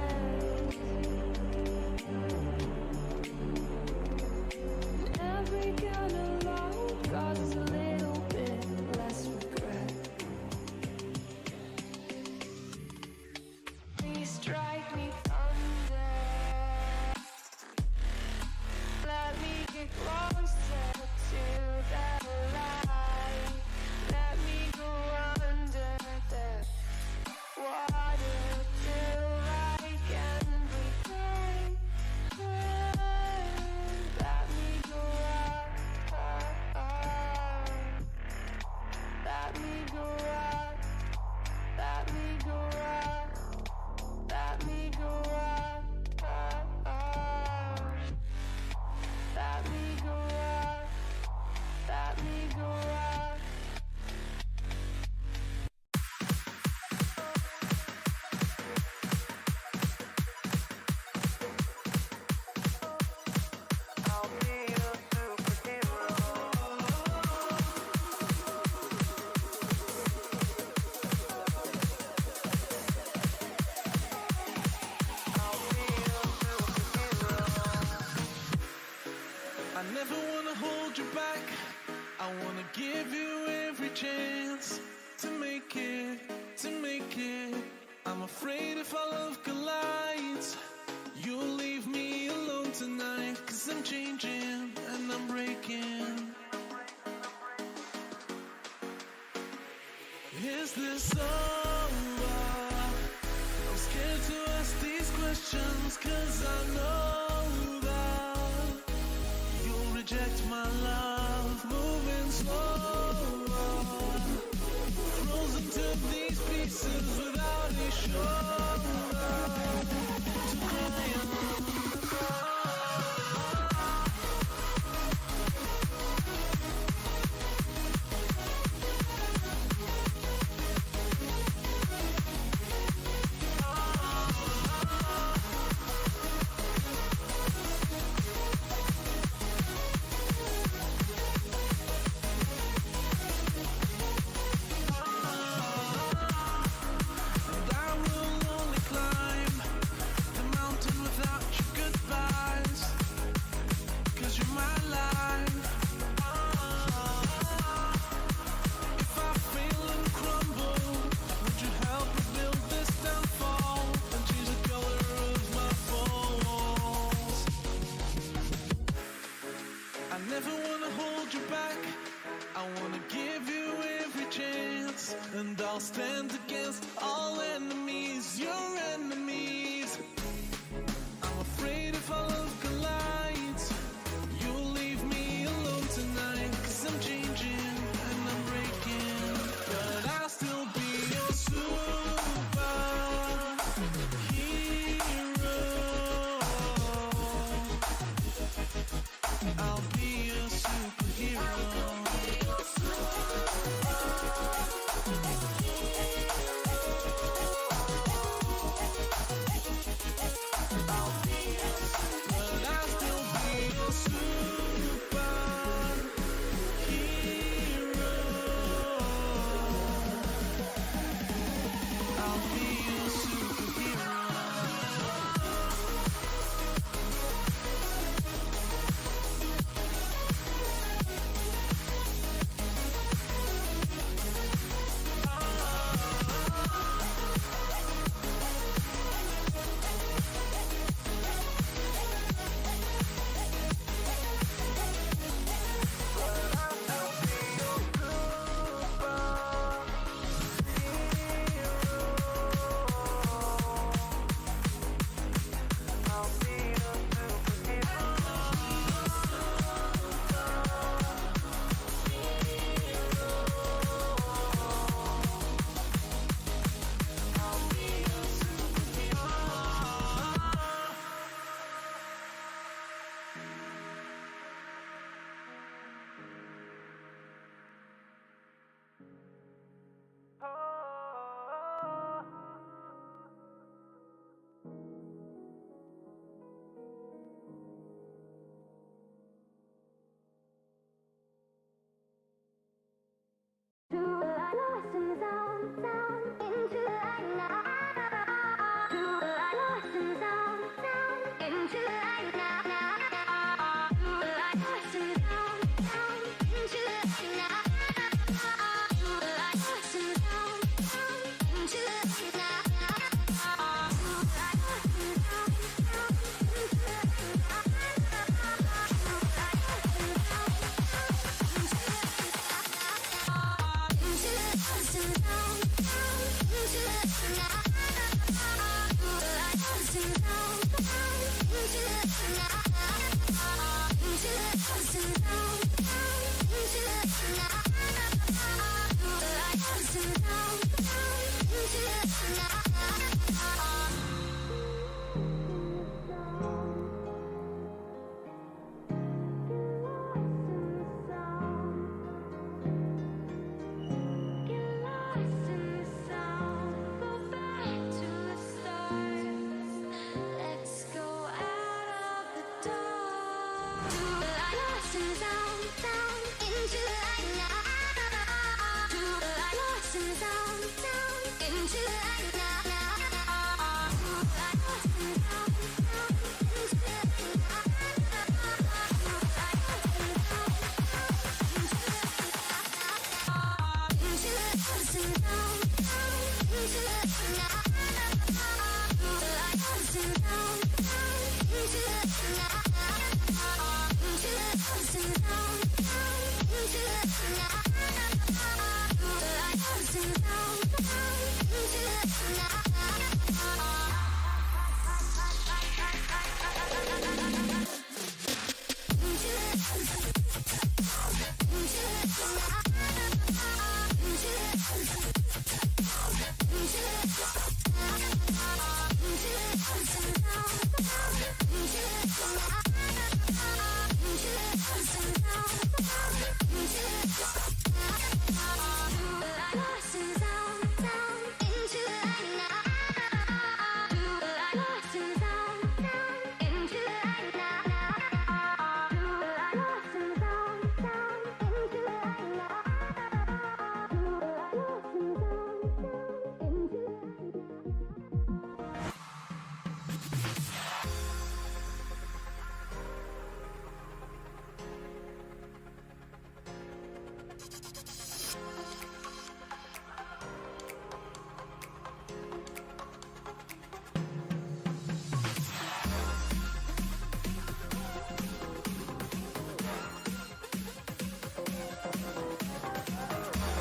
Every kind of load causes a little bit less regret. Please strike me thunder, let me get closer to the light. Let me go under the water till I can breathe. Let me go up, let me go up, let me go up, let me afraid if our love collides, you'll leave me alone tonight. 'Cause I'm changing and I'm breaking. Is this over? I'm scared to ask these questions, 'cause I know that you'll reject my love. Moving slower, frozen to these pieces without a shoulder to cry on. I never wanna hold you back. I wanna give you every chance, and I'll stand against all enemies, your enemies. I'm afraid if our love collides, you'll leave me alone tonight. 'Cause I'm changing and I'm breaking, but I'll still be your superhero. I'll be a superhero. But I'll still be a superhero. I'll be a superhero. Lost in the sound, sound, into the light now. Lost in the sound, sound, into the light now. Lost in the sound, sound, into the light now. Lost in the sound, sound, into the light now. Lost in the sound, sound, into the light now. Into the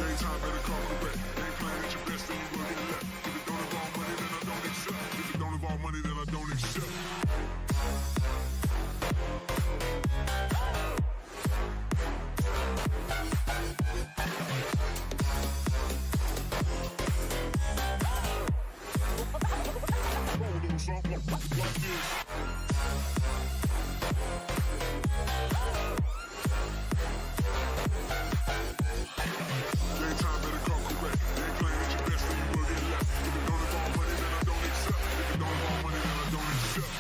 Daytime better come correct. Ain't playing at your best, then you will get left. If it don't involve money, then I don't accept. If it don't involve money, then I don't accept. Roll a little song like this. Daytime better come correct. Ain't playing at your best, then you will get left. If it don't involve money, then I don't accept. If it don't involve money, then I don't accept.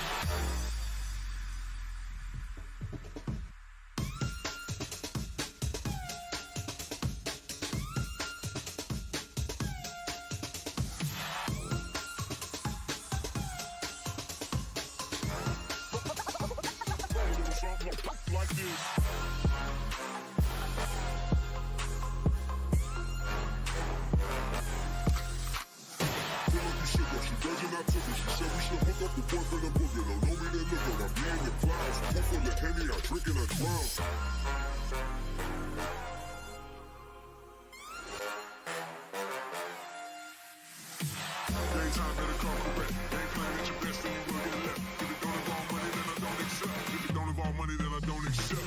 Roll a little song like this. Feel like you shook her, she doesn't I took it. She said we should hook up the boyfriend and booger. Don't know me, then look her. I be in the clouds. Pool full of Henny, I drink and I drown. Daytime better come correct. Ain't playing at your best, then you will get left. If it don't involve money, then I don't accept. If it don't involve money, then I don't accept.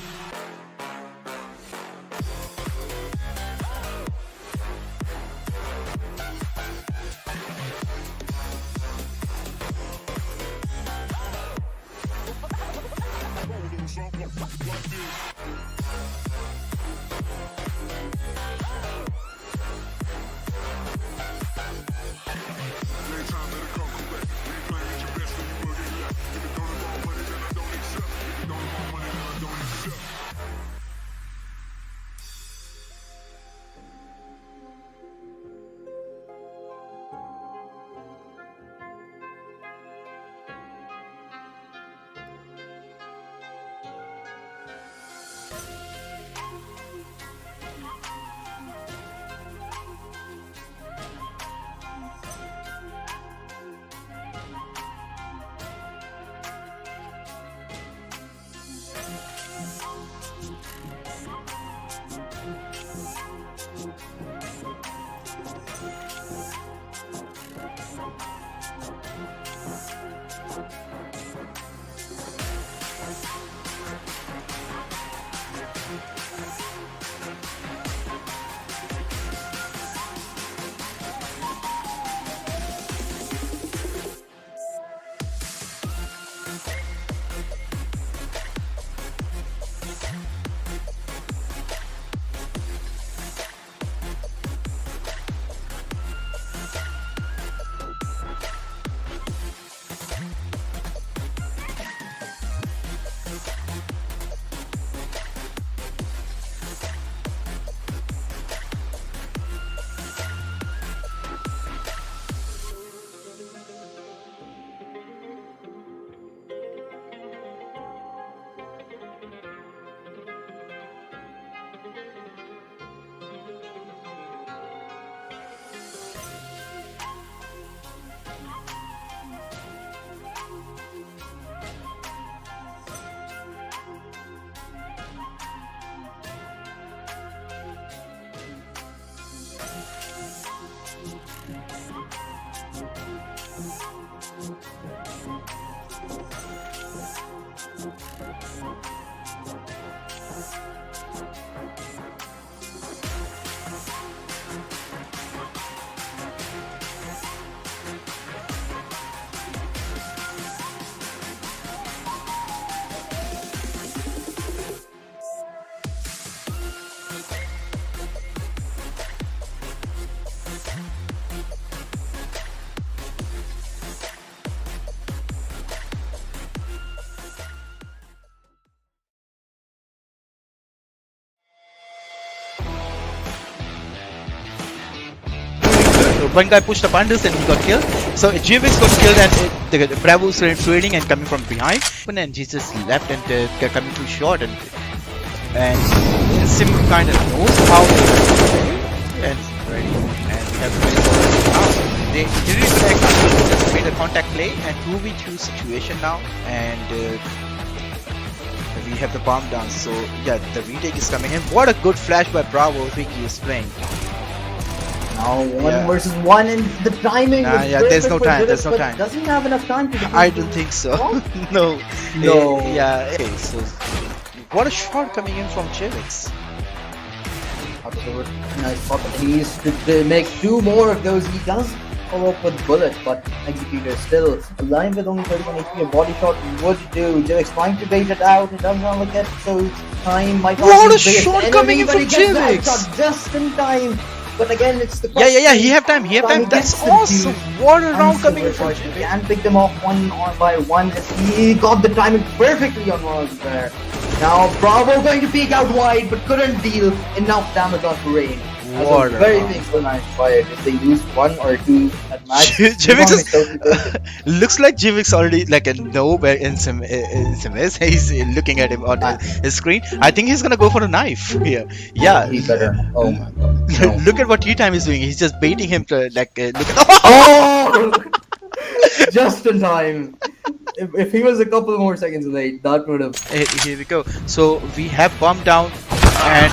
Roll a little song like this. Daytime better come correct. Ain't playing at your best, then you will get left. If it don't involve money, then I don't accept. If it don't involve money, then I don't accept. one guy pushed up unders and he got killed. So GMX got killed and the Bravo started trading and coming from behind. And Jesus left and coming too short and Sim kind of knows how to play and ready and we have ready for it now. They didn't even actually just made a contact play and 2v2 situation now and we have the bomb down, so yeah, the retake is coming in. What a good flash by Bravo, Vicky is playing. Now one versus one, and the timing Nah, was yeah, perfect there's no for time, Jivis, there's no but time. doesn't have enough time to defend I the- don't think so. What? No. No. Yeah, okay, so what a shot coming in from Chivix. Absolutely nice spot, but he needs to make two more of those. He does follow up with bullet, but Executor still alive with only 31 HP. A body shot would do. Jivix trying to bait it out. It does not look at, so time might not What be a the biggest shot enemy, coming in but from he gets the Jivix. headshot just in time. But again, it's the Yeah, he have time, He That's gets the awesome. juice. What a round coming in from Unstoppable. Chivix. And picked him off one by one as he got the timing perfectly on Royals there. Now Bravo going to peek out wide, but couldn't deal enough damage on Rain. What a Very round. painful nice fight. If they lose one or two at match, Jivix is totally broken. looks like Jivix already like a know where Sim is. He's looking at him on his screen. I think he's gonna go for a knife here. Yeah. He better. Oh my god. No. Look at what T-Time is doing. He's just baiting him to like look at. Oh! Just in time. If he was a couple more seconds late, that would have. Here we go. So we have bomb down and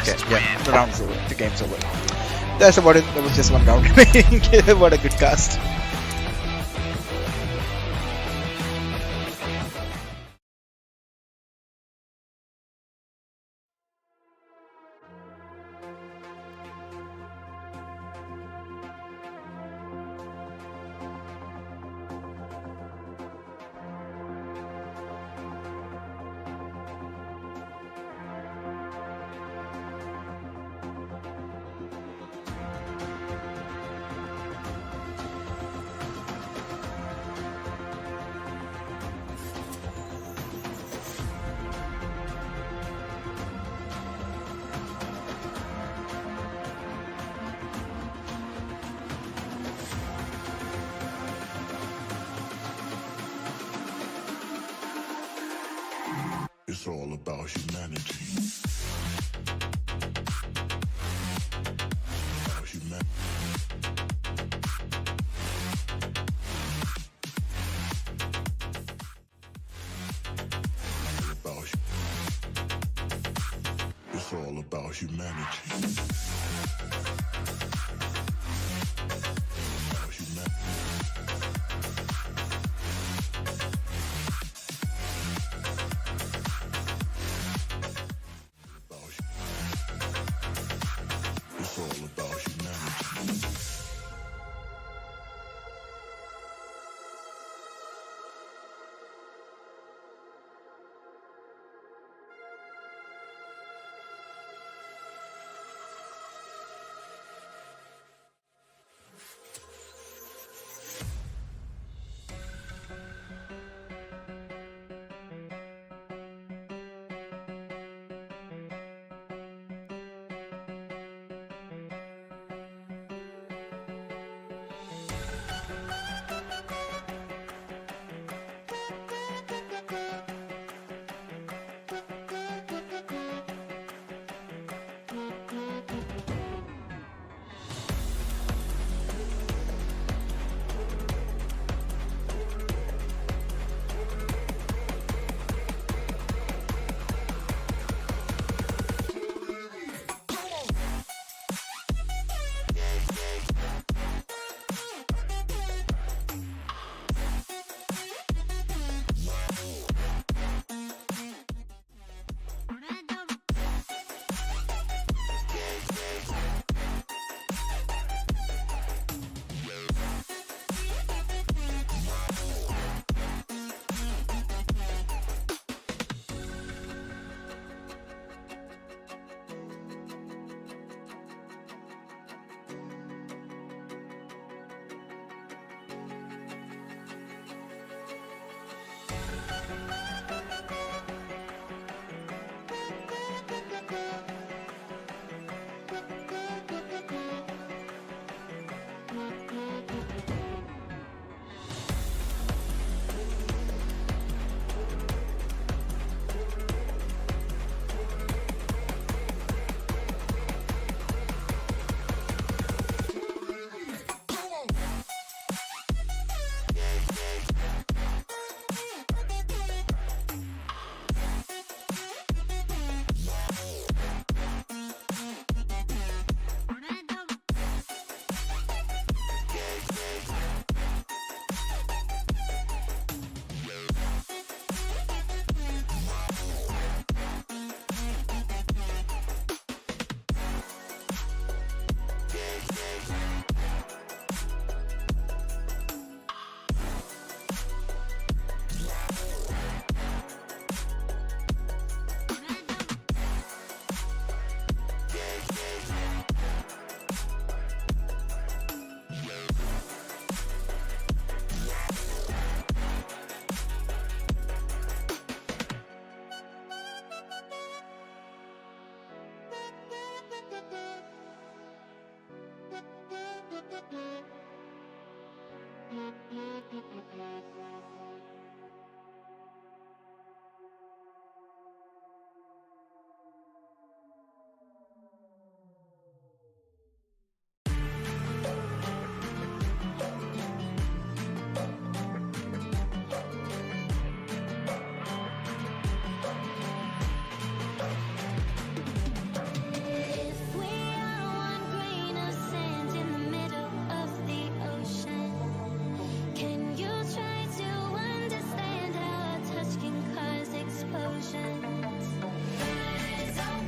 okay, yeah, the round's over. The game's over. That's about it. That was just one round remaining. What a good cast. It's all about humanity. About humanity. It's all about humanity. About humanity. It's all about humanity. If we are one grain of sand in the middle of the ocean, can you try to understand how a touch can cause explosions? Rise up.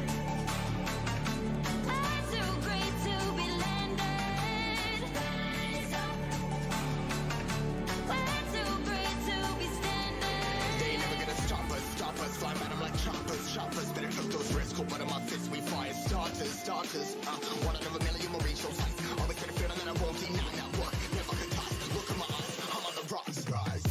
I'm too great to be landed. Rise up. We're too great to be standing. They ain't never gonna stop us, fly at 'em like choppers. Better took those risks, cold blood in my fists, we fire starters. One out of a million will reach those heights. Always get a feeling that I won't deny. Not work, never could toss. Look in my eyes, I'm on the rocks. Rise.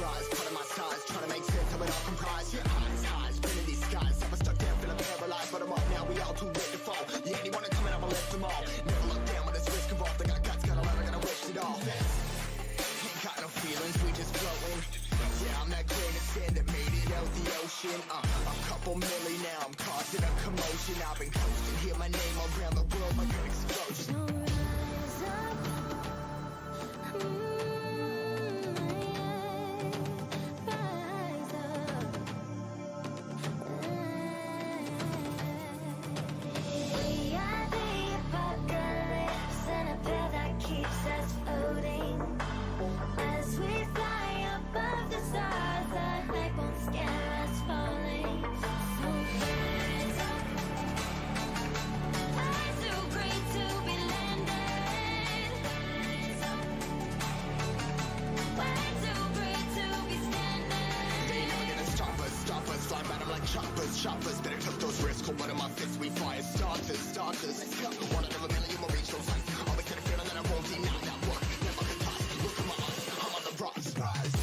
Rise, cutting my skies, trying to make sense of it all comprised. Yeah, highs, spinning these skies. I was stuck down, feeling paralyzed, but I'm up now. We all too late to fall. Yeah, anyone coming, I'ma lift them all. Never look down when there's risk involved. I got guts, got a lot, I gotta wish it all. Ain't got no feelings, we just flowing. Yeah, I'm that grain of sand that made it out the ocean. A couple milli now, I'm causing a commotion. I've been coasting, hear my name around the world like an explosion. So rise up. Rise up. We are the apocalypse and a pill that keeps us floating. As we fly above the stars, the night won't scare us falling. So rise up. I'm too great to be landed. Rise up. We're too great to be standing. They ain't never gonna stop us, fly at 'em like choppers. Better took those risks, cold blood in my fists, we fire starters. Let's go. One out of a million will reach those heights. Always get a feeling that I won't deny. Not work, never could toss. Look in my eyes, I'm on the rocks. Rise.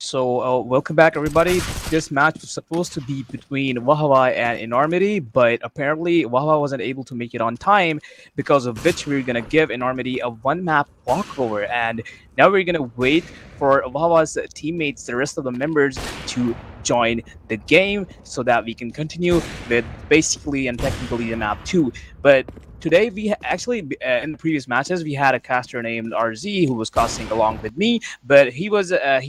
So, welcome back, everybody. This match was supposed to be between Wahwa and Enormity, but apparently Wahwa wasn't able to make it on time, because of which we're gonna give Enormity a one-map walkover, and now we're gonna wait for Wahwa's teammates, the rest of the members, to join the game so that we can continue with basically and technically the map 2. But today in the previous matches we had a caster named RZ who was casting along with me, but he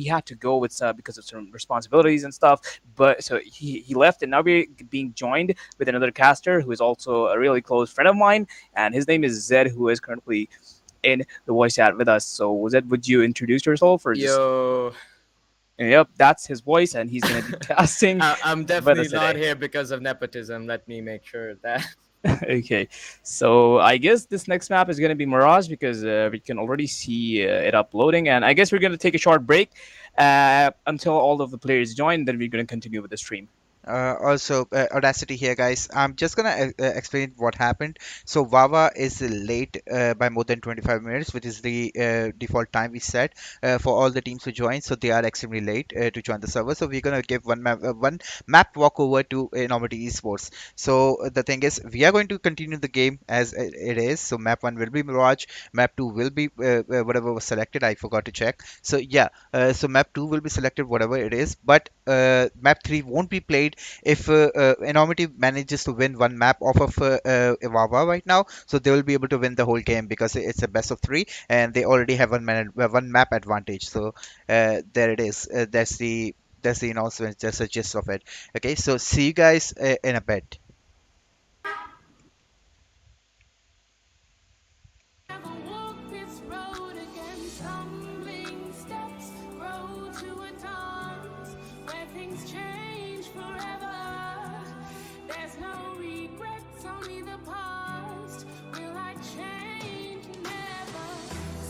had to go with because of some responsibilities and stuff. But so he left, and now we're being joined with another caster who is also a really close friend of mine, and his name is Zed, who is currently in the voice chat with us. So Zed, would you introduce yourself or just? Yo, Yep, that's his voice, and he's gonna be casting I'm with us definitely not today. here because of nepotism. Let me make sure of that. Okay, so I guess this next map is going to be Mirage, because we can already see it uploading, and I guess we're going to take a short break until all of the players join. Then we're going to continue with the stream. Also, Audacity here, guys. I'm just gonna explain what happened. So Wawa is late by more than 25 minutes, which is the default time we set for all the teams to join. So they are extremely late to join the server. So we're gonna give one map walkover to Enormity Esports. So the thing is, we are going to continue the game as it is. So map one will be Mirage, map two will be whatever was selected. I forgot to check. So yeah, so map two will be selected whatever it is, but map three won't be played if Enormity manages to win one map off of Wawa right now. So they will be able to win the whole game because it's a best of three, and they already have one map advantage. So there it is. That's the announcement. That's the gist of it. Okay, so see you guys in a bit. Never walk this road again. Stumbling steps grow to a dance where things change forever. There's no regrets, only the past. Will I change? Never.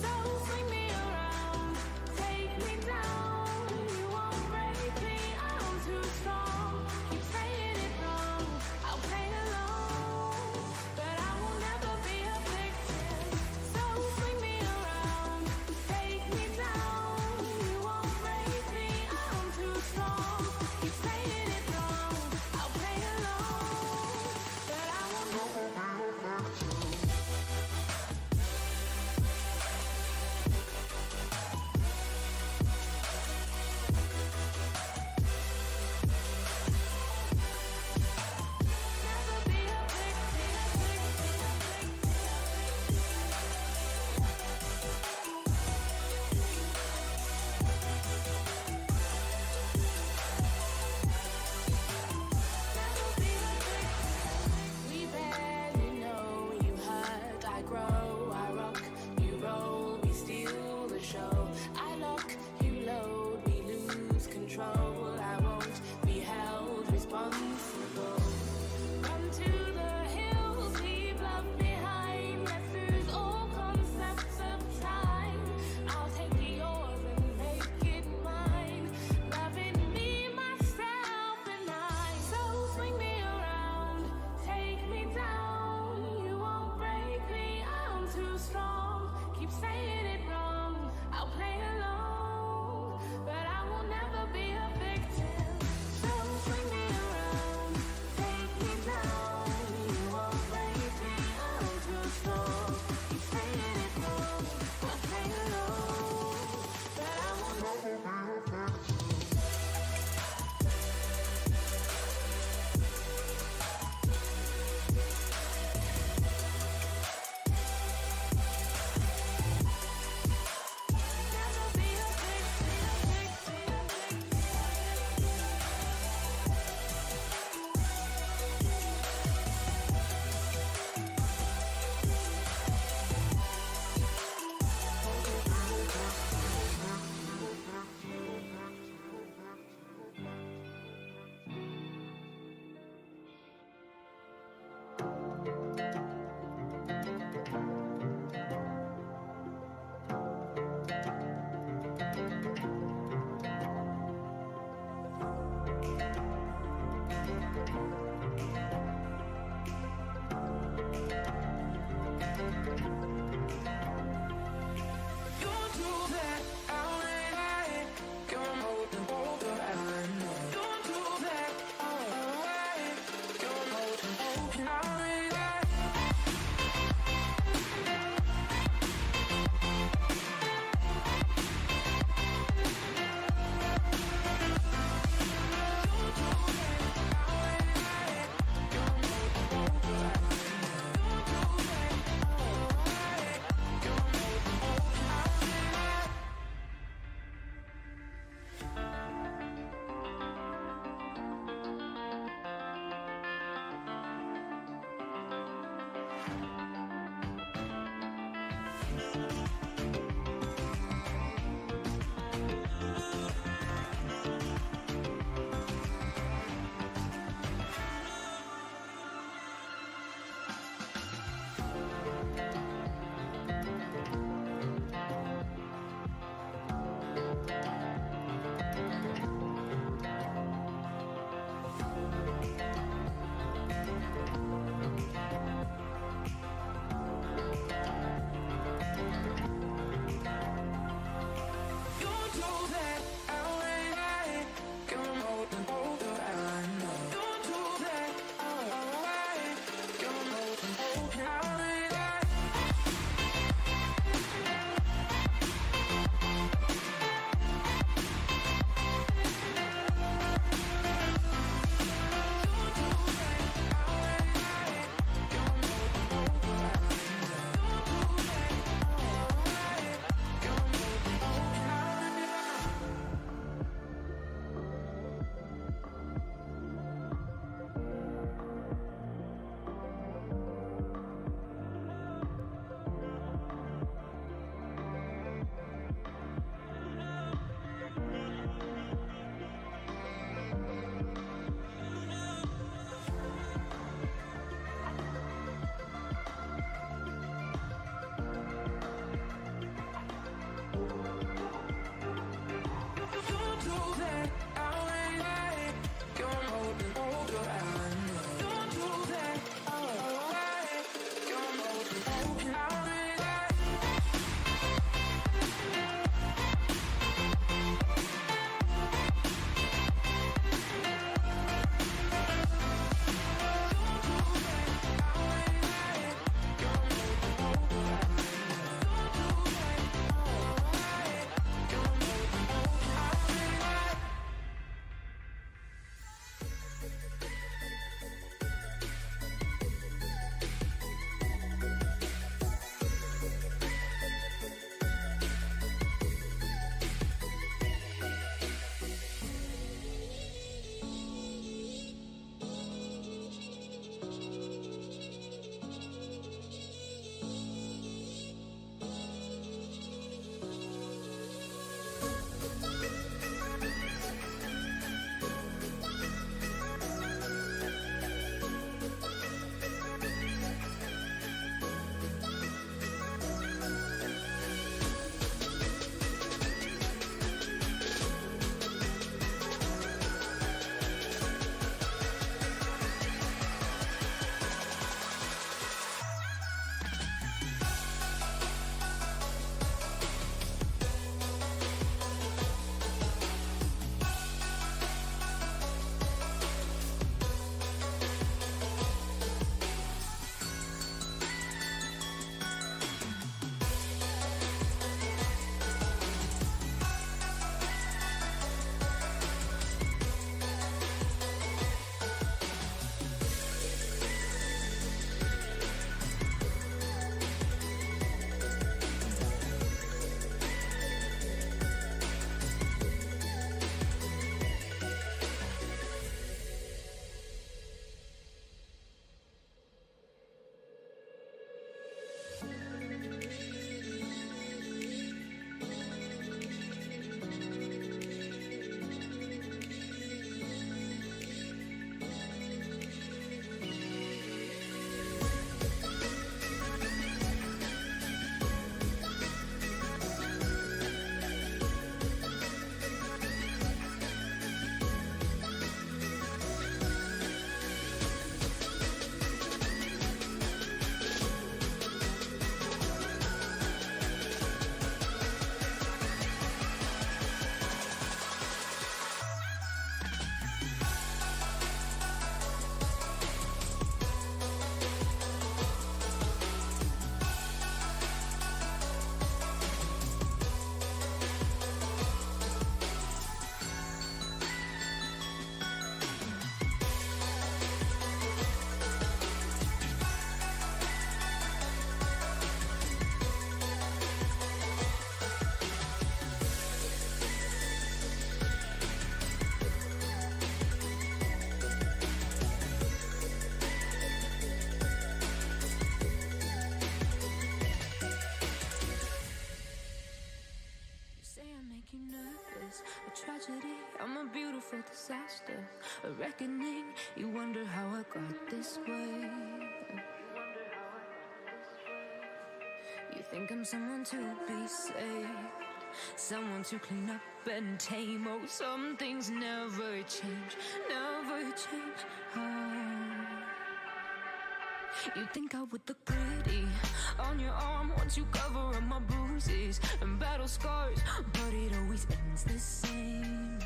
So swing me around, take me down. You won't break me, I'm too strong. Keep saying it wrong, I'll play along, but I will never be a victim. So swing me around, take me down. You won't break me, I'm too strong. Keep saying it wrong, I'll play along, but I will never be a victim. Never be a We barely know, you hurt, I grow, I rock, you roll, we steal the show. I lock, you load, we lose control. I won't be held responsible. Run to the hills, leave love behind. Let's lose all concepts of time. I'll take yours and make it mine. Loving me, myself, and I. So swing me around, take me down. You won't break me, I'm too strong. Keep saying it wrong, I'll play along, but I will never be a victim. So swing me around, take me down. You won't break me, I'm too strong. Keep saying it wrong, I'll play along, but I will never be a victim. for disaster, a reckoning. You wonder how I got this way. You think I'm someone to be saved, someone to clean up and tame. Oh, some things never change, never change. Oh. You think I would look pretty on your arm once you cover up my bruises and battle scars, but it always ends the same.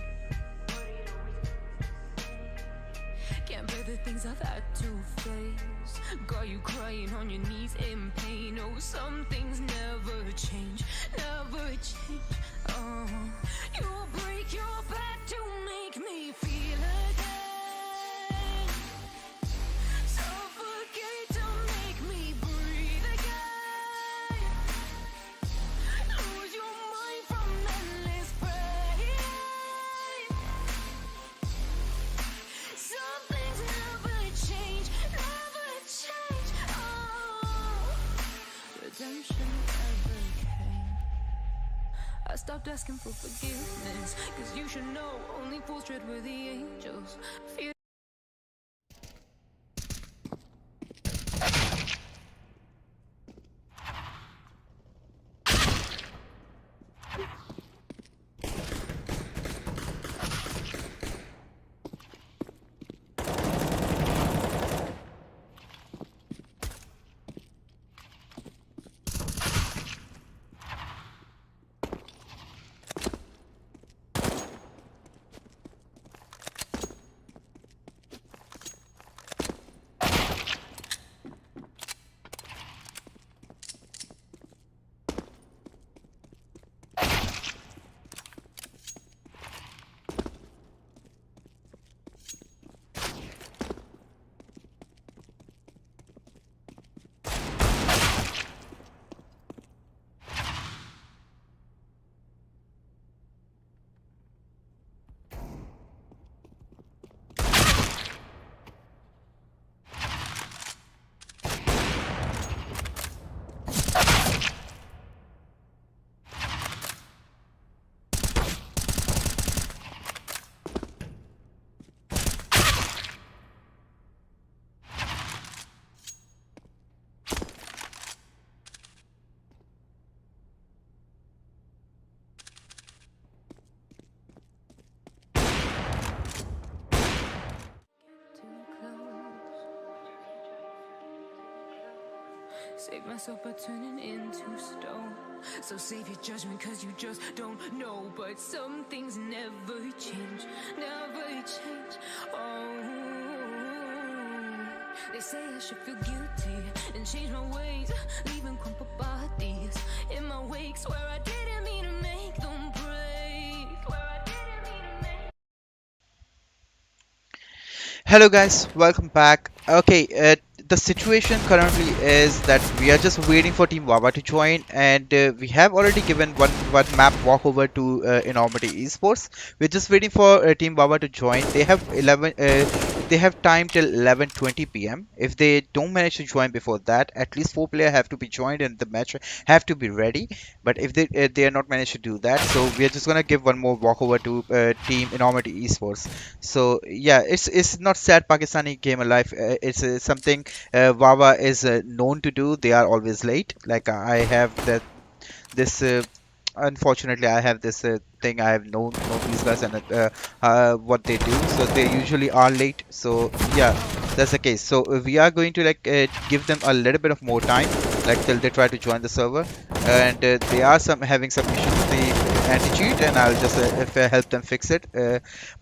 Can't bear the things I've had to face, got you crying on your knees in pain. Oh, some things never change, never change. Oh, you'll break your back to make me feel again, suffocate to make me breathe again, lose your mind from endless pain. Some things never change, never change. Oh, redemption never came. I stopped asking for forgiveness, 'cause you should know only fools tread where the angels fear. Save myself by turning into stone. So save your judgment, 'cause you just don't know. But some things never change, never change. Oh, they say I should feel guilty and change my ways, leaving crumpled bodies in my wake. Swear I didn't mean to make them break. Swear I didn't mean to make. Hello guys, welcome back. Okay, the situation currently is that we are just waiting for Team Wawa to join, and we have already given one map walkover to Enormity Esports. We're just waiting for Team Wawa to join. They have 11. They have time till 11:20 p.m. If they don't manage to join before that, at least 4 players have to be joined and the match have to be ready. But if they are not managed to do that, so we are just gonna give one more walkover to Team Enormity Esports. So yeah, it's not sad Pakistani game alive. It's something Wawa is known to do. They are always late. Like I have this. Unfortunately, I have this thing. I have known these guys and what they do. So they usually are late. So yeah, that's the case. So we are going to like give them a little bit of more time, like till they try to join the server. And they are having some issues with the anti-cheat, and I'll just help them fix it.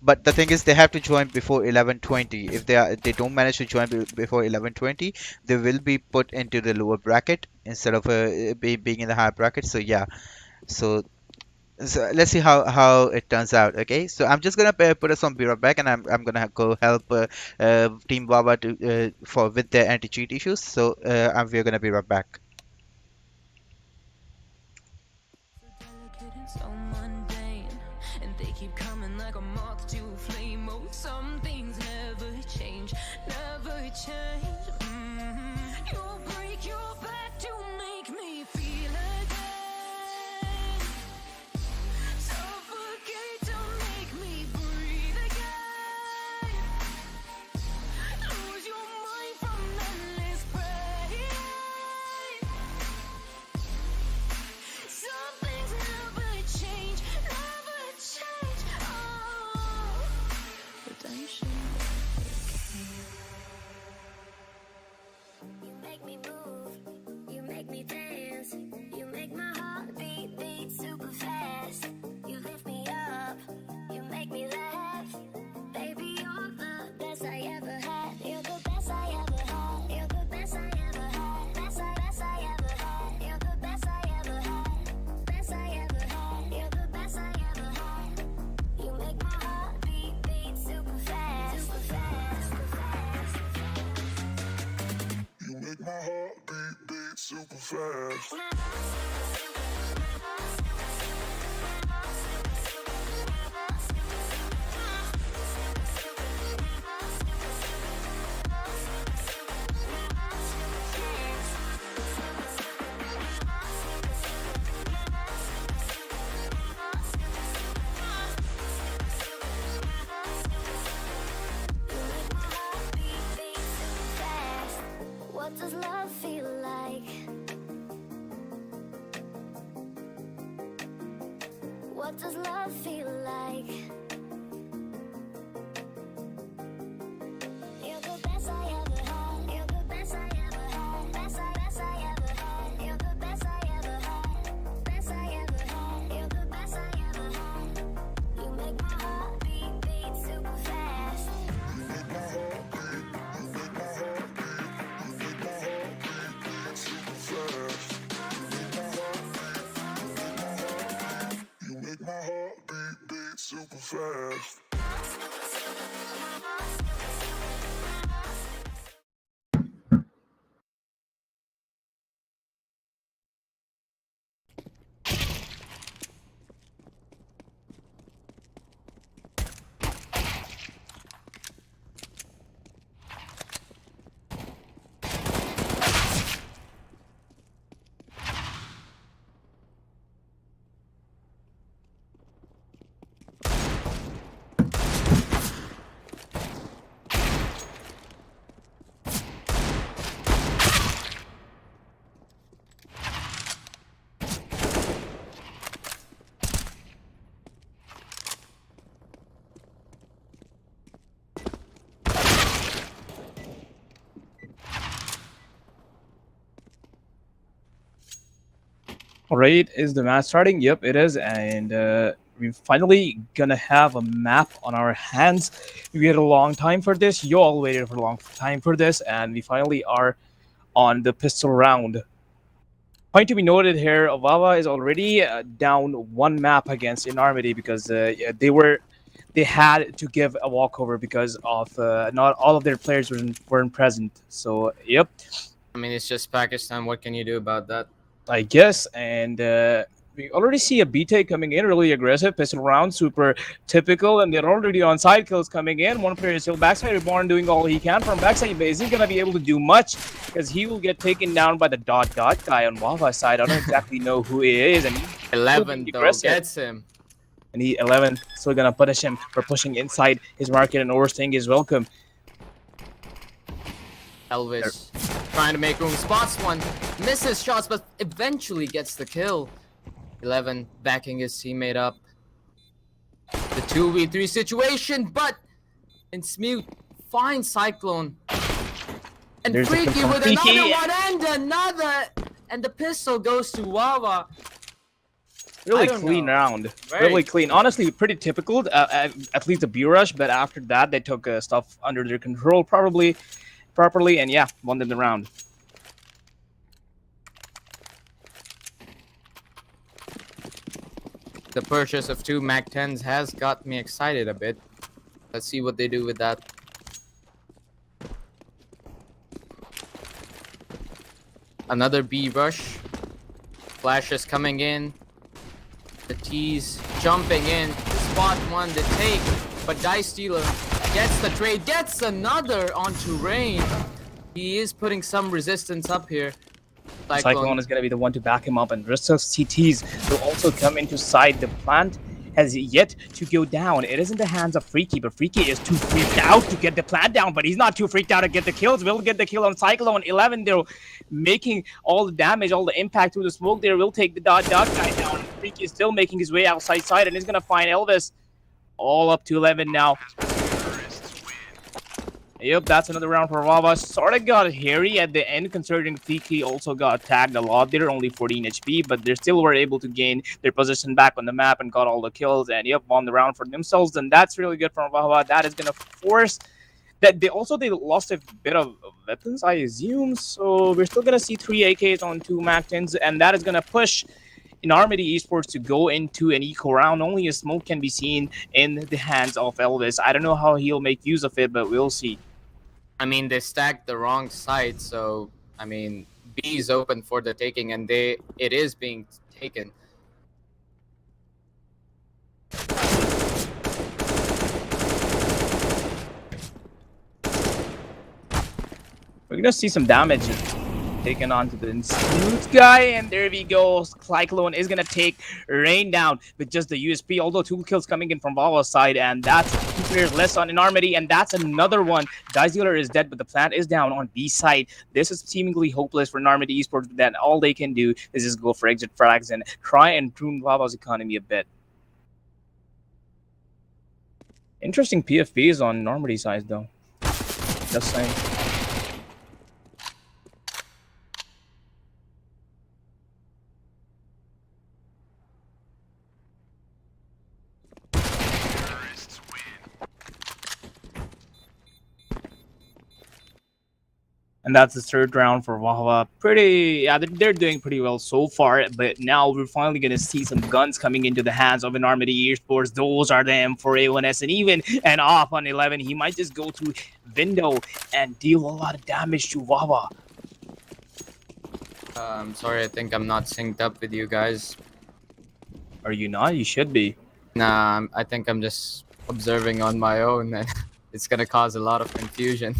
But the thing is, they have to join before 11:20. If they don't manage to join before 11:20, they will be put into the lower bracket instead of being in the higher bracket. So yeah. So let's see how it turns out. Okay, so I'm just gonna put us on Be Right Back, and I'm gonna go help Team Wawa to for with their anti-cheat issues. So we're gonna be right back. So delicate and so mundane, and they keep coming like a moth to a flame. Oh, some things never change, never change. You'll break your back to make me feel again, suffocate to make me breathe again. What does love feel like? What does love feel like? You're the best I ever had. You're the best I ever had. Best I ever had. You're the best I ever had. Best I ever had. You're the best I ever had. You make my heart beat super fast. All right, is the match starting? Yep, it is, and we're finally gonna have a map on our hands. We waited a long time for this. You all waited for a long time for this, and we finally are on the pistol round. Point to be noted here: Avava is already down one map against Inarmity because yeah, they had to give a walkover because of not all of their players weren't present. So yep, I mean, it's just Pakistan. What can you do about that? I guess. And we already see a BT coming in, really aggressive, pistol round, super typical, and they're already on side kills coming in. One player is still backside reborn, doing all he can from backside, but isn't gonna be able to do much because he will get taken down by the dot guy on Wawa's side. I don't exactly know who he is, and 11 though aggressive. gets him. And he 11 still gonna punish him for pushing inside his market and overstaying his welcome. Elvis trying to make room, spots one, misses shots, but eventually gets the kill. 11 backing his teammate up. The 2v3 situation, but in Smute finds Cyclone. And There's the Freaky kill from with Freaky. another one and another. And the pistol goes to Wawa. Really I don't clean know. round. Very Really clean. Honestly, pretty typical. At least the B rush, but after that, they took stuff under their control properly, and yeah, won them the round. The purchase of 2 Mac 10s has got me excited a bit. Let's see what they do with that. Another B rush. Flashes coming in. The T's jumping in. Spot one to take. But Dice Stealer gets the trade. Gets another onto Rain. He is putting some resistance up here. Cyclone is going to be the one to back him up, and Bristol's CTs will also come into side. The plant has yet to go down. It is in the hands of Freaky, but Freaky is too freaked out to get the plant down, but he's not too freaked out to get the kills. Will get the kill on Cyclone. 11, they're making all the damage, all the impact through the smoke there. Will take the dot guy down. Freaky is still making his way outside side, and he's going to find Elvis. All up to 11 now. Yep, that's another round for Wawa. Sort of got hairy at the end, considering Freaky also got tagged a lot. They're only 14 HP, but they still were able to gain their position back on the map and got all the kills. And yep, won the round for themselves. And that's really good from Wawa. That is going to force that they lost a bit of weapons, I assume. So we're still going to see 3 AKs on 2 Mac 10s, and that is going to push Inarmity Esports to go into an eco round. Only a smoke can be seen in the hands of Elvis. I don't know how he'll make use of it, but we'll see. I mean, they stacked the wrong side, so I mean, B is open for the taking, and it is being taken. We're gonna see some damage taken onto the Smooth guy, and there we go. Cyclone is gonna take Rain down with just the USP, although 2 kills coming in from Vava's side, and that's 2 players less on Enormity, and that's another one. Dice Dealer is dead, but the plant is down on B side. This is seemingly hopeless for Enormity Esports, that all they can do is just go for exit frags and try and prune Vava's economy a bit. Interesting PFPs on Enormity side, though. Just saying. And that's the third round for Wawa. They're doing pretty well so far, but now we're finally going to see some guns coming into the hands of Enormity Esports. Those are the M4A1S, and even an off on 11. He might just go through window and deal a lot of damage to Wawa. I'm sorry, I think I'm not synced up with you guys. Are you not? You should be. Nah, I think I'm just observing on my own, and it's gonna cause a lot of confusion.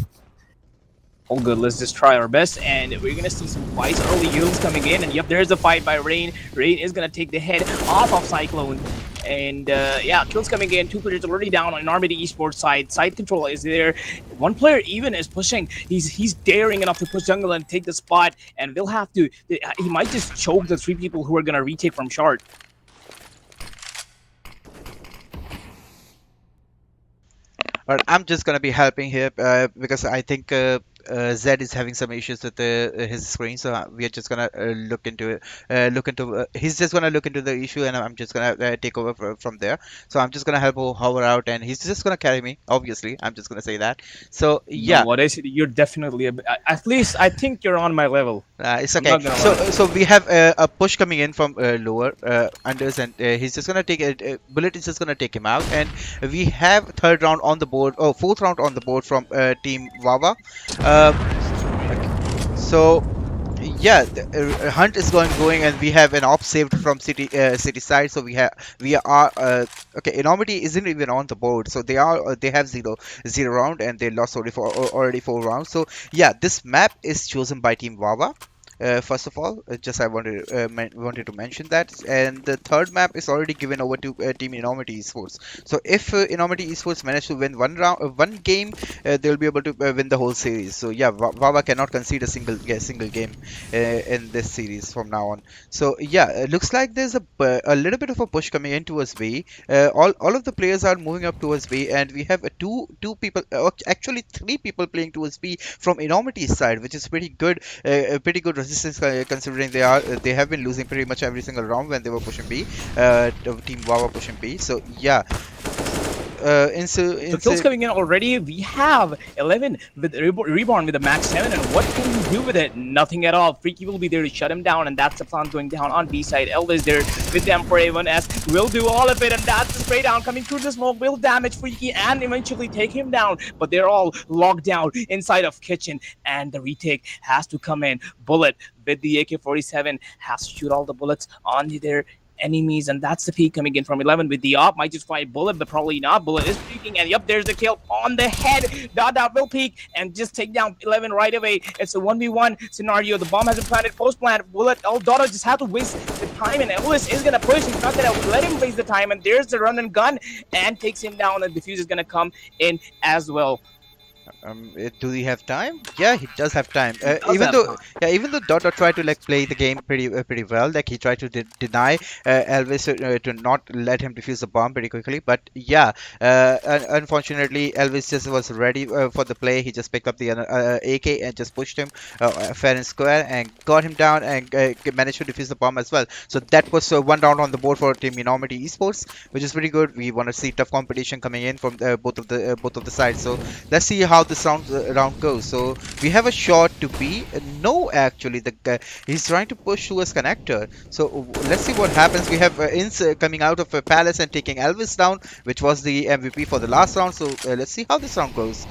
All good, let's just try our best, and we're gonna see some twice early heals coming in, and yep, there's a fight by Rain. Rain is gonna take the head off of Cyclone, and yeah, kills coming in. 2 players already down on Enormity Esports side. Side control is there. 1 player even is pushing. He's daring enough to push jungle and take the spot, and we'll have to. He might just choke the 3 people who are gonna retake from short. But I'm just gonna be helping here because I think Zed is having some issues with his screen, so we are just gonna look into it. He's just gonna look into the issue, and I'm just gonna take over from there. So I'm just gonna help Hover out, and he's just gonna carry me. Obviously, I'm just gonna say that. So yeah, No, what I said, you're definitely at least I think you're on my level. it's I'm okay. not gonna So we have a push coming in from lower unders, and he's just gonna take it. Bullet is just gonna take him out, and we have 3rd round on the board. Oh, 4th round on the board from Team Wawa. So yeah, the hunt is going, and we have an op saved from city side. So we are okay. Enormity isn't even on the board, so they have zero round, and they lost already 4 rounds. So yeah, this map is chosen by Team Wawa. First of all, just I wanted to mention that, and the 3rd map is already given over to Team Enormity Esports. So if Enormity Esports manage to win one game, they'll be able to win the whole series. So yeah, Wawa cannot concede a single game in this series from now on. So yeah, it looks like there's a little bit of a push coming in towards B. All of the players are moving up towards B, and we have two people, actually 3 people playing towards B from Enormity's side, which is pretty good. Pretty good resistance considering they have been losing pretty much every single round when they were pushing B. Team Wawa pushing B. So yeah. The kills coming in already. We have 11 with Reborn with a max 7, and what can we do with it? Nothing at all. Freaky will be there to shut him down, and that's the plan going down on B side. Elvis there with them for A1S. Will do all of it, and that's the spray down coming through the smoke. Will damage Freaky and eventually take him down, but they're all locked down inside of kitchen, and the retake has to come in. Bullet with the AK-47 has to shoot all the bullets on their enemies, and that's the peak coming in from 11 with the op. Might just find Bullet, but probably not. Bullet is peeking, and yep, there's the kill on the head. Dada will peek and just take down 11 right away. It's a 1v1 scenario. The bomb has been planted, post-plant. Bullet, Dada just had to waste the time, and Ellis is gonna push. He's not gonna let him waste the time, and there's the run and gun, and takes him down, and Diffuse is gonna come in as well. Do he have time? Yeah, he does have time. Even though Dota tried to play the game pretty well, like he tried to deny Elvis to not let him defuse the bomb pretty quickly. But yeah, unfortunately, Elvis just was ready for the play. He just picked up the AK and just pushed him fair and square and got him down and managed to defuse the bomb as well. So that was 1 round on the board for Team Enormity Esports, which is pretty good. We want to see tough competition coming in from both of the sides. So let's see how this round goes. So we have a shot to B. No, actually, he's trying to push towards connector. So let's see what happens. We have Inns coming out of a palace and taking Elvis down, which was the MVP for the last round. So let's see how this round goes.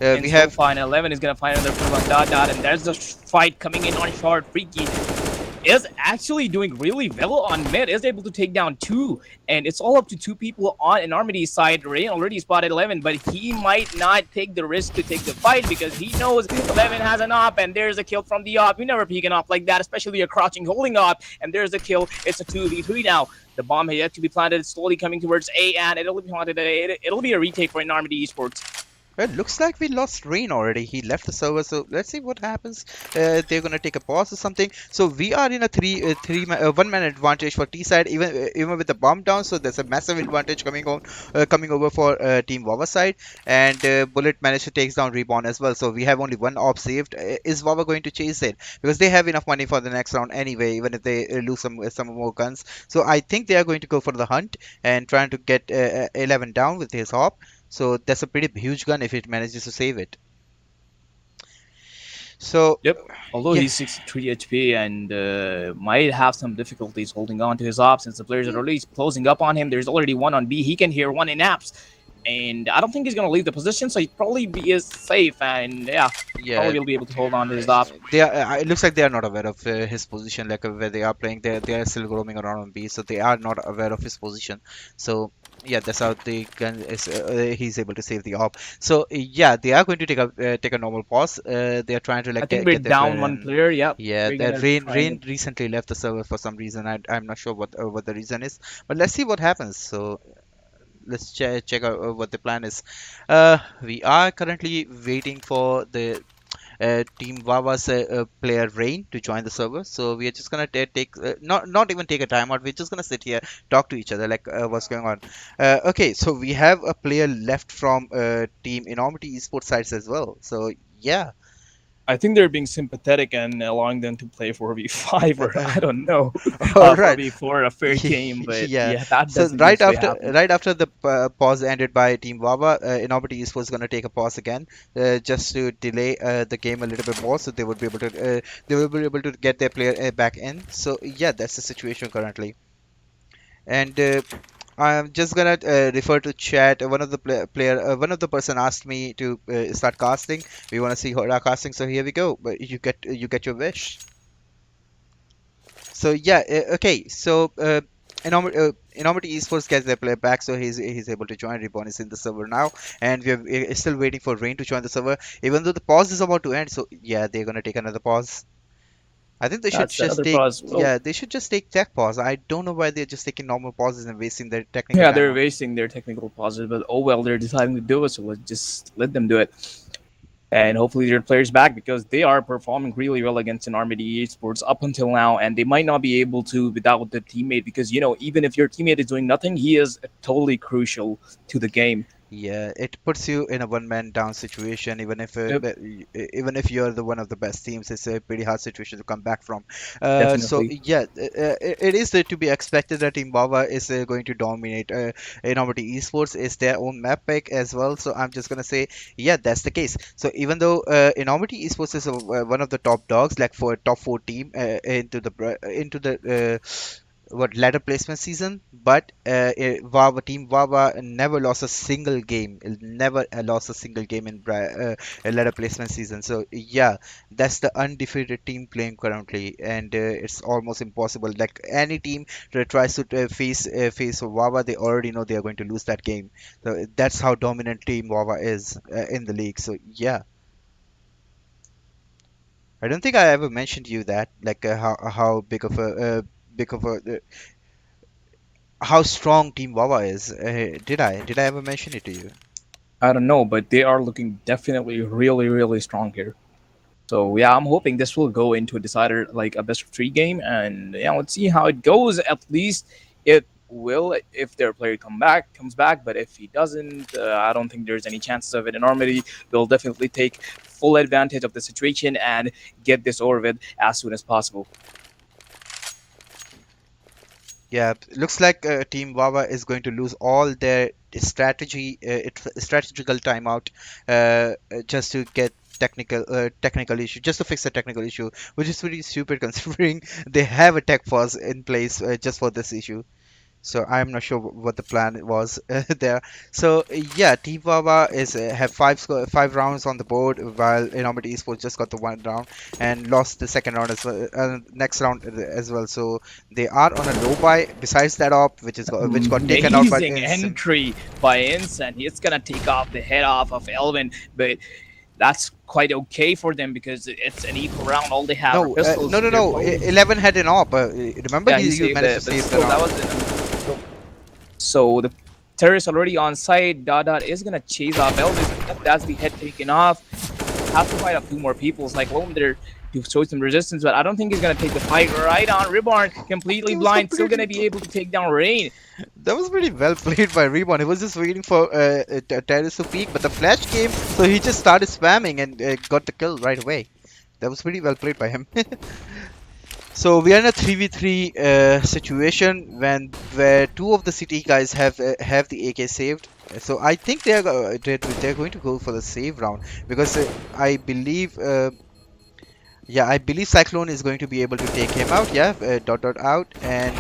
And We so have far, 11 is gonna find another kill on dot, and there's the fight coming in on short. Freaky is actually doing really well on mid, is able to take down two, and it's all up to two people on an Armity's side. Rain already spotted 11, but he might not take the risk to take the fight because he knows 11 has an op, and there's a kill from the op. You never peek an op like that, especially a crouching holding op, and there's a kill. It's a 2v3 now. The bomb has yet to be planted. It's slowly coming towards A, and it'll be planted. It'll be a retake for an Armity Esports. it looks like we lost Rain already. He left the server, so let's see what happens. They're gonna take a pause or something. So we are in a one man advantage for T side, even with the bomb down. So there's a massive advantage coming over for Team Wawa side, and Bullet managed to take down Reborn as well. So we have only one op saved. Is Wawa going to chase it? Because they have enough money for the next round anyway, even if they lose some more guns. So I think they are going to go for the hunt and trying to get 11 down with his op. So that's a pretty huge gun if it manages to save it. So Yep. Although yeah, he's 63 HP and might have some difficulties holding on to his op since the players are already closing up on him. There's already one on B. He can hear one in apps. And I don't think he's going to leave the position, so he probably is safe. And yeah, yeah, probably will be able to hold on to his op. they are. It looks like they are not aware of his position, like where they are playing. They are still roaming around on B, so they are not aware of his position. So yeah, that's how the gun is. He's able to save the op. So yeah, they are going to take a normal pause. They are trying to I like think we're get their down player one in. player. Yep. Yeah, We're going that to Rain try Rain and recently left the server for some reason. I'm not sure what the reason is, but let's see what happens. So let's check out what the plan is. We are currently waiting for the Team Wawa's player Rain to join the server. So we are just gonna take not even take a timeout. We're just gonna sit here, talk to each other, like what's going on. Okay, so we have a player left from Team Enormity Esports sites as well. So yeah. I think they're being sympathetic and allowing them to play 4v5 or I don't know, All right. 4v4 a fair game. But Yeah. yeah, that So doesn't usually happen. right after the pause ended by Team Wawa, Enormity Esports gonna take a pause again, just to delay the game a little bit more, so they will be able to get their player back in. So yeah, that's the situation currently. And I'm just gonna refer to chat. One of the one of the person asked me to start casting. We wanna see Hora casting, so here we go. But you get your wish. So yeah, okay. So Enormity Esports gets their player back, so he's able to join. Reborn is in the server now, and we're still waiting for Rain to join the server. Even though the pause is about to end, so yeah, they're gonna take another pause. I think they should That's just another take pause. Well, yeah, they should just take tech pause. I don't know why they're just taking normal pauses and wasting their technical yeah, time. they're wasting their technical pauses, but oh well, they're deciding to do it, so let's just let them do it. And hopefully their players back because they are performing really well against an Armity Esports up until now, and they might not be able to without the teammate because even if your teammate is doing nothing, he is totally crucial to the game. Yeah, it puts you in a one-man down situation. Yep, Even if you're the one of the best teams, it's a pretty hard situation to come back from. So definitely. yeah, it is to be expected that Team Baba is going to dominate. Innovative Esports is their own map pick as well. So I'm just gonna say, yeah, that's the case. So even though Innovative Esports is one of the top dogs, like for a top four team into the what ladder placement season, but Wawa Team Wawa never lost a single game. Never lost a single game in a ladder placement season. So yeah, that's the undefeated team playing currently, and it's almost impossible. Like any team that tries to face Wawa, they already know they are going to lose that game. So that's how dominant Team Wawa is in the league. So yeah. I don't think I ever mentioned to you that, like how big of a how strong Team Wawa is. Did I? Did I ever mention it to you? I don't know, but they are looking definitely really, really strong here. So yeah, I'm hoping this will go into a decider, like a best of three game, and yeah, let's see how it goes. At least it will if their player comes back. But if he doesn't, I don't think there's any chances of it. And Armity will definitely take full advantage of the situation and get this over with as soon as possible. Yeah, looks like Team Wawa is going to lose all their strategical timeout just to get technical issue, just to fix a technical issue, which is pretty stupid considering they have a tech pause in place just for this issue. So I'm not sure what the plan was there. So yeah, Team Wawa is have five rounds on the board, while Enormity Esports just got the one round and lost the second round as well, next round as well. So they are on a low buy. Besides that op, which got taken out by Amazing entry by Insen. He's gonna take off the head off of Elvin, but that's quite okay for them because it's an equal round. All they have are no, pistols. no, no, in their no. phones. 11 had an op. Remember, Yeah, he he saved managed to but save the still, that round. was so the terrorist already on site. Dot is gonna chase off Elvis. That's the head taken off. Have to fight up two more people. It's like Lone there to show some resistance, but I don't think he's gonna take the fight right on. Reborn completely That was blind, still completely gonna be able to take down Rain. That was pretty well played by Reborn. He was just waiting for Terrace to peek, but the flash came, so he just started spamming and got the kill right away. That was pretty well played by him. So we are in a 3v3 situation where two of the city guys have the AK saved. So I think they're going to go for the save round because I believe I believe Cyclone is going to be able to take him out. Yeah, dot dot out, and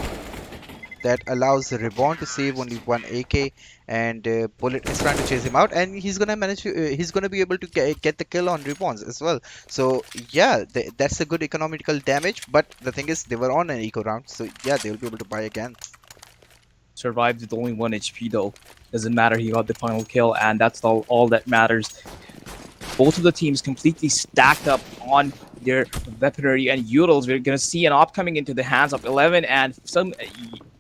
that allows the Reborn to save only one AK, and Bullet is trying to chase him out, and he's gonna manage to he's gonna be able to get the kill on Reborns as well. So yeah, that's a good economical damage, but the thing is they were on an eco round, so yeah, they will be able to buy again. Survived with only 1 HP though. Doesn't matter, he got the final kill, and that's all that matters. Both of the teams completely stacked up on their weaponry and utils. We're gonna see an op coming into the hands of 11 and some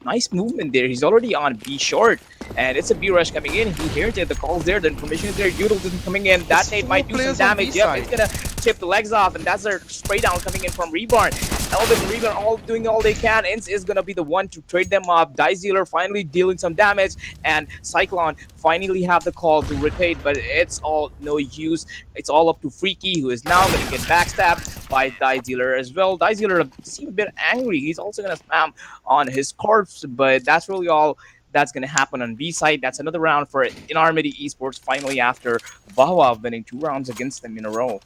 nice movement there. He's already on B short, and it's a B rush coming in. He hears it, the call's there, the information is there. Util isn't coming in. That nade might do some damage. Yep, it's gonna chip the legs off, and that's their spray down coming in from Reborn. Elvis and Reborn all doing all they can. Ince is gonna be the one to trade them off. Dice Dealer finally dealing some damage, and Cyclone finally have the call to rotate, but it's all no use. It's all up to Freaky, who is now gonna get backstabbed by Dice Dealer as well. Dice Dealer seems a bit angry. He's also gonna spam on his corpse, but that's really all that's going to happen on B side. That's another round for Inarmity Esports finally after Wawa winning 2 rounds against them in a row.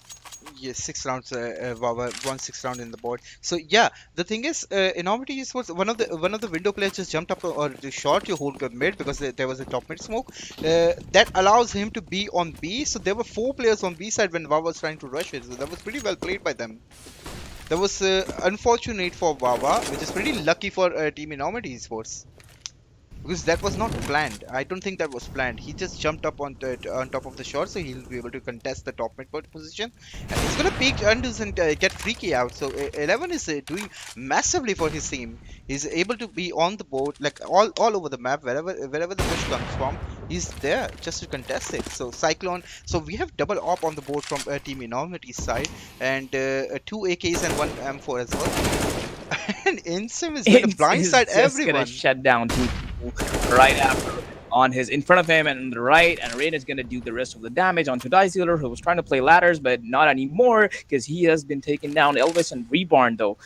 Yeah, 6 rounds. Wawa won 6 round in the board. So yeah, the thing is, Enormity Esports, one of the window players just jumped up or shot your whole mid because there was a top mid smoke. That allows him to be on B. So there were 4 players on B side when Wawa was trying to rush it. So that was pretty well played by them. That was unfortunate for Wawa, which is pretty lucky for Team Enormity Esports. Because that was not planned. I don't think that was planned. He just jumped up on top of the shot, so he'll be able to contest the top mid position. And he's gonna peek Undus and get Freaky out. So 11 is doing massively for his team. He's able to be on the board, like all over the map, wherever the push comes from. He's there just to contest it. So Cyclone. So we have double op on the board from Team Enormity's side, and 2 AKs and 1 M4 as well. And Insim is going to blindside everyone. Gonna shut down 2 people right after on his in front of him and on the right, and Rain is gonna do the rest of the damage onto Dice Dealer, who was trying to play ladders but not anymore because he has been taking down. Elvis and Reborn though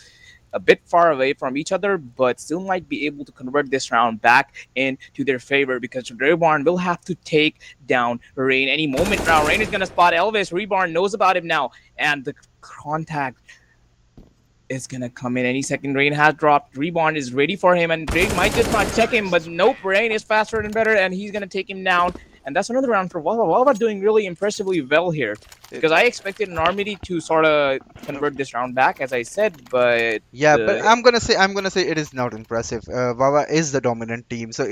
a bit far away from each other, but still might be able to convert this round back into their favor because Reborn will have to take down Rain any moment now. Rain is gonna spot Elvis. Reborn knows about him now, and the contact is gonna come in any second. Rain has dropped. Reborn is ready for him, and Rain might just not check him, but nope, Rain is faster and better, and he's gonna take him down. And that's another round for Wawa. Wawa doing really impressively well here. Because I expected Enormity to sort of convert this round back, as I said, but yeah, but I'm gonna say it is not impressive. Wawa is the dominant team, so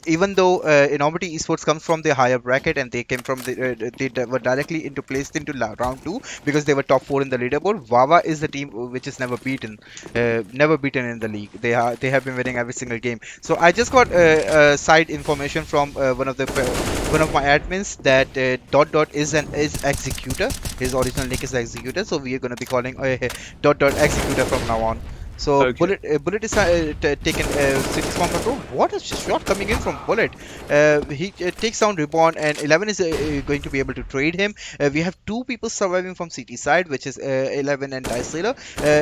even though Enormity Esports comes from the higher bracket and they came from they were directly placed into round 2 because they were top 4 in the leaderboard. Wawa is the team which is never beaten in the league. They have been winning every single game. So I just got side information from one of my admins that dot is executor. His original nick is executor, so we are going to be calling dot executor from now on. So okay. Bullet is taken city spawn control. What a shot coming in from Bullet. He takes down Reborn, and 11 is going to be able to trade him. We have 2 people surviving from CT side, which is 11 and Dice Dealer.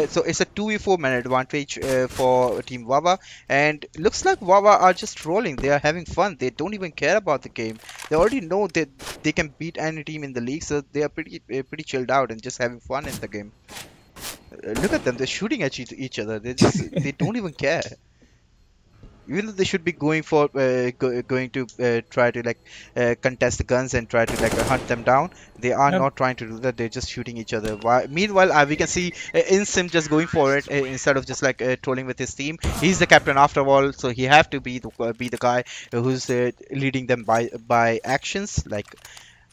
So it's a 2v4 man advantage for Team Wawa, and looks like Wawa are just rolling. They are having fun. They don't even care about the game. They already know that they can beat any team in the league, so they are pretty chilled out and just having fun in the game. Look at them, they're shooting at each other. They don't even care. Even though they should be going for going to try to like contest the guns and try to like hunt them down, they are Yep. not trying to do that. They're just shooting each other. Meanwhile, we can see Insim just going for it instead of just like trolling with his team. He's the captain after all, so he have to be the guy who's leading them by actions, like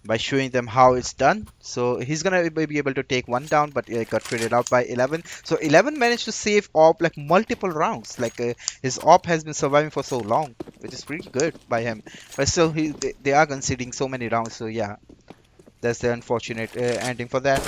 by showing them how it's done. So he's gonna be able to take one down, but got traded out by 11. So 11 managed to save Op like multiple rounds. Like his Op has been surviving for so long, which is pretty good by him. But still, they are conceding so many rounds. So yeah, that's the unfortunate ending for that.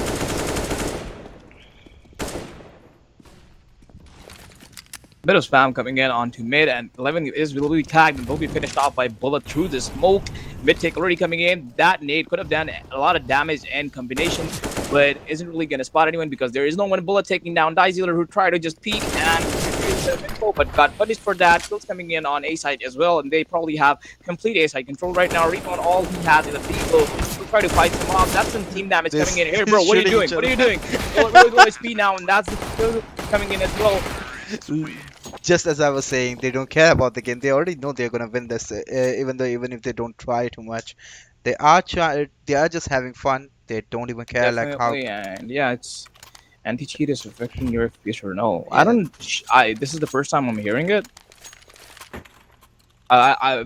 Bit of spam coming in onto mid, and 11 will be tagged and will be finished off by bullet through the smoke. Mid take already coming in. That nade could have done a lot of damage and combination, but isn't really going to spot anyone because there is no one bullet taking down Dizealer, who tried to just peek and info, but got punished for that. Kills coming in on A side as well, and they probably have complete A side control right now. Recon, all he has is a vehicle. We'll try to fight him off. That's some team damage This coming in here, bro. What are you shooting doing? each What are you other. doing? Really low HP now, and that's the kill coming in as well. Just as I was saying, they don't care about the game. They already know they're gonna win this, even if they don't try too much. They are just having fun. They don't even care like how. Definitely, and yeah, it's anti-cheat is affecting your FPS or no? Yeah. This is the first time I'm hearing it.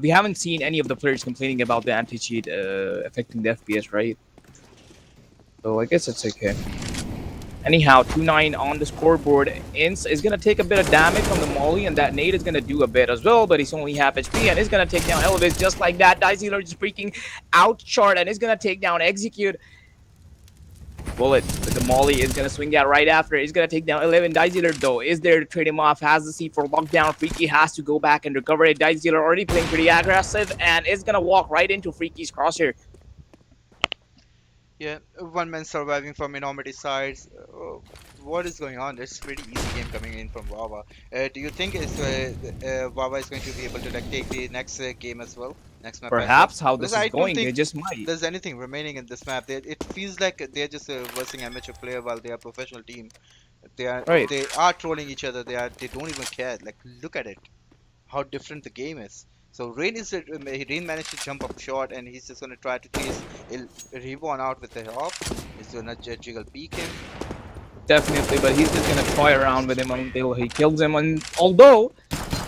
We haven't seen any of the players complaining about the anti-cheat affecting the FPS, right? So I guess it's okay. Anyhow, 2-9 on the scoreboard. Ince is going to take a bit of damage from the molly, and that nade is going to do a bit as well, but he's only half HP, and he's going to take down Elvis just like that. Dizealer just freaking out chart, and he's going to take down Execute. Bullet with the molly is going to swing out right after. He's going to take down 11. Dizealer, though, is there to trade him off. Has the C4 lockdown. Freaky has to go back and recover it. Dizealer already playing pretty aggressive, and is going to walk right into Freaky's crosshair. Yeah, one man surviving from enormity sides. What is going on? It's pretty easy game coming in from Wawa. Do you think Wawa is going to be able to like take the next game as well? Next map as well? Perhaps how this Because I is don't going, they think just might. there's anything remaining in this map. It feels like they're just versing amateur player while they are professional team. Right. They are trolling each other. They don't even care. Like look at it, how different the game is. So Rain managed to jump up short, and he's just gonna try to chase Reborn out with the hop. He's gonna jiggle peek him. Definitely, but he's just gonna toy around with him until he kills him. And although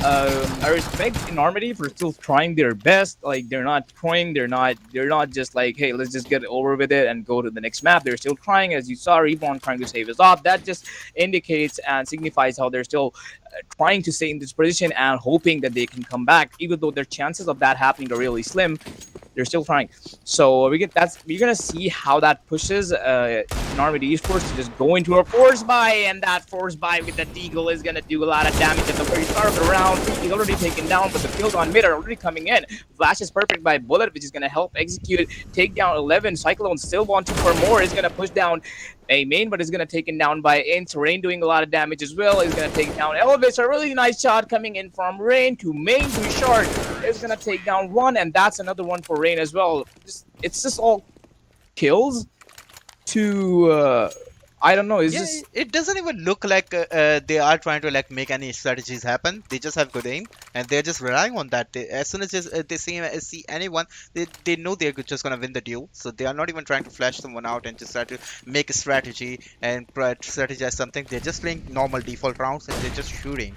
I respect Enormity for still trying their best, like they're not trying, they're not just like, hey, let's just get it over with it and go to the next map. They're still trying, as you saw Reborn trying to save his op. That just indicates and signifies how they're still trying to stay in this position and hoping that they can come back, even though their chances of that happening are really slim. They're still trying. So we're gonna see how that pushes Enormity Esports to just go into a force buy, and that force buy with the Deagle is gonna do a lot of damage at the very start of the round. He's already taken down, but the kills on mid are already coming in. Flash is perfect by Bullet, which is gonna help Execute take down 11. Cyclone still wanting for more. Is gonna push down a main, but is gonna taken down by Ince. Rain doing a lot of damage as well. Is gonna take down Elvis. A really nice shot coming in from Rain to main to short. Is gonna take down one, and that's another one for Rain as well. It's just all kills to I don't know. It's Yeah, just it doesn't even look like they are trying to like make any strategies happen. They just have good aim, and they're just relying on that. As soon as they see anyone, they know they're just gonna win the duel. So they are not even trying to flash someone out and just try to make a strategy and strategize something. They're just playing normal default rounds, and they're just shooting.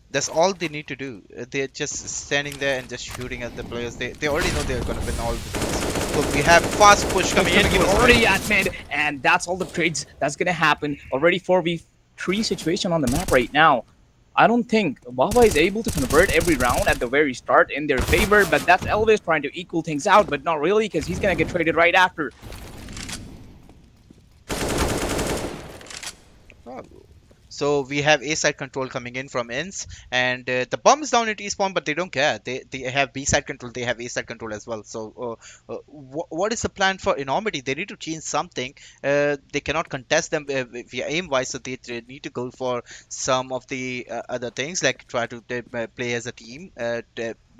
That's all they need to do. They're just standing there and just shooting at the players. They already know they're gonna win all the things. So we have fast push coming in. already at mid, and that's all the trades that's gonna happen. Already 4v3 situation on the map right now. I don't think Wawa is able to convert every round at the very start in their favor, but that's Elvis trying to equal things out, but not really, because he's gonna get traded right after. So we have A side control coming in from Ince, and the bomb is down at E spawn, but they don't care. They have B side control, they have A side control as well. So what is the plan for Enormity? They need to change something. They cannot contest them via aim wise, so they need to go for some of the other things, like try to play as a team,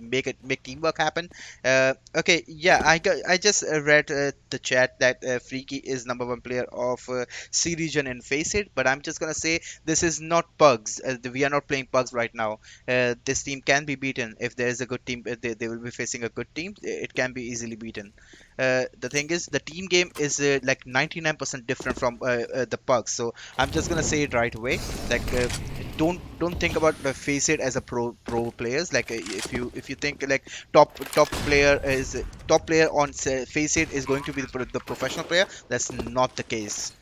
make teamwork happen. Okay, yeah, I just read the chat that Freaky is number one player of C region in Face It, but I'm just gonna say this is not Pugs. We are not playing Pugs right now. This team can be beaten if there is a good team. They will be facing a good team. It can be easily beaten. The thing is, the team game is like 99% different from the Pugs. So I'm just gonna say it right away. Like, don't think about Face It as a pro players. Like, if you think like top player on Face It is going to be the professional player, that's not the case.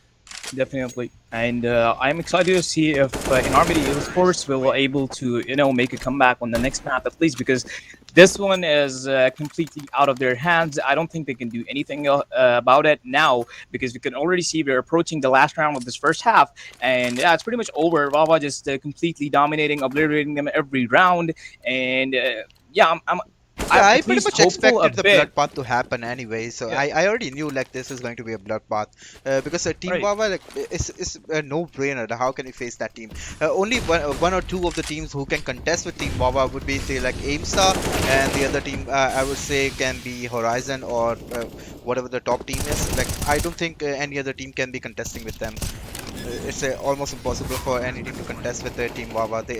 Definitely. And I'm excited to see if in Armity Esports will able to make a comeback on the next map at least, because this one is completely out of their hands. I don't think they can do anything about it now, because we can already see we're approaching the last round of this first half, and yeah, it's pretty much over. Wawa just completely dominating, obliterating them every round, and yeah, Yeah, I'm I at pretty least much hopeful a expected the bit. bloodbath to happen anyway, so Yeah, I already knew like this is going to be a bloodbath because Team right. Wawa like is a no-brainer. How can you face that team? Only one or two of the teams who can contest with Team Wawa would be like Aimstar, and the other team I would say can be Horizon or whatever the top team is. Like, I don't think any other team can be contesting with them. It's almost impossible for any team to contest with their team Wawa. They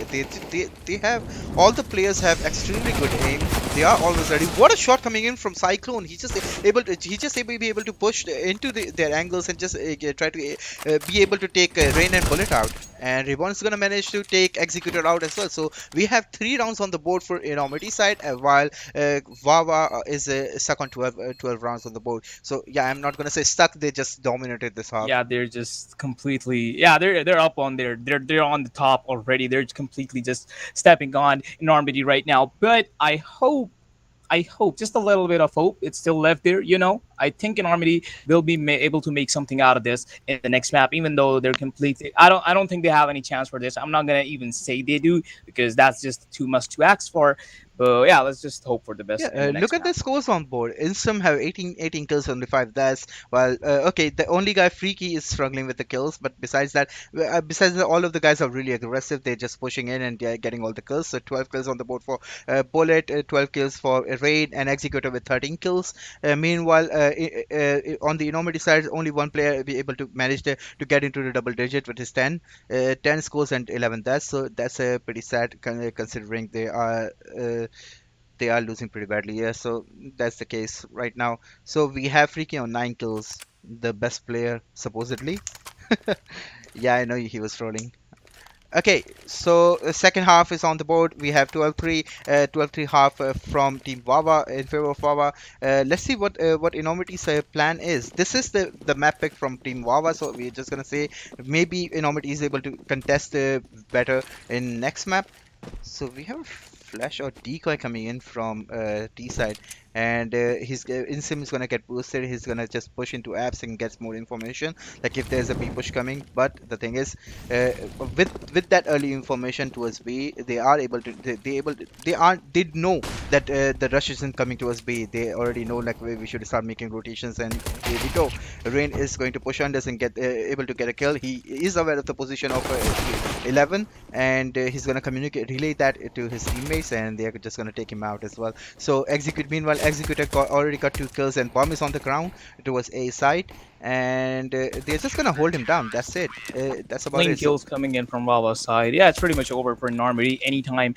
have all the players have extremely good aim. They are always ready. What a shot coming in from Cyclone! He just able to be able to push into their angles and just try to be able to take Rain and Bullet out. And Reborn is gonna manage to take Executor out as well. So we have 3 rounds on the board for Enormity side, while Wawa is stuck on 12 rounds on the board. So yeah, I'm not gonna say stuck. They just dominated this half. Yeah, they're just completely, yeah, they're up on there. They're on the top already. They're completely just stepping on enormity right now. But I hope just a little bit of hope. It's still left there. I think enormity will be able to make something out of this in the next map, even though they're completely. I don't think they have any chance for this. I'm not gonna even say they do, because that's just too much to ask for. But yeah, let's just hope for the Yeah, best in the look next at the map. scores on board. Insum have 18 kills, only 5 deaths. While, okay, the only guy Freaky is struggling with the kills, but besides that, all of the guys are really aggressive. They're just pushing in and getting all the kills. So 12 kills on the board for Bullet, 12 kills for Raid, and Executor with 13 kills. Meanwhile, on the Enormity side, only one player be able to manage to get into the double digit, which is 10. 10 scores and 11 deaths. So that's pretty sad considering they are losing pretty badly. Yeah, so that's the case right now. So we have Freaky on 9 kills, the best player supposedly. Yeah, I know he was trolling. Okay, so second half is on the board. We have 12-3, 12-3 half from Team Wawa in favor of Wawa. Let's see what Enormity's plan is. This is the map pick from Team Wawa, so we're just gonna say maybe Enormity is able to contest better in next map. So we have a flash or decoy coming in from T side, and his Insim is gonna get boosted. He's gonna just push into apps and gets more information, like if there's a B push coming. But the thing is, with that early information towards B, they are able to they know that the rush isn't coming towards B. They already know like we should start making rotations, and here we go. Rain is going to push unders and get able to get a kill. He is aware of the position of 11, and he's gonna relay that to his teammates, and they're just gonna take him out as well. So meanwhile, Executor already got 2 kills, and Bomb is on the ground towards A side, and they're just gonna hold him down. That's it. That's about Clean it. So kills coming in from Wawa's side. Yeah, it's pretty much over for Enormity anytime,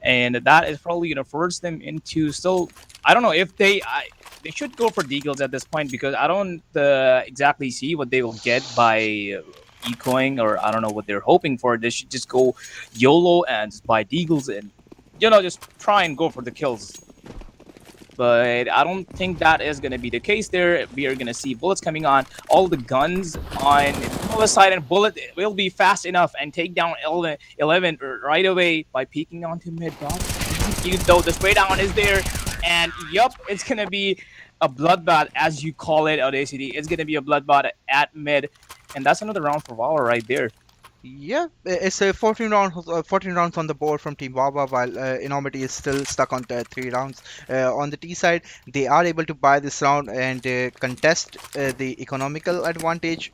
and that is probably gonna force them into still. I don't know if they should go for deagles at this point, because I don't exactly see what they will get by ecoing, or I don't know what they're hoping for. They should just go YOLO and just buy deagles and just try and go for the kills. But I don't think that is going to be the case there. We are going to see bullets coming on. All the guns on the side, and Bullet will be fast enough and take down 11 right away by peeking onto mid dot. Even though the spray down is there. And yup, it's going to be a bloodbath, as you call it, Audacity. It's going to be a bloodbath at mid. And that's another round for Valor right there. Yeah, it's a 14 rounds on the board from Team Wawa, while Enormity is still stuck on the 3 rounds. On the T side, they are able to buy this round and contest the economical advantage.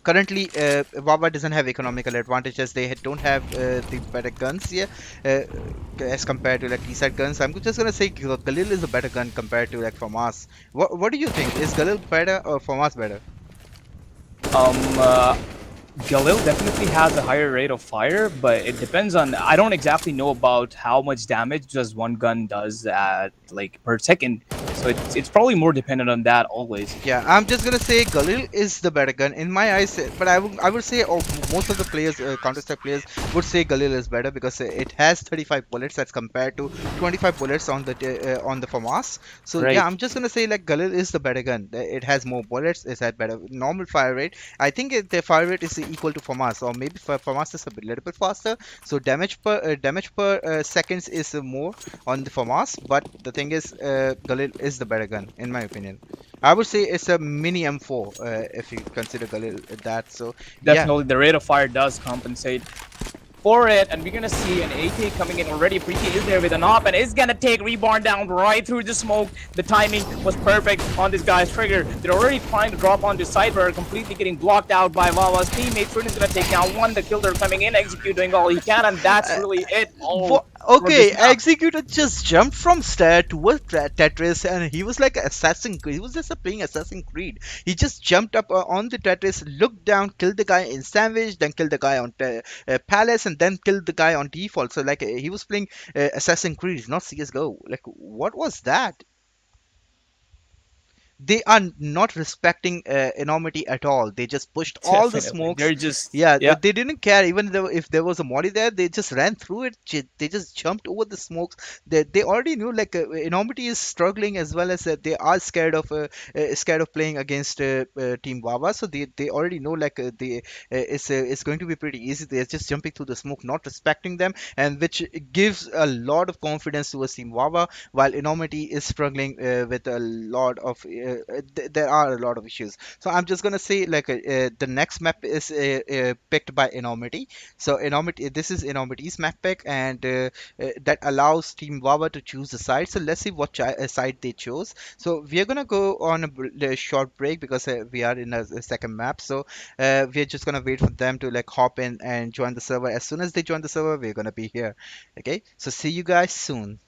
Currently, Wawa doesn't have economical advantage as they don't have the better guns here uh, as compared to like T side guns. I'm just gonna say Galil is a better gun compared to like FAMAS. What do you think? Is Galil better or FAMAS better? Um, uh, Galil definitely has a higher rate of fire, but it depends on. I don't exactly know about how much damage just one gun does at like per second, so it's probably more dependent on that always. Yeah, I'm just gonna say Galil is the better gun in my eyes, but I would say most of the players, Counter-Strike players, would say Galil is better because it has 35 bullets as compared to 25 bullets on the FAMAS. So yeah, Right. I'm just gonna say like Galil is the better gun. It has more bullets, it has better normal fire rate. I think the fire rate is equal to FAMAS, or maybe FAMAS is little bit faster. So damage per seconds is more on the FAMAS, but the thing is, Galil is the better gun in my opinion. I would say it's a mini M4 if you consider Galil that. So yeah, Definitely, the rate of fire does compensate for it, and we're gonna see an AK coming in already. Preeti is there with an op and is gonna take Reborn down right through the smoke. The timing was perfect on this guy's trigger. They're already trying to drop onto side, but are completely getting blocked out by Wawa's teammates. Fruit is gonna take down one. The killer coming in, execute doing all he can, and that's uh, really it all for okay, this map. Executor just jumped from stair towards Tetris, and he was like Assassin. He was just playing Assassin Creed. He just jumped up on the Tetris, looked down, killed the guy in Sandwich, then killed the guy on Palace, and then killed the guy on Default. So like he was playing Assassin Creed, not CS:GO. Like what was that? They are not respecting enormity at all. They just pushed all the Definitely, smokes. they're just Yeah, yeah. they didn't care even though if there was a molly there. They just ran through it. They just jumped over the smokes. They already knew like enormity is struggling, as well as they are scared of playing against Team Wawa. So they already know like it's going to be pretty easy. They're just jumping through the smoke, not respecting them, and which gives a lot of confidence towards Team Wawa, while enormity is struggling with a lot of there are a lot of issues. So I'm just gonna say like the next map is picked by enormity. So enormity, this is enormity's map pick, and that allows Team Wawa to choose the side. So let's see what side they chose. So we are gonna go on a short break because we are in a second map. So we're just gonna wait for them to like hop in and join the server. As soon as they join the server, we're gonna be here. Okay, so see you guys soon.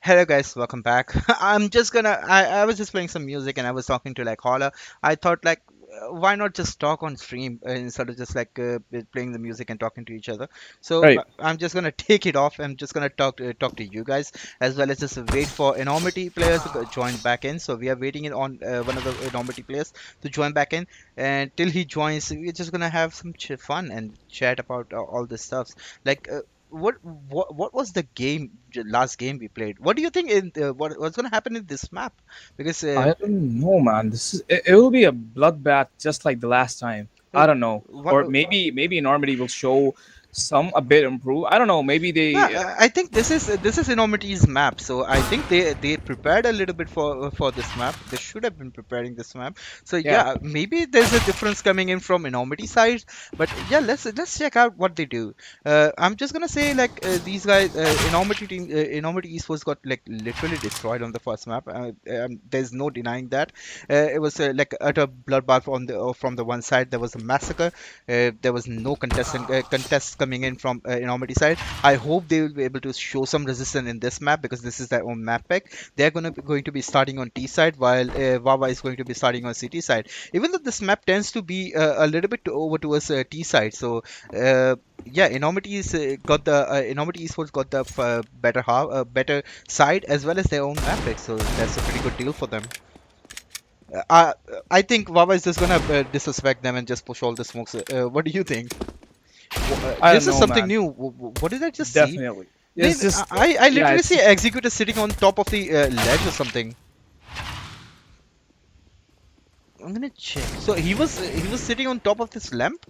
Hello guys, welcome back. I was just playing some music and I was talking to like Holla. I thought like why not just talk on stream instead of just like playing the music and talking to each other. So Right. I'm just gonna take it off. I'm just gonna talk to you guys as well as just wait for enormity players to join back in. So we are waiting on one of the enormity players to join back in, and till he joins, we're just gonna have some fun and chat about all this stuff. Like what was the last game we played? What do you think what's gonna happen in this map? Because I don't know, man. It will be a bloodbath just like the last time. uh, I don't know. what Or maybe Normandy will show some a bit improve. I don't know. Maybe No, they I think this is Enormity's map, so I think they prepared a little bit for this map. They should have been preparing this map. So yeah. yeah, maybe there's a difference coming in from Enormity side, but yeah, let's check out what they do. I'm just gonna say like these guys, Enormity Esports got like literally destroyed on the first map. There's no denying that. It was like utter bloodbath on the from the one side. There was a massacre. There was no contest coming in from Enormity side. I hope they will be able to show some resistance in this map because this is their own map pack. They're going to be starting on T side while Wawa is going to be starting on CT side. Even though this map tends to be a little bit over towards T side, so yeah, Enormity Esports got the better side as well as their own map pack. So that's a pretty good deal for them. Uh, I think Wawa is just gonna disrespect them and just push all the smokes. What do you think? I This don't is know, something man. new. What did I just see? Definitely. They- It's just I yeah, literally it's see Executor sitting on top of the ledge or something. I'm gonna check. So he was sitting on top of this lamp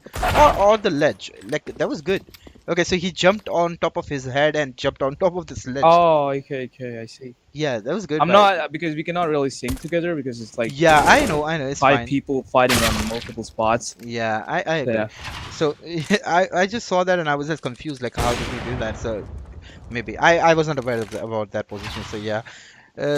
or the ledge. Like that was good. Okay, so he jumped on top of his head and jumped on top of this ledge. oh, okay, I see. Yeah, that was good. I'm But not because we cannot really sync together because it's like yeah, I know. It's five fine. people fighting on multiple spots. Yeah, I agree. Yeah. So I just saw that and I was just confused. Like, how did he do that? So maybe I wasn't aware of about that position. So yeah.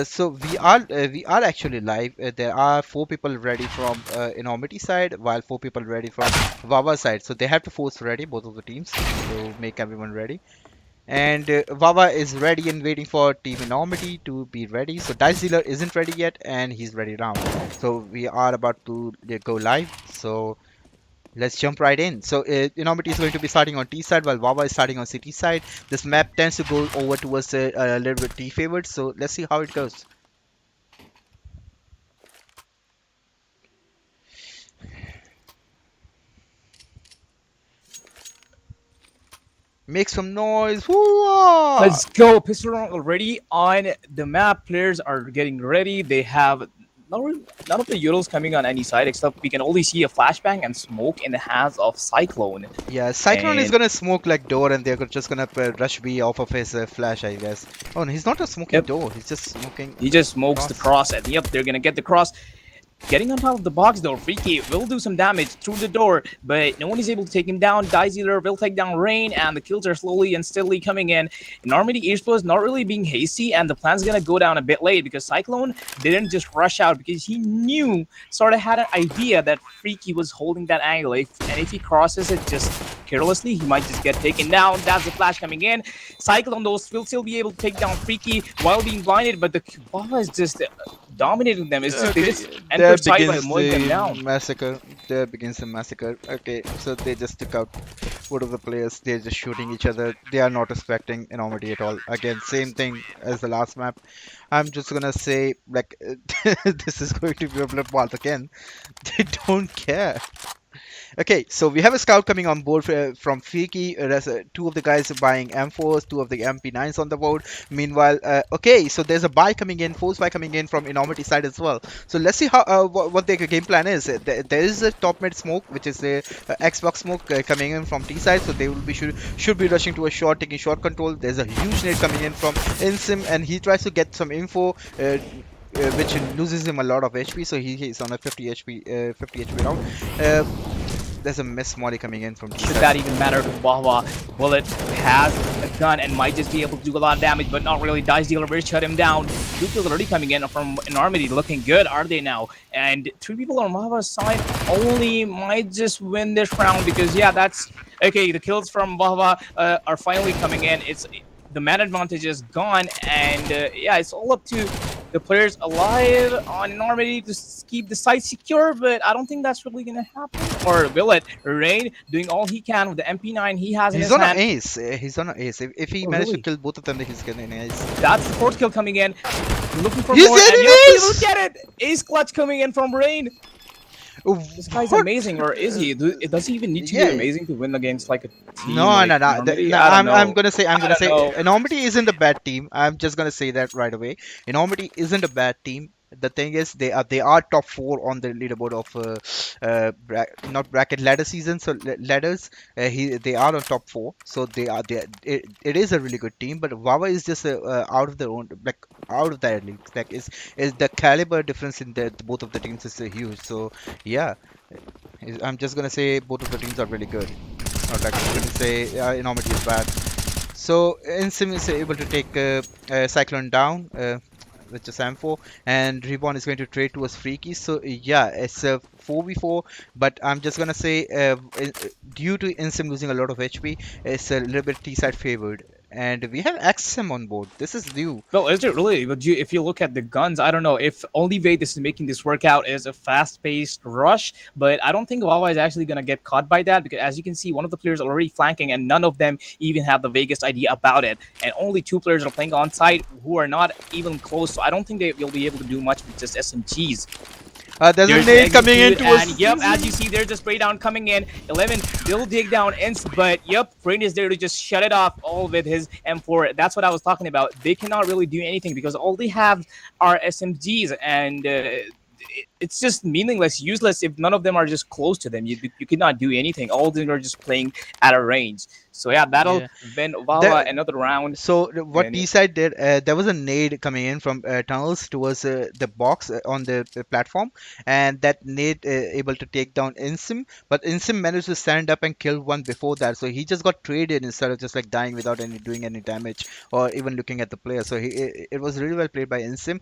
So we are actually live. There are 4 people ready from Enormity side, while 4 people ready from Wawa side. So they have to force ready both of the teams to make everyone ready. And Wawa is ready and waiting for Team Enormity to be ready. So Dice Dealer isn't ready yet, and he's ready now. So we are about to go live. So let's jump right in. So Enormity is going to be starting on T side while Wawa is starting on CT side. This map tends to go over towards a little bit T favored. So let's see how it goes. Make some noise. Hoo-ah! Let's go. Pistol round already on the map. Players are getting ready. They have none of the Euros coming on any side except we can only see a flashbang and smoke in the hands of Cyclone. Yeah, Cyclone is And- gonna smoke like door, and they're just gonna rush B off of his flash, I guess. Oh, no, he's not a smoking Yep. door. He's just smoking. He just smokes the cross, and yep, they're gonna get the cross. Getting on top of the box though, Freaky will do some damage through the door, but no one is able to take him down. Dizealer will take down Rain, and the kills are slowly and steadily coming in. Normandy Esports not really being hasty, and the plan's gonna go down a bit late because Cyclone didn't just rush out because he knew, sort of had an idea that Freaky was holding that angle. And if he crosses it just carelessly, he might just get taken down. That's the flash coming in. Cyclone though will still be able to take down Freaky while being blinded, but the Baba is just dominating them. It's just they just enter side by mowing them down. massacre. There begins the massacre. Okay, so they just took out one of the players. They're just shooting each other. They are not respecting Enormity at all. Again, same thing as the last map. I'm just gonna say, like, this is going to be a bloodbath again. They don't care. Okay, so we have a scout coming on board from Fiki. There's 2 of the guys buying M4s, 2 of the MP9s on the board. Meanwhile, okay, so there's a buy coming in, force buy coming in from Enormity side as well. So let's see how what their game plan is. There is a top mid smoke, which is the Xbox smoke coming in from T side. So they will be should be rushing to a short, taking short control. There's a huge nade coming in from Insim, and he tries to get some info. Which loses him a lot of HP, so he's on a 50 HP round. There's a miss molly coming in from Should that even matter to Wawa? Bullet has a gun and might just be able to do a lot of damage, but not really. Dice Dealer will shut him down. 2 kills already coming in from Enormity. Looking good, are they now? And 3 people on Wawa's side only might just win this round because, yeah, that's... Okay, the kills from Wawa are finally coming in. It's the man advantage is gone, and yeah, it's all up to the players alive on Normandy to keep the site secure, but I don't think that's really gonna happen. Or will it? Rain doing all he can with the MP9 he has in He's his on an hand. ace. He's on an ace. If he Oh, managed to really? kill both of them, then he's getting an ace. That's the fourth kill coming in. Looking for He's more, and getting yep, ace! look at it! Ace clutch coming in from Rain. This guy's What? amazing, or is he? Does he even need to Yeah. be amazing to win against like a team No, like no, no. Normandy? No, I don't I'm know. gonna say I don't know. Enormity isn't a bad team. I'm just gonna say that right away. Enormity isn't a bad team. The thing is, they are top 4 on the leaderboard of not bracket ladder season. So ladders, they are on top 4. So it is a really good team. But Wawa is just out of their own, like out of their league. Like is the caliber difference in the both of the teams is huge. So yeah, I'm just gonna say both of the teams are really good. Not like I'm gonna say Enormity is bad. So Insim is able to take Cyclone down with just M4, and Reborn is going to trade towards Freaky. So yeah, it's a 4v4, but I'm just gonna say due to Insim losing a lot of HP, it's a little bit T-side favored. And we have XM on board. This is new. Well, is it really? But if you look at the guns, I don't know if only way this is making this work out is a fast-paced rush. But I don't think Wawa is actually gonna get caught by that because, as you can see, one of the players already flanking, and none of them even have the vaguest idea about it. And only 2 players are playing on site who are not even close. So I don't think they will be able to do much with just SMGs. There's a There's the nade coming in execute, towards. and yep, as you see, there's a spray down coming in. 11 will dig down ends, but yep, Rain is there to just shut it off all with his M4. That's what I was talking about. They cannot really do anything because all they have are SMGs, and it's just meaningless, useless if none of them are just close to them. You cannot do anything. All of them are just playing at a range. So yeah, that'll Yeah. win Wawa That- another round. So what And T-side did, there was a nade coming in from tunnels towards the box on the platform, and that nade able to take down Insim, but Insim managed to stand up and kill one before that, so he just got traded instead of just like dying without doing any damage or even looking at the player. So it was really well played by Insim.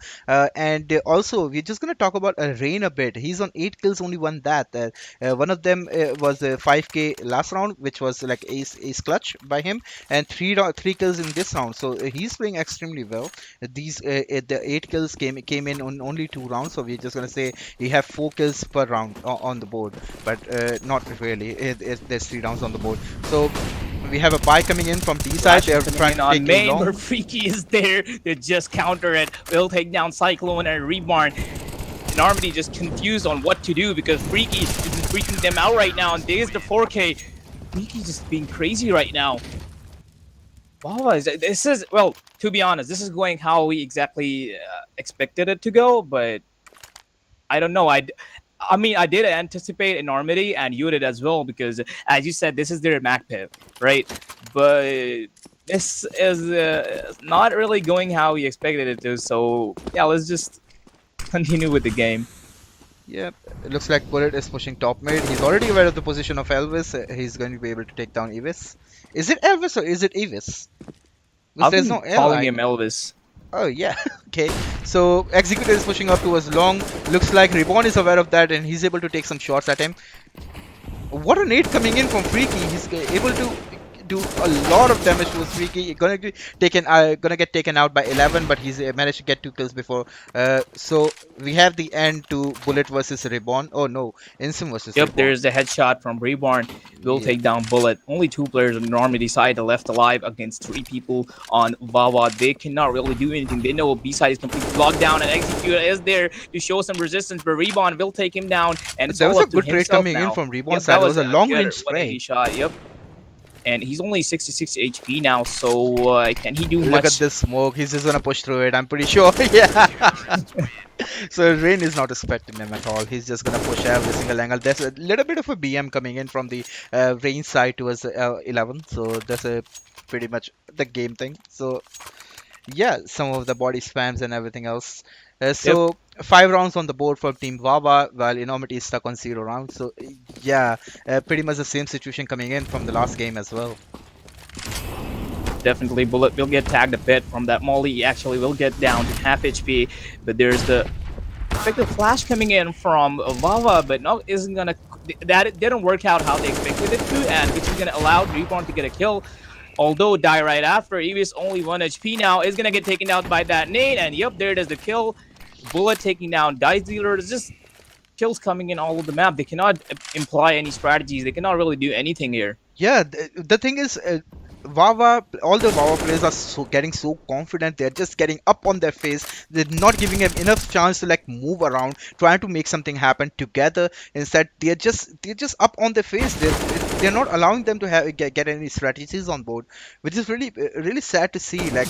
And also we're just gonna talk about Rain a bit. He's on 8 kills, only one that. One of them was 5k last round, which was like ace clutch by him, and three kills in this round. So he's playing extremely well. The 8 kills came in on only 2 rounds. So we're just gonna say he have 4 kills per round on the board, but not really. There's 3 rounds on the board. So we have a buy coming in from D side. They're trying to on take main, a long. where Freaky is there to just counter it. Will take down Cyclone and Reborn. And Armity just confused on what to do because Freaky is freaking them out right now, and there's the 4K. Freaky's just being crazy right now. Wow, this is, well, to be honest, this is going how we exactly expected it to go, but I don't know. I mean, I did anticipate enormity, and you did as well, because as you said, this is their Mac pip, right? But this is not really going how we expected it to. So yeah, let's just continue with the game. Yep, it looks like Bullet is pushing top mid. He's already aware of the position of Elvis. He's going to be able to take down Evis. Is it Elvis or is it Evis? I've There's been no L, calling I- him Elvis. Oh yeah, okay. So Executor is pushing up towards long. Looks like Reborn is aware of that and he's able to take some shots at him. What a nade coming in from Freaky. He's able to do a lot of damage to Freaky. Gonna get taken out by 11, but he's managed to get 2 kills before. So we have the end to Bullet versus Reborn. Oh no, Insim versus Yep, Reborn. there's the headshot from Reborn. Will Yeah. take down Bullet. Only 2 players on the Normandy side are left alive against 3 people on Wawa. They cannot really do anything. They know B side is completely locked down, and Executor is there to show some resistance, but Reborn will take him down. And it's There was all a up to good trade himself coming in now. from Reborn Yep, side. that It was a long good range 180 spray. shot. Yep. And he's only 66 HP now, so can he do Look much? at this smoke. He's just gonna push through it. I'm pretty sure. Yeah. So Rain is not expecting him at all. He's just gonna push every single angle. There's a little bit of a BM coming in from the Rain side towards 11. So that's a pretty much the game thing. So yeah, some of the body spams and everything else. So 5 rounds on the board for Team Wawa, while Enormity is stuck on 0 rounds. So yeah, pretty much the same situation coming in from the last game as well. Definitely, Bullet will get tagged a bit from that molly. He actually will get down to half HP, but there's the effective flash coming in from Wawa, but no, isn't gonna. That it didn't work out how they expected it to, and which is gonna allow Reborn to get a kill. Although die right after, Evis only 1 HP now, is gonna get taken out by that nade, and yep, there it is, the kill. Bullet taking down Dice Dealer. It's just kills coming in all of the map. They cannot imply any strategies. They cannot really do anything here. Yeah, the thing is, all the Wawa players are getting so confident. They're just getting up on their face. They're not giving them enough chance to like move around, trying to make something happen together. Instead, they're just up on their face. They're not allowing them to get any strategies on board, which is really sad to see. Like.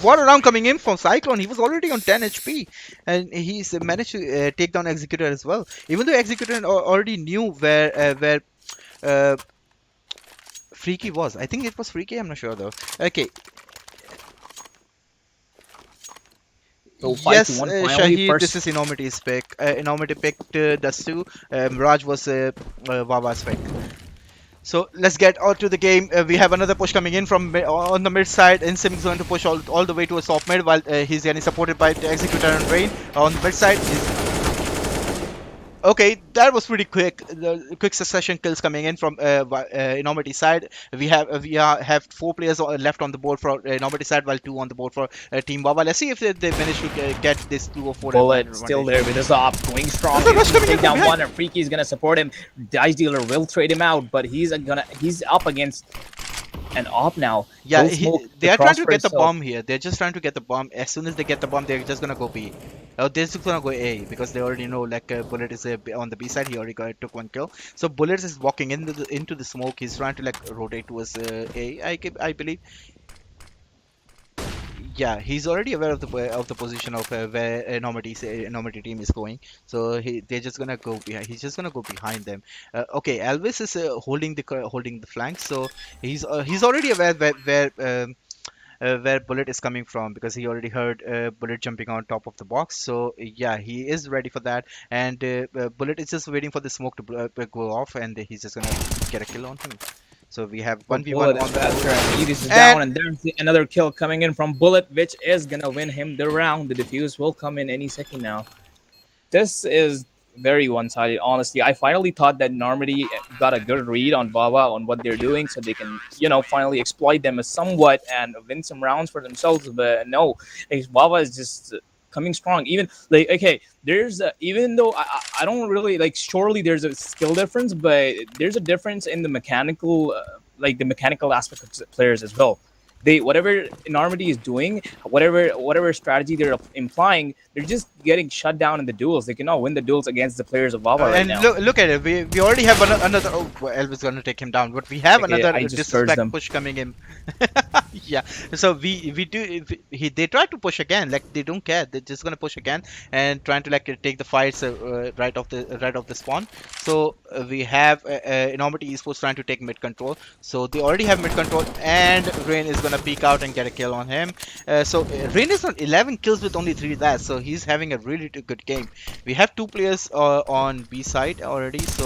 What a round coming in from Cyclone. He was already on 10 HP, and he's managed to take down Executor as well. Even though Executor already knew where uh, Freaky was. I think it was Freaky. I'm not sure though. Okay. So 5 Yes, to 1 finally. Shahid, First, this is Enormity's pick. Enormity picked Dastu. Raj was Wawa's pick. So let's get on to the game. We have another push coming in from on the mid side. Insim is going to push all the way to a soft mid while he's getting supported by the Executor and Rain. On the mid side, okay, that was pretty quick. The quick succession kills coming in from Enormity side. We have 4 players left on the board for Enormity side, while 2 on the board for Team Wawa. Let's see if they manage to get this 2 or 4. Bullet still there with his op, going strong. There's a rush He's gonna coming in take down from one, and Freaky's gonna support him. Dice Dealer will trade him out, but he's up against an op now. Yeah, Go smoke they the are trying to crossfire get the cell. bomb here. They're just trying to get the bomb. As soon as they get the bomb, they're just gonna go B. Oh, they're just gonna go A because they already know like Bullet is on the B side. He already took 1 kill. So Bullet is walking into the smoke. He's trying to like rotate towards A. I believe. Yeah, he's already aware of the position of where Enormity team is going. So they're just gonna go behind. He's just gonna go behind them. Okay, Elvis is holding the flank. So he's already aware where Bullet is coming from because he already heard Bullet jumping on top of the box. So yeah, he is ready for that. And Bullet is just waiting for the smoke to go off, and he's just gonna get a kill on him. So we have 1v1 on the Badger, board. and Edis is down, and there's another kill coming in from Bullet, which is gonna win him the round. The defuse will come in any second now. This is very one-sided, honestly. I finally thought that Normandy got a good read on Wawa on what they're doing, so they can, finally exploit them somewhat and win some rounds for themselves. But no, Wawa is just coming strong. Even like, okay, there's even though I don't really like. Surely there's a skill difference, but there's a difference in the mechanical, the mechanical aspect of players as well. They whatever Normandy is doing, whatever strategy they're implying, they're just getting shut down in the duels. They cannot win the duels against the players of Wawa right And now. look at it. We already have another. Oh, well, Elvis gonna take him down, but we have Okay, another I just disrespect cursed them. push coming in. Yeah. So they try to push again. Like they don't care. They're just gonna push again and trying to like take the fights right off the spawn. So we have Enormity Esports trying to take mid control. So they already have mid control, and Rain is gonna peek out and get a kill on him. So Rain is on 11 kills with only 3 deaths. So he's having a really good game. We have 2 players on B side already, so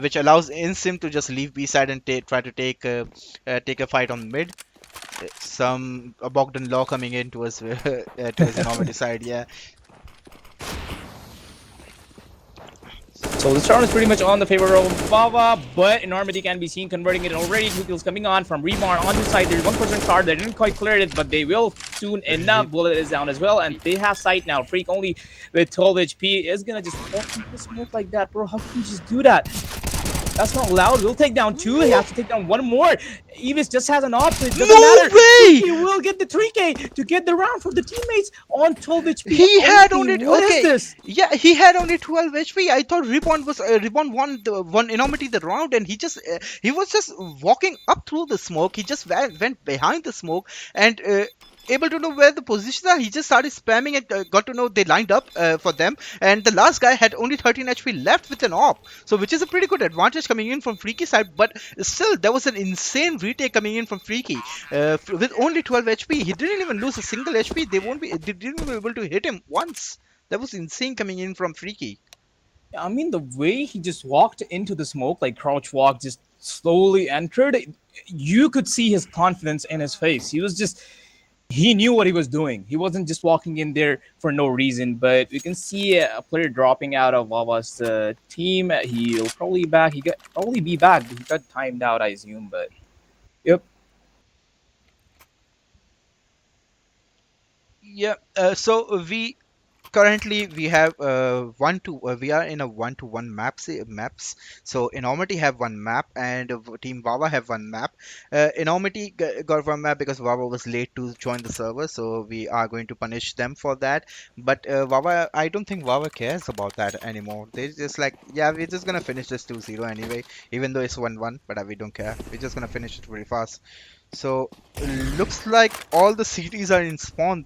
which allows Insim to just leave B side and try to take a fight on mid. Some Bogdan Law coming in towards Enormity side, yeah. So this round is pretty much on the favor of Wawa, but Enormity can be seen converting it already. 2 kills coming on from Reborn on the side. There's 1% shard. They didn't quite clear it, but they will soon enough. Bullet is down as well, and they have sight now. Freak only with 12 HP is gonna just walk into the smoke like that, bro. How can you just do that? That's not allowed. We'll take down 2. He has to take down 1 more. Evis just has an option. It doesn't No matter. way! He will get the 3K to get the round from the teammates on 12 HP. He had only What is okay. this? Yeah, he had only 12 HP. I thought Reborn won Enormity the round, and he was just walking up through the smoke. He just went behind the smoke and able to know where the positions are. He just started spamming and got to know they lined up for them. And the last guy had only 13 HP left with an op, so which is a pretty good advantage coming in from Freaky side. But still, there was an insane retake coming in from Freaky with only 12 HP. He didn't even lose a single HP. They didn't be able to hit him once. That was insane coming in from Freaky. I mean, the way he just walked into the smoke, like crouch walk, just slowly entered, you could see his confidence in his face. He knew what he was doing. He wasn't just walking in there for no reason. But we can see a player dropping out of Wawa's team. He'll probably be back. He got probably be back. He got timed out, I assume. But Yep. Yeah. So we currently we have we are in a one-to-one maps. So Enormity have one map and Team Wawa have one map. Enormity got one map because Wawa was late to join the server, so we are going to punish them for that. But Wawa, I don't think Wawa cares about that anymore. They just like, yeah, we're just gonna finish this 2-0 anyway, even though it's 1-1, but we don't care. We're just gonna finish it very fast. So looks like all the cities are in spawn.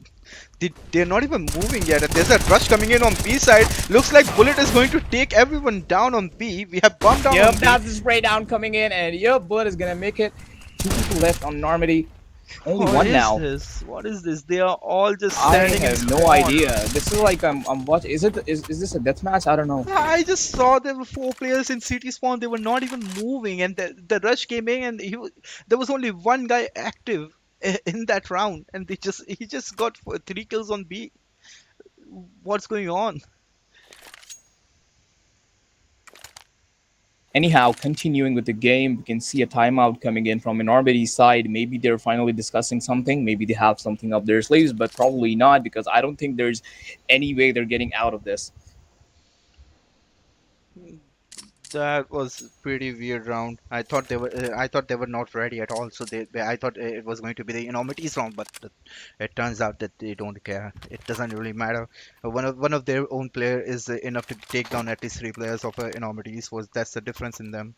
They're not even moving yet. And there's a rush coming in on B side. Looks like Bullet is going to take everyone down on B. We have bomb down Yep, on B. that's the spray down coming in, and yep, Blood is gonna make it. Two people left on Normandy. Only What one is now. this? What is this? They are all just I standing in have no spawn. idea. This is like I'm watching. Is this a deathmatch? I don't know. I just saw there were 4 players in city spawn. They were not even moving, and the rush came in, and there was only one guy active in that round, and he just got 3 kills on B. What's going on? Anyhow, continuing with the game, we can see a timeout coming in from Enormity's side. Maybe they're finally discussing something. Maybe they have something up their sleeves, but probably not because I don't think there's any way they're getting out of this. That was pretty weird round. I thought they were not ready at all. So I thought it was going to be the enormities round, but it turns out that they don't care. It doesn't really matter. One of their own player is enough to take down at least 3 players of enormities. Was That's the difference in them.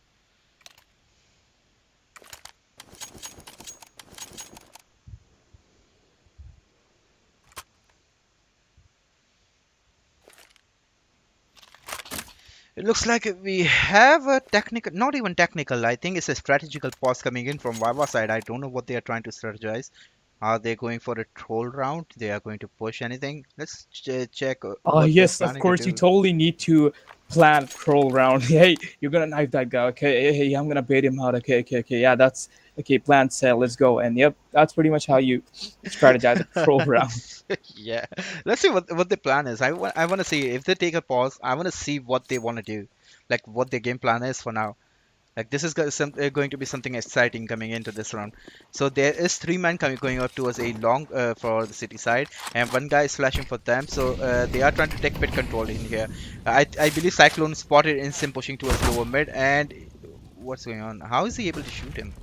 It looks like we have a technical, not even technical. I think it's a strategical pause coming in from Viva side. I don't know what they are trying to strategize. Are they going for a troll round? They are going to push anything? Let's check what they're Yes, of planning to course, you do. totally need to plan troll round. Hey, you're gonna knife that guy. Okay, hey, I'm gonna bait him out. Okay. Yeah, that's okay. Plan set. Let's go. And yep, that's pretty much how you strategize a troll round. Yeah, let's see what the plan is. I want to see if they take a pause. I want to see what they want to do, like what their game plan is for now. Like this is going to be something exciting coming into this round. So there is 3 men going up towards a long for the city side, and one guy is flashing for them. So they are trying to take pit control in here. I believe Cyclone spotted Insim pushing towards lower mid, and what's going on? How is he able to shoot him?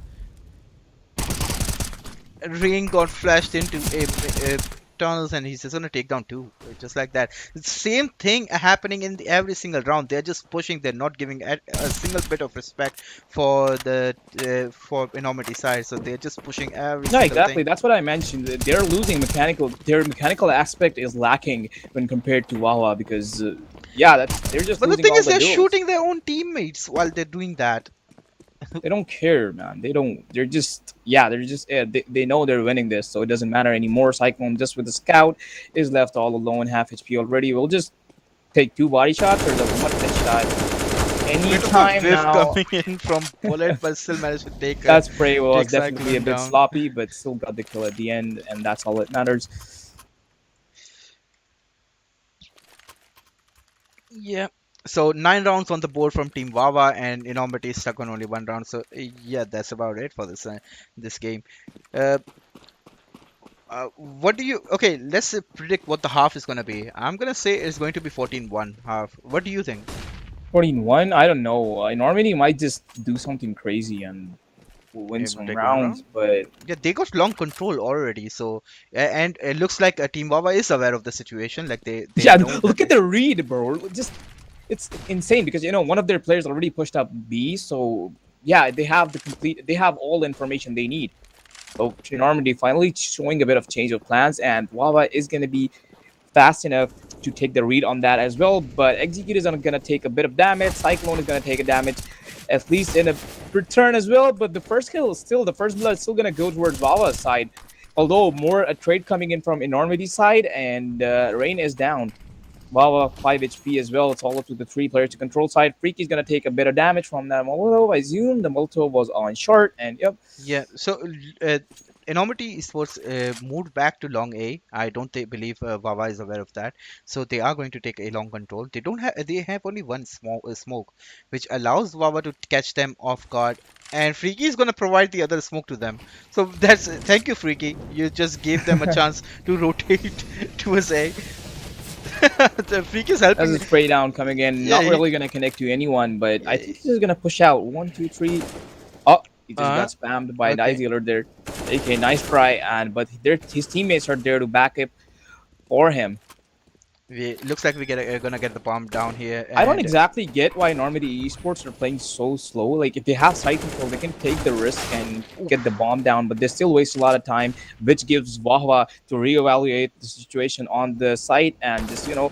Rain got flashed into a tunnels, and he's just gonna take down 2, just like that. The same thing happening in every single round. They're just pushing. They're not giving a single bit of respect for the for enormity side. So they're just pushing every No, single exactly. thing. That's what I mentioned. They're losing mechanical. Their mechanical aspect is lacking when compared to Wawa because, yeah, they're just But the losing thing all is, the they're duels. shooting their own teammates while they're doing that. They don't care, man. They don't. They're just, yeah. They're just. They know they're winning this, so it doesn't matter anymore. Cyclone just with the scout is left all alone, half HP already. We'll just take 2 body shots or the 1 headshot Bit of a anytime whiff now. coming in from Bullet, but still managed to That spray was take definitely a Cyclone bit down. sloppy, but still got the kill at the end, and that's all that matters. Yeah. So 9 rounds on the board from Team Wawa, and Enormity is stuck on only 1 round. So yeah, that's about it for this game. Uh, what do you? Okay, let's predict what the half is gonna be. I'm gonna say it's going to be 14-1 half. What do you think? 14-1. I don't know. Normally might just do something crazy and win Able to some take 1 round? rounds, but Yeah, they got long control already. So and it looks like Team Wawa is aware of the situation. Like they yeah, know that look at they. the read, bro. Just it's insane because one of their players already pushed up B, so yeah, they have all the information they need. So Normandy finally showing a bit of change of plans, and Wawa is gonna be fast enough to take the read on that as well. But Execute is gonna take a bit of damage. Cyclone is gonna take a damage, at least in a return as well. But the first kill is still the first blood is still gonna go towards Wawa's side. Although more a trade coming in from Enormity's side, and Rain is down. Wawa 5 HP as well. It's all up to the 3 players to control side. Freaky's gonna take a bit of damage from that Molotov. I assume the Molotov was on short, and yep. Yeah. So Enormity Esports moved back to long A. I don't believe Wawa is aware of that. So they are going to take a long control. They don't have. They have only one smoke, which allows Wawa to catch them off guard. And Freaky is going to provide the other smoke to them. So that's thank you, Freaky. You just gave them a chance to rotate towards A. The Freaky is As helping. a spray down coming in, Yeah, not really gonna connect to anyone, but I think he's just gonna push out. 1, 2, 3. Oh, he just uh got spammed by Okay. Dice Dealer there. AK, nice try, and but his teammates are there to back up for him. Looks like gonna get the bomb down here. I don't And exactly get why Normandy Esports are playing so slow. Like, if they have site control, they can take the risk and get the bomb down, but they still waste a lot of time, which gives Wahwa to reevaluate the situation on the site and just, nice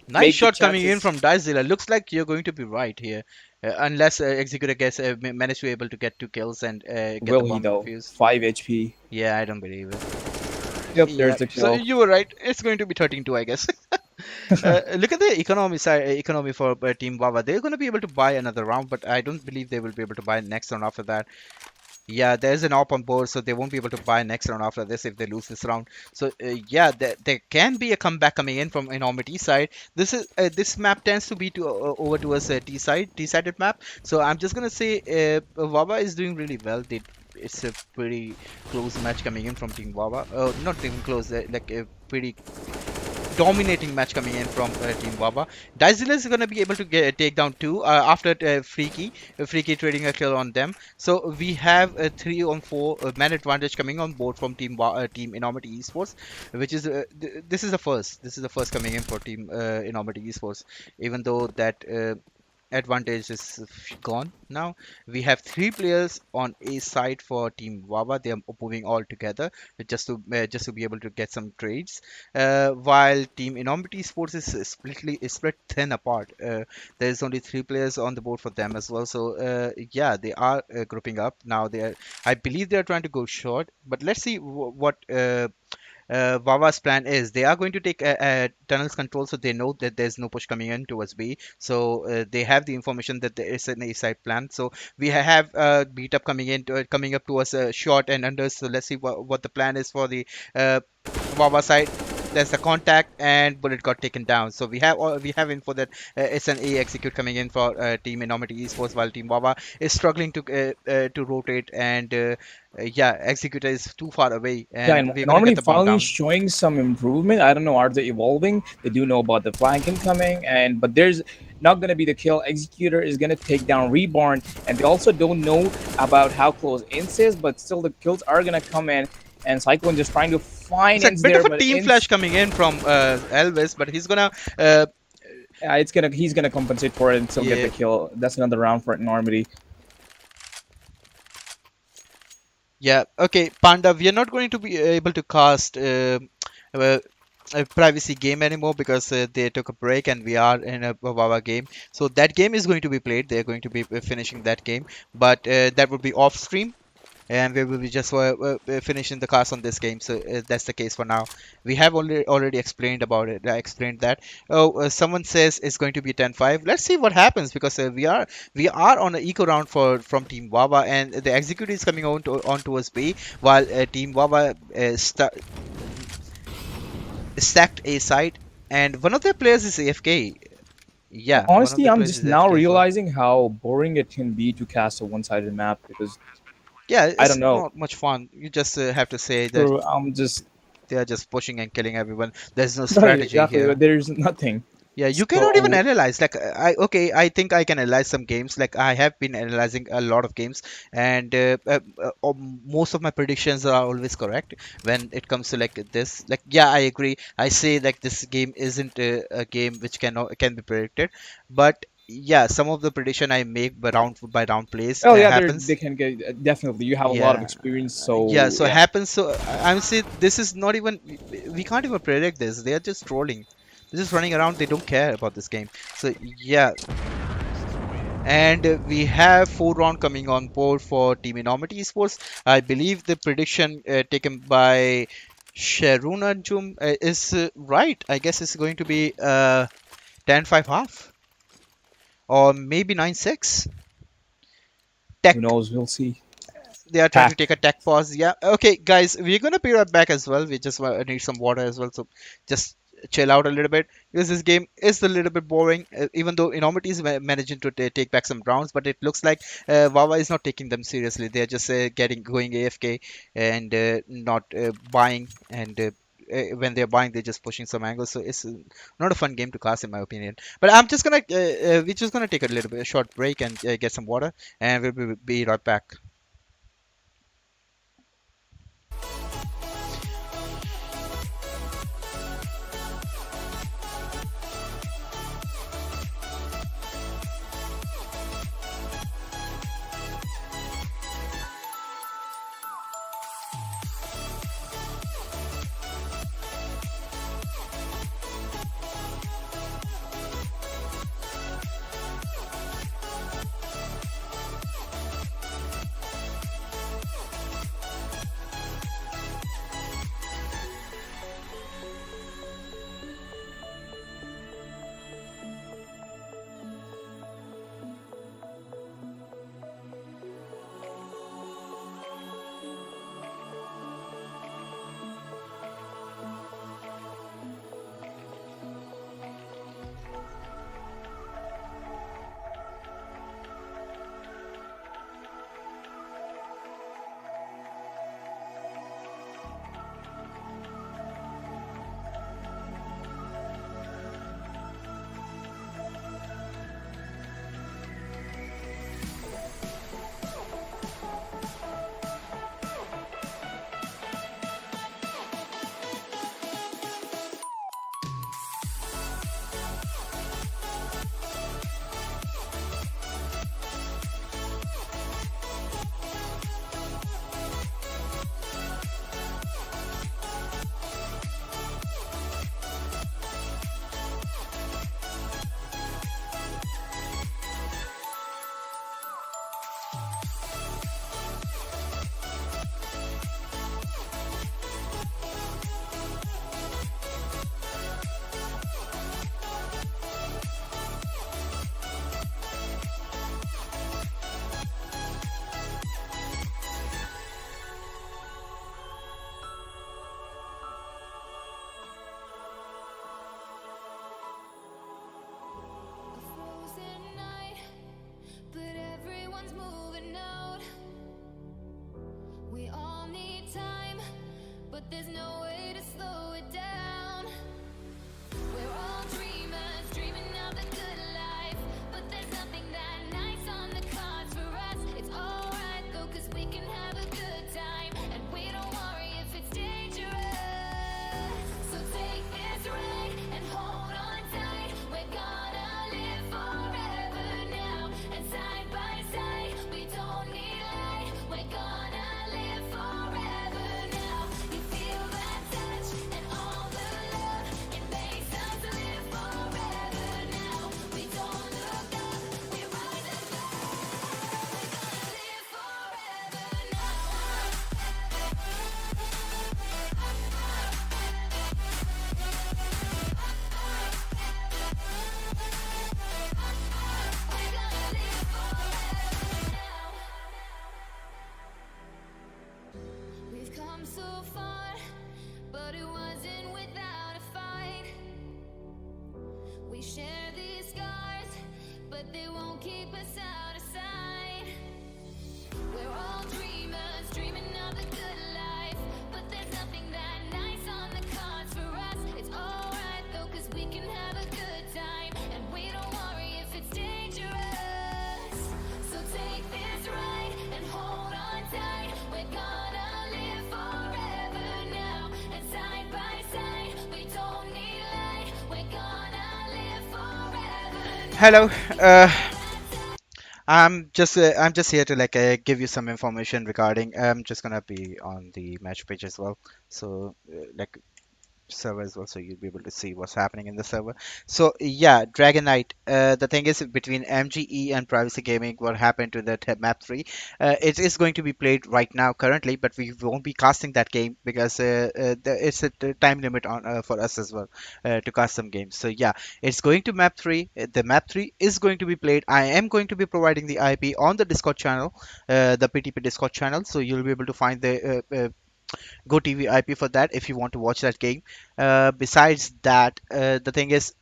make the shot coming in chances. from Dicezilla. Looks like you're going to be right here. Unless Executor gets managed to be able to get 2 kills and get the Will he, bomb though? defused. 5 HP. Yeah, I don't believe it. Yep, Yeah, there's the so kill. you were right. It's going to be 13-2, I guess. Look at the economy for Team Wawa. They're going to be able to buy another round, but I don't believe they will be able to buy next round after that. Yeah, there's an op on board, so they won't be able to buy next round after this if they lose this round. So yeah, there can be a comeback coming in from Enormity side. This map tends to be over towards T-sided map. So I'm just gonna say Wawa is doing really well. It's a pretty close match coming in from Team Wawa. Not even close, like a pretty dominating match coming in from Team Wawa. Dizilla is going to be able to take down 2 after Freaky trading a kill on them. So we have a 3-on-4 man advantage coming on board from Team Enormity Esports, which is this is the first. This is the first coming in for Team Enormity Esports. Even though that advantage is gone now. We have 3 players on a side for Team Wawa. They are moving all together just to be able to get some trades. While Team Enormity Sports is split thin apart. There's only 3 players on the board for them as well. So yeah, they are grouping up now. I believe they are trying to go short. But let's see what Wawa's plan is. They are going to take tunnels control, so they know that there's no push coming in towards B. So they have the information that there is an A side plan. So we have beat up coming up towards short and under. So let's see what the plan is for the Wawa side. There's a contact and bullet got taken down. So we have info that it's an A execute coming in for Team Enormity Esports, while Team Wawa is struggling to rotate and yeah, executor is too far away Yeah, and we're and gonna normally get the bomb finally down. showing some improvement. I don't know, are they evolving? They do know about the flank incoming, but there's not gonna be the kill. Executor is gonna take down Reborn, and they also don't know about how close Ince is, but still the kills are gonna come in. And Cyclone just trying to find It's a Ince bit there, of a but team flash coming in from Elvis, but he's gonna he's gonna compensate for it and still get yeah. the kill. That's another round for Normandy. Yeah, okay, Panda, we are not going to be able to cast a privacy game anymore because they took a break and we are in a Wawa game. So that game is going to be played. They're going to be finishing that game, but that would be off stream. And we will be just finishing the cast on this game. So that's the case for now. We have already explained about it. I explained that. Oh, someone says it's going to be 10-5. Let's see what happens because we are on an eco round from Team Wawa and the executive is coming on towards B while Team Wawa stacked A side and one of their players is AFK. Yeah, one of Honestly, the I'm players just is now AFK as well. realizing how boring it can be to cast a one-sided map because Yeah, I it's don't know. not much fun. You just have to say that True, I'm just they are just pushing and killing everyone. There's no right, strategy exactly. here. But there's nothing. Yeah, you cannot even So analyze. Like I think I can analyze some games. Like I have been analyzing a lot of games, and most of my predictions are always correct when it comes to like this. Like yeah, I agree. I say like this game isn't a game which can be predicted, but yeah, some of the prediction I make by round plays oh yeah, they happens. can get definitely. You have a lot of Yeah, experience, yeah. so So yeah. happens. So I'm saying this is not even. We can't even predict this. They are just trolling. They're just running around. They don't care about this game. So yeah, and we have 4 round coming on board for Team Enormity Esports. I believe the prediction taken by Sharun Anjum is right. I guess it's going to be 10-5 half or maybe 9-6. Who Tech. knows? We'll see. They are trying to Tack. take a tech pause. Yeah. Okay, guys, we're gonna be right back as well. We just need some water as well, so just chill out a little bit because this game is a little bit boring. Even though Enormity is managing to take back some rounds, but it looks like Wawa is not taking them seriously. They're just getting going AFK and not buying and. When they're buying, they're just pushing some angles, so it's not a fun game to cast, in my opinion. But we're just gonna take a little bit, a short break, and get some water, and we'll be right back. Frozen night, but everyone's moving out. We all need time, but there's no way to slow it down. We're all dreamers, dreaming of the good life, but there's nothing that nice on the cards for us. It's alright though, 'cause we can have a good time, and we don't worry if it's dangerous. So take this ride and hold on tight. We're gonna live forever now, and side by side, we don't need light. We're gonna live forever now. You feel that touch and all the love, it makes us live forever now. We don't look up, we rise above. We're gonna live forever We're gonna live forever now. We've come so far, but it wasn't without a fight. We share these scars, but they won't keep us out of sight. We're all dreamers, dreaming of the good life, but there's nothing that nice on the cards for us. It's alright though, 'cause we can have a good time, and we don't worry if it's dangerous. So take this ride and hold on tight. We're gonna live forever now, and side by side, we don't need light. We're gonna live forever now. Hello. I'm just here to give you some information regarding. I'm just gonna be on the match page as well. So server as well, so you'll be able to see what's happening in the server. So yeah, Dragon Knight. The thing is, between MGE and Privacy Gaming, what happened to the map 3? It is going to be played right now currently, but we won't be casting that game because it's a time limit on for us as well to cast some games. So yeah, it's going to map 3. The map 3 is going to be played. I am going to be providing the IP on the Discord channel, the PTP Discord channel, so you'll be able to find the Go TV IP for that if you want to watch that game. Besides that, the thing is,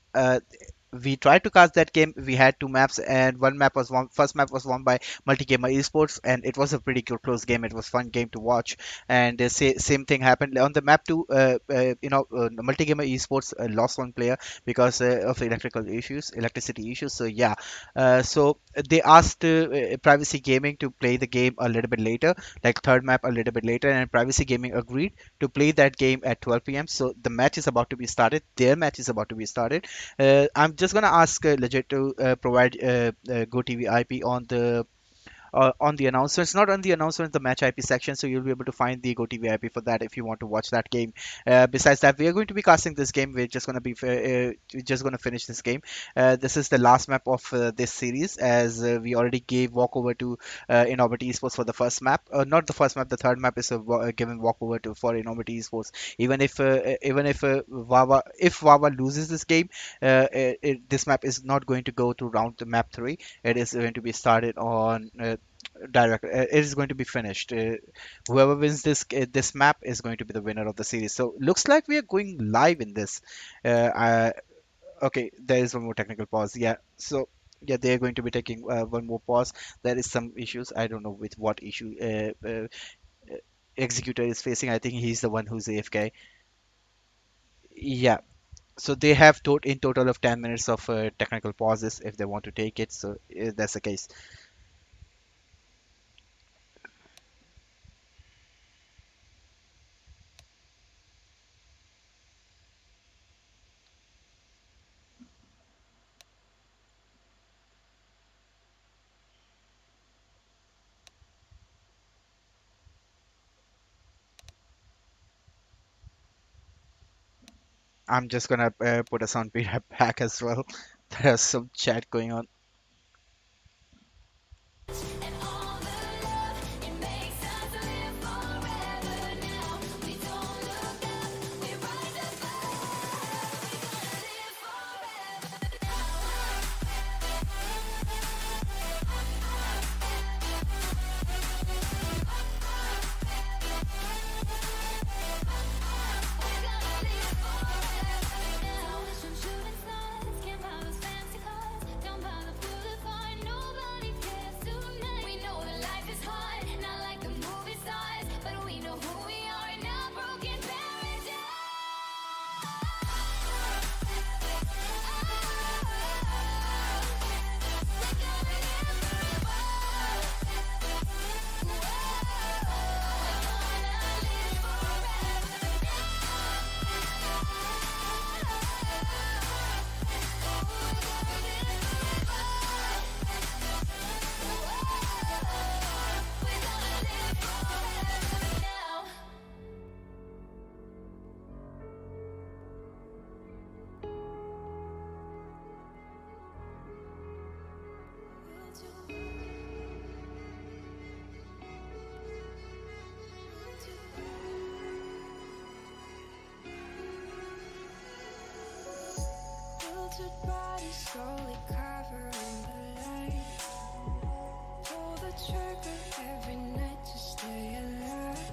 we tried to cast that game. We had two maps, and one map was won. First map was won by Multigamer Esports, and it was a pretty close game. It was fun game to watch, and same thing happened on the map too. Multigamer Esports lost one player because of electricity issues. So yeah, so they asked Privacy Gaming to play the game a little bit later, like third map a little bit later, and Privacy Gaming agreed to play that game at 12 p.m. So the match is about to be started. Their match is about to be started. I'm just gonna ask Legit to provide GoTV IP on the announcements, not on the announcements, the match IP section. So you'll be able to find the GoTV IP for that if you want to watch that game. Besides that, we are going to be casting this game. We're just gonna finish this game. This is the last map of this series, as we already gave walkover to Innovative Esports for the first map. Not the first map, the third map is given walkover to for Innovative Esports. Even if Wawa loses this game, this map is not going to go to round map 3. It is going to be started on direct. It is going to be finished. Whoever wins this map is going to be the winner of the series. So looks like we are going live in this. Okay, there is one more technical pause. Yeah, so yeah, they are going to be taking one more pause. There is some issues. I don't know with what issue executor is facing. I think he's the one who's AFK. Yeah. So they have in total of 10 minutes of technical pauses if they want to take it. So that's the case. I'm just gonna put a sound beat back as well. There's some chat going on. And all the love it makes us live forever now. We don't look up, we rise above. Live forever now. Some shooting stars came by those fancy cars down by the boulevard. Nobody cares tonight. We know that life is hard, not like the movie stars, but we know who we are in our broken paradise. Filtered bodies slowly covering the light. Pull the trigger every night to stay alive.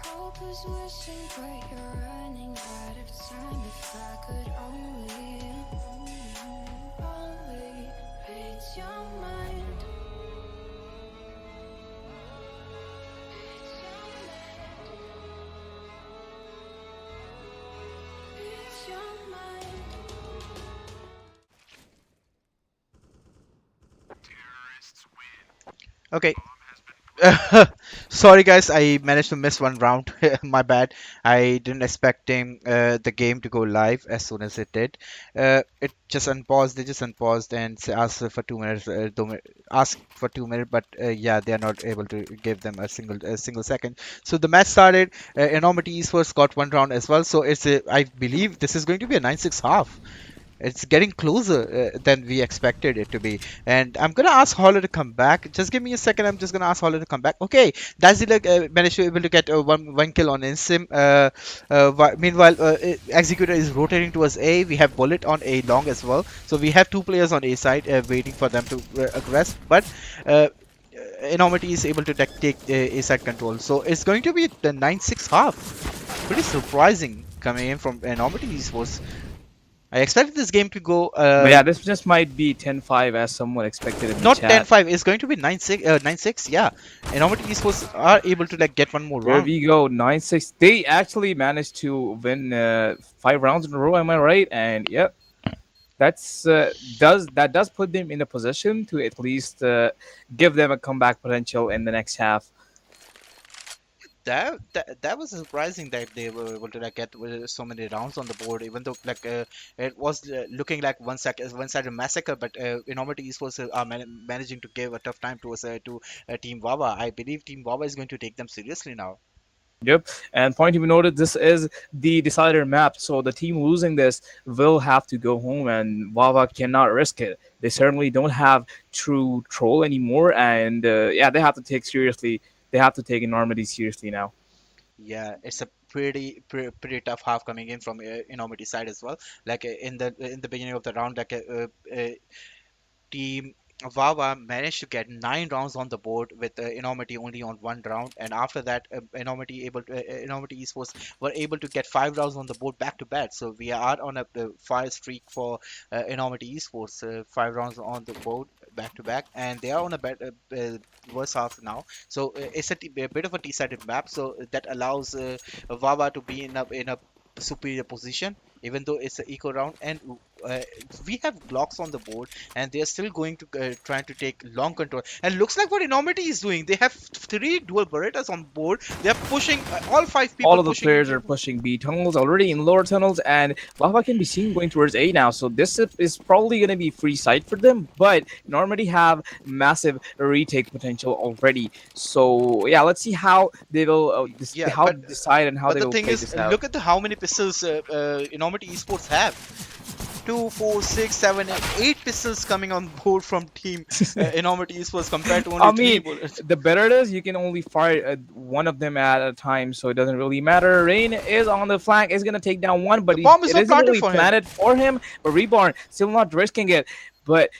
Hope is wishing, but you're running out of time. If I could only read your mind. Read your mind. Okay. Sorry guys, I managed to miss one round. My bad. I didn't expecting the game to go live as soon as it did. It just unpaused. They just unpaused and asked for 2 minutes. Asked for 2 minutes, but yeah, they are not able to give them a single second. So the match started. Enormity Esports got one round as well. So I believe this is going to be a 9-6 half. It's getting closer than we expected it to be. And I'm gonna ask Holler to come back. Just give me a second. I'm just gonna ask Holler to come back. Okay, Dazila managed to able to get one kill on Insim. Meanwhile, Executor is rotating towards A. We have Bullet on A long as well. So we have two players on A side waiting for them to aggress. But Enormity is able to take A side control. So it's going to be the 9-6 half. Pretty surprising coming in from Enormity Esports. I expected this game to go But yeah, this just might be 10-5 as someone expected in the not chat. 10-5. It's going to be 9-6. 9-6. Yeah, Enormity Esports are able to like get one more There round. we go, 9-6. They actually managed to win 5 rounds in a row. Am I right? And yep, that does put them in a position to at least give them a comeback potential in the next half. That was surprising that they were able to like get so many rounds on the board, even though like it was looking like one-sided massacre. But Enormity Esports are managing to give a tough time to Team Wawa. I believe Team Wawa is going to take them seriously now. Yep. And point to be noted, this is the decider map, so the team losing this will have to go home, and Wawa cannot risk it. They certainly don't have true troll anymore, and yeah, they have to take seriously. They have to take enormity seriously now. Yeah, it's a pretty tough half coming in from Enormity side as well. Like in the beginning of the round, like Team Wawa managed to get 9 rounds on the board with Enormity only on one round, and after that, Enormity Esports were able to get 5 rounds on the board back to back. So we are on a fire streak for Enormity Esports, 5 rounds on the board back to back, and they are on a worse half now. So a bit of a T-sided map, so that allows Wawa to be in a superior position, even though it's an eco round. And uh, we have blocks on the board, and they are still going to trying to take long control. And looks like what Enormity is doing. They have 3 dual Berettas on board. They are pushing all 5 people. All of the pushing players into- are pushing B tunnels already in lower tunnels, and Wawa can be seen going towards A now. So this is probably going to be free sight for them, but Normandy have massive retake potential already. So yeah, let's see how they will Yeah, how but- they decide and how But they the will thing play is, this out. look at how many pistols Enormity Esports have. 2, 4, 6, 7, 8 pistols coming on board from Team Enormity Esports compared to only I 3 mean, bullets. the better it is, you can only fire one of them at a time, so it doesn't really matter. Rain is on the flank, is gonna take down one, but The bomb is it not isn't planted really for him. planted for him. But Reborn still not risking it. But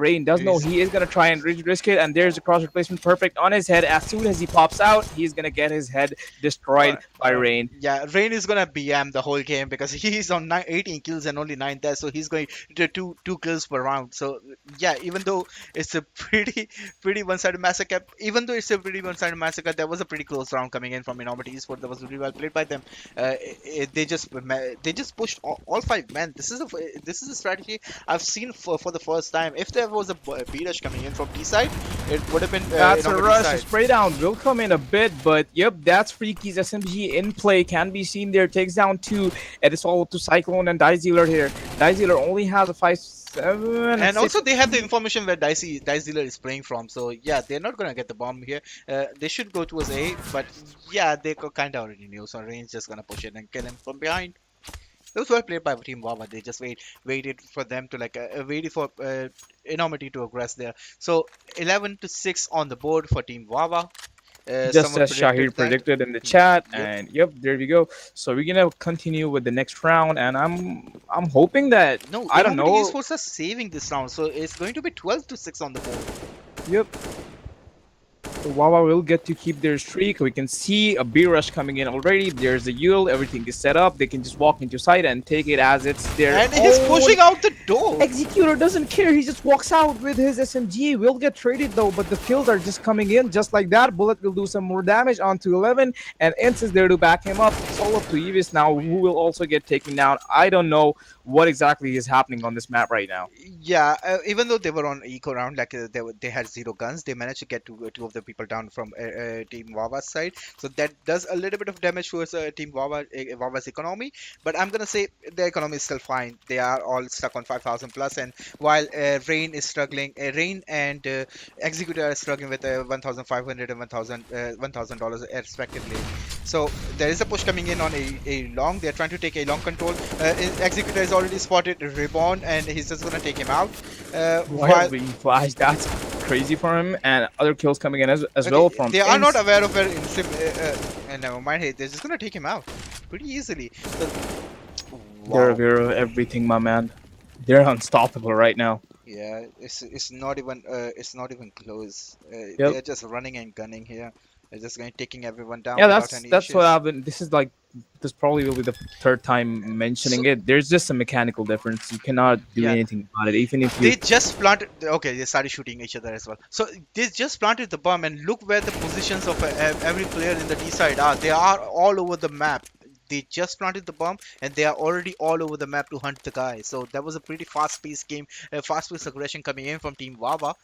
Rain does know He's- he is gonna try and risk it, and there's a cross replacement perfect on his head. As soon as he pops out, he's gonna get his head destroyed by Rain. Yeah, Rain is gonna BM the whole game because he's on 18 kills and only 9 deaths, so he's going to two kills per round. So yeah, even though it's a pretty one-sided massacre, there was a pretty close round coming in from Enormity Esports. That was really well played by them. They just pushed all 5 men. This is a strategy I've seen for the first time. If there was a B rush coming in from T side, it would have been That's a Enormity rush. side. Spray down will come in a bit, but yep, that's Freaky's SMG in play. Can be seen there. Takes down 2. It is all to Cyclone and Dice Dealer here. Dice Dealer only has a 5-7. And also they have the information where Dice Dealer is playing from, so yeah, they're not gonna get the bomb here. They should go towards A, but yeah, they kind of already knew, so Rain's just gonna push it and kill him from behind. Those were played by Team Wawa. They just waited for them to waited for Enormity to aggress there. So 11-6 on the board for Team Wawa. Just Someone as Shahir that. predicted in the chat, Yep. and yep, there we go. So we're gonna continue with the next round, and I'm hoping that No, I don't Enormity know. Esports are saving this round, so it's going to be 12-6 on the board. Yep. So Wawa will get to keep their streak. We can see a B rush coming in already. There's a Yule. Everything is set up. They can just walk into sight and take it as it's their And he's own. pushing out the door. Executor doesn't care. He just walks out with his SMG. Will get traded though, but the kills are just coming in just like that. Bullet will do some more damage onto 11, and Ince is there to back him up. It's all up to Evis now, who will also get taken down. I don't know what exactly is happening on this map right now. Yeah, even though they were on eco round, like they had zero guns, they managed to get two of the people down from Team Wawa's side. So that does a little bit of damage towards Team Wawa's economy. But I'm gonna say the economy is still fine. They are all stuck on 5,000 plus, and while Rain is struggling, Rain and Executor are struggling with 1,500 and $1,000 respectively. So there is a push coming in on a long. They're trying to take a long control. Executor has already spotted Reborn, and he's just gonna take him out. While being flashed, that's crazy for him, and other kills coming in as well from. They are not aware of where never mind. Hey, they're just gonna take him out pretty easily. So, They're wow. aware of everything, my man. They're unstoppable right now. Yeah, it's not even close. Yep. They're just running and gunning here. They're just going taking everyone down Yeah, without any that's issues. what I've been. This is like this probably will be the third time mentioning it. There's just a mechanical difference. You cannot do Yeah. anything about it, even if you. They just planted. Okay, they started shooting each other as well. So they just planted the bomb, and look where the positions of every player in the D side are. They are all over the map. They just planted the bomb, and they are already all over the map to hunt the guy. So that was a pretty fast-paced game, fast-paced aggression coming in from Team Wawa.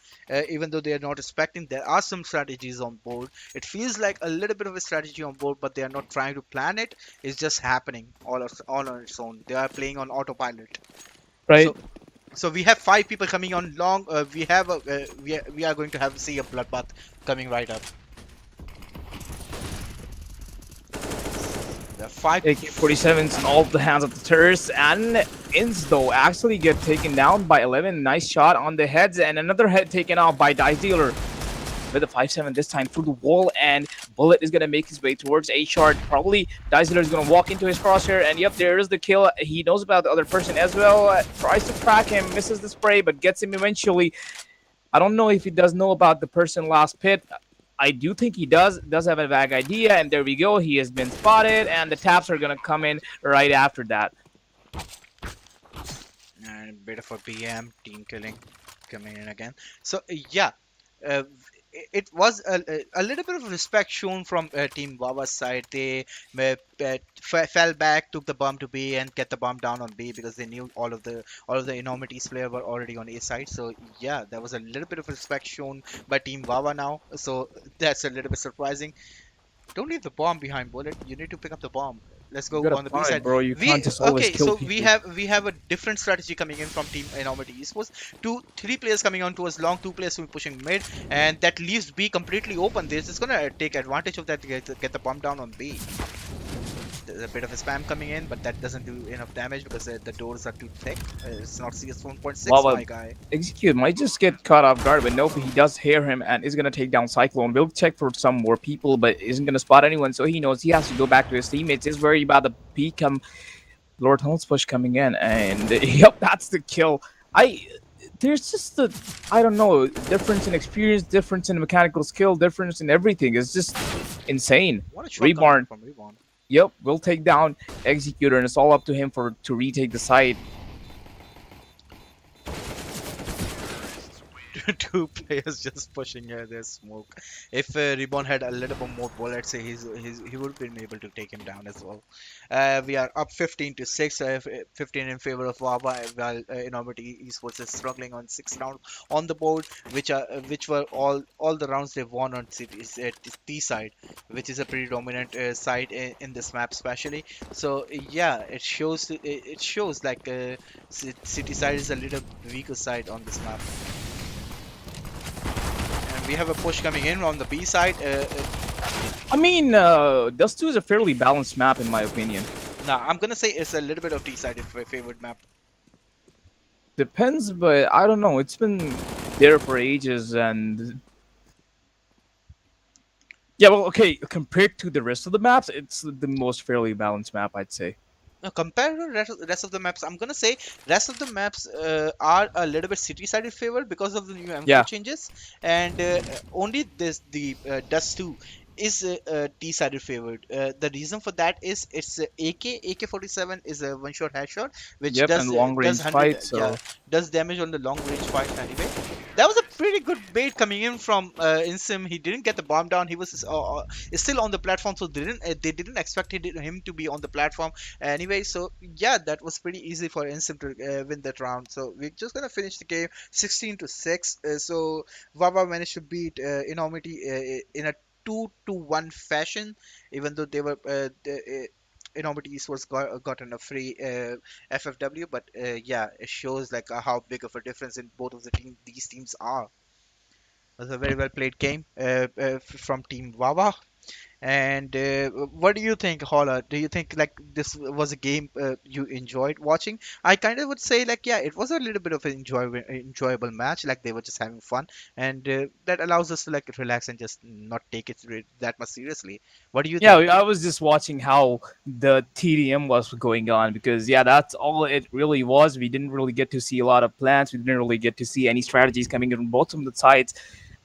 Even though they are not expecting, there are some strategies on board. It feels like a little bit of a strategy on board, but they are not trying to plan it. It's just happening all on its own. They are playing on autopilot. Right. So we have 5 people coming on long. We have we are going to see a bloodbath coming right up. The 5 AK-47s in all the hands of the terrorists, and Inzdo actually get taken down by 11. Nice shot on the heads, and another head taken out by Dice Dealer with a 5-7 this time through the wall, and Bullet is gonna make his way towards A shard. Probably Dice Dealer is gonna walk into his crosshair, and yep, there is the kill. He knows about the other person as well. Tries to track him, misses the spray, but gets him eventually. I don't know if he does know about the person last pit. I do think he does have a vague idea, and there we go. He has been spotted, and the taps are gonna come in right after that. and a bit of a BM team killing coming in again. So yeah, uh, it was a little bit of respect shown from Team Wawa's side. They fell back, took the bomb to B, and get the bomb down on B because they knew all of the enormities player were already on A side. So yeah, there was a little bit of respect shown by Team Wawa now. So that's a little bit surprising. Don't leave the bomb behind, Bullet. You need to pick up the bomb. Let's go You gotta on the B find, side. bro. You can't just always Okay, kill so people. we have a different strategy coming in from Team Enormity Esports. 3 players coming on towards long, 2 players will be pushing mid, and that leaves B completely open. They're just gonna take advantage of that to get the bomb down on B. There's a bit of a spam coming in, but that doesn't do enough damage because the doors are too thick. It's not CS 1.6, Wawa my guy. Execute might just get caught off guard, but nope, he does hear him and is gonna take down Cyclone. Will check for some more people, but isn't gonna spot anyone, so he knows he has to go back to his teammates. He's worried about the peak Lord Tunnel's push coming in, and yep, that's the kill. There's just I don't know, difference in experience, difference in mechanical skill, difference in everything. It's just insane. What a shot coming Reborn. from Reborn. Yep, will take down Executor, and it's all up to him to retake the site. 2 players just pushing their smoke. If Reborn had a little bit more bullets, he would have been able to take him down as well. We are up 15-6, 15 in favor of Wawa, while Enormity Esports is struggling on 6 rounds on the board, which were all the rounds they've won on T side, which is a pretty dominant side in this map especially. So yeah, it shows like City side is a little weaker side on this map. We have a push coming in on the B side. I mean, Dust 2 is a fairly balanced map in my opinion. Nah, I'm gonna say it's a little bit of D-side favorite map. Depends, but I don't know. It's been there for ages, and yeah, well, okay. Compared to the rest of the maps, it's the most fairly balanced map, I'd say. Now, compared to rest of the maps, I'm gonna say rest of the maps are a little bit city-sided favor because of the new M4 changes, and only the Dust 2 is T-sided favored. The reason for that is it's AK-47 is a one-shot headshot, which does and long range fight, so does damage on the long range fight anyway. that was a pretty good bait coming in from Insim. He didn't get the bomb down. He was still on the platform, so they didn't expect him to be on the platform anyway. So yeah, that was pretty easy for Insim to win that round. So we're just gonna finish the game 16-6. So Wawa managed to beat Enormity in a 2-1 fashion, even though they were Enormity Esports gotten a free FFW, but yeah, it shows like how big of a difference in both of these teams are. It was a very well played game from Team Wawa. And what do you think, Holla? Do you think like this was a game you enjoyed watching? I kind of would say like yeah, it was a little bit of an enjoyable match. Like they were just having fun, and that allows us to like relax and just not take it that much seriously. What do you Yeah, think? I was just watching how the TDM was going on because yeah, that's all it really was. We didn't really get to see a lot of plans. We didn't really get to see any strategies coming in from both of the sides.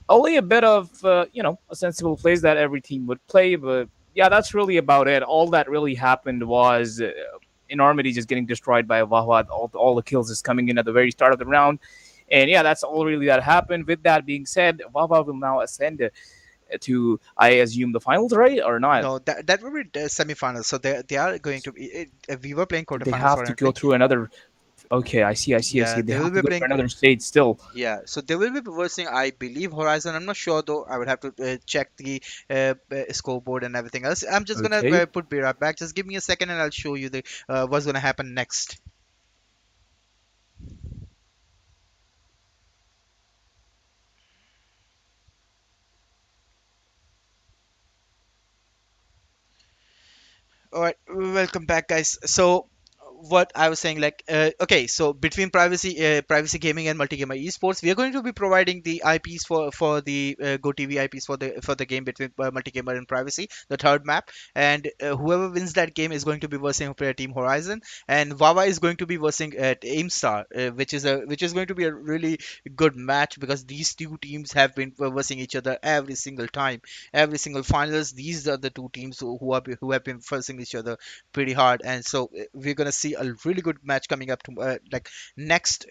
Only a bit of a sensible plays that every team would play, but yeah, that's really about it. All that really happened was Enormity just getting destroyed by Wahwad. All the kills is coming in at the very start of the round, and yeah, that's all really that happened. With that being said, Wahwad will now ascend to, I assume, the finals, right, or not? No, that will be the semifinals. So they are going to be. We were playing They quarterfinals have to go currently. through another. Okay, I Yeah, see. They they will have to be go to playing. another stage still. Yeah, so they will be versing, I believe, Horizon. I'm not sure though. I would have to check the scoreboard and everything else. I'm just gonna Okay. put Bira back. Just give me a second, and I'll show you the what's gonna happen next. All right, welcome back, guys. So, what I was saying, like, okay, so between privacy gaming and multi-gamer esports, we are going to be providing the IPs for the Go TV IPs for the game between multi-gamer and privacy, the third map, and whoever wins that game is going to be versing Team Horizon, and Wawa is going to be versing at Aimstar, which is going to be a really good match because these two teams have been versing each other every single time, every single finals. These are the two teams who have been versing each other pretty hard, and so we're gonna see a really good match coming up to like next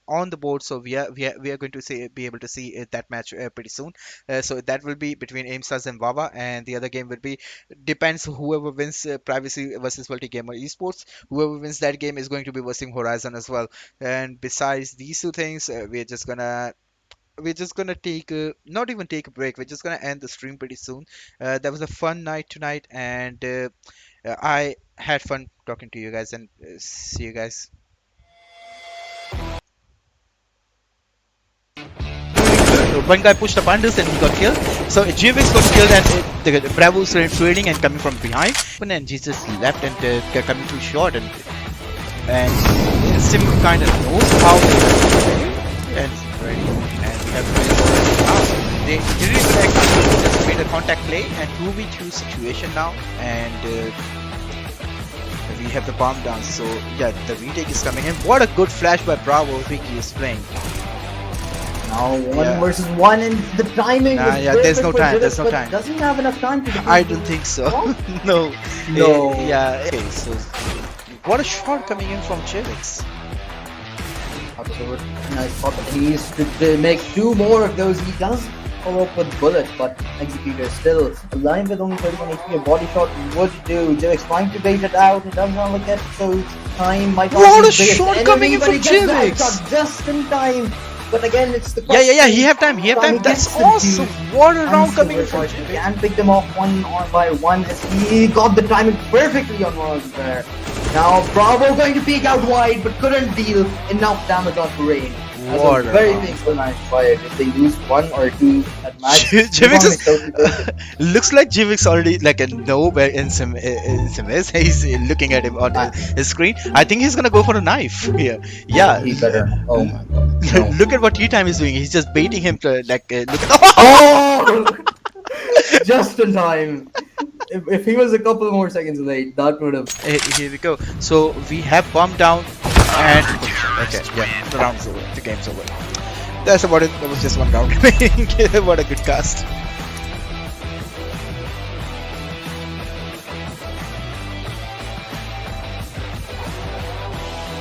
on the board. So we are going to be able to see that match pretty soon. So that will be between Aimstars and Wawa, and the other game will be depends whoever wins privacy versus multi gamer esports. Whoever wins that game is going to be versing Horizon as well. And besides these two things, we're just gonna take not even take a break. We're just gonna end the stream pretty soon. That was a fun night tonight, and I had fun talking to you guys, and see you guys. One guy pushed the bundles and he got killed. So GVX got killed, and the Bravo started trading and coming from behind. And Jesus left and coming too short, and Sim kind of knows how to play, and ready, and we have they didn't even actually just made a contact play and 2v2 situation now, and we have the bomb down. So yeah, the retake is coming in. What a good flash by Bravo. Vicky is playing. Now one Yeah. versus one, and the timing Nah, is yeah, there's perfect no for time, Jivis, there's no but time. doesn't have enough time to defeat I the- don't think so. What? No. No. Yeah. Okay. So what a shot coming in from Chivix. Absolutely nice opportunities to make two more of those. He does follow up with bullet, but Executor still aligned with only 31 HP. A body shot would do. Jivix trying to bait it out. It does not look at, so time might not What be a the biggest shot enemy, coming in but from he gets that Jivix. shot just in time. But again, it's the Yeah. He have time. He have time. He That's gets the awesome. juice. What a round And coming in Silver from Shot Chivix. and picked them off one by one as he got the timing perfectly on one of there. Now Bravo going to peek out wide, but couldn't deal enough damage on Rain. That's What a a very round. painful match fired. If they lose one or two at match, Jivix is totally broken. looks like Jivix already like a know where Insim is. He's looking at him on his screen. I think he's gonna go for a knife here. Yeah. He better. Oh my god. No. Look at what T-Time is doing. He's just baiting him to like look at. Oh! Just in time. If he was a couple more seconds late, that would have. Here we go. So we have bomb down, and okay, yeah, the round's over. The game's over. That's about it. That was just one round remaining. What a good cast.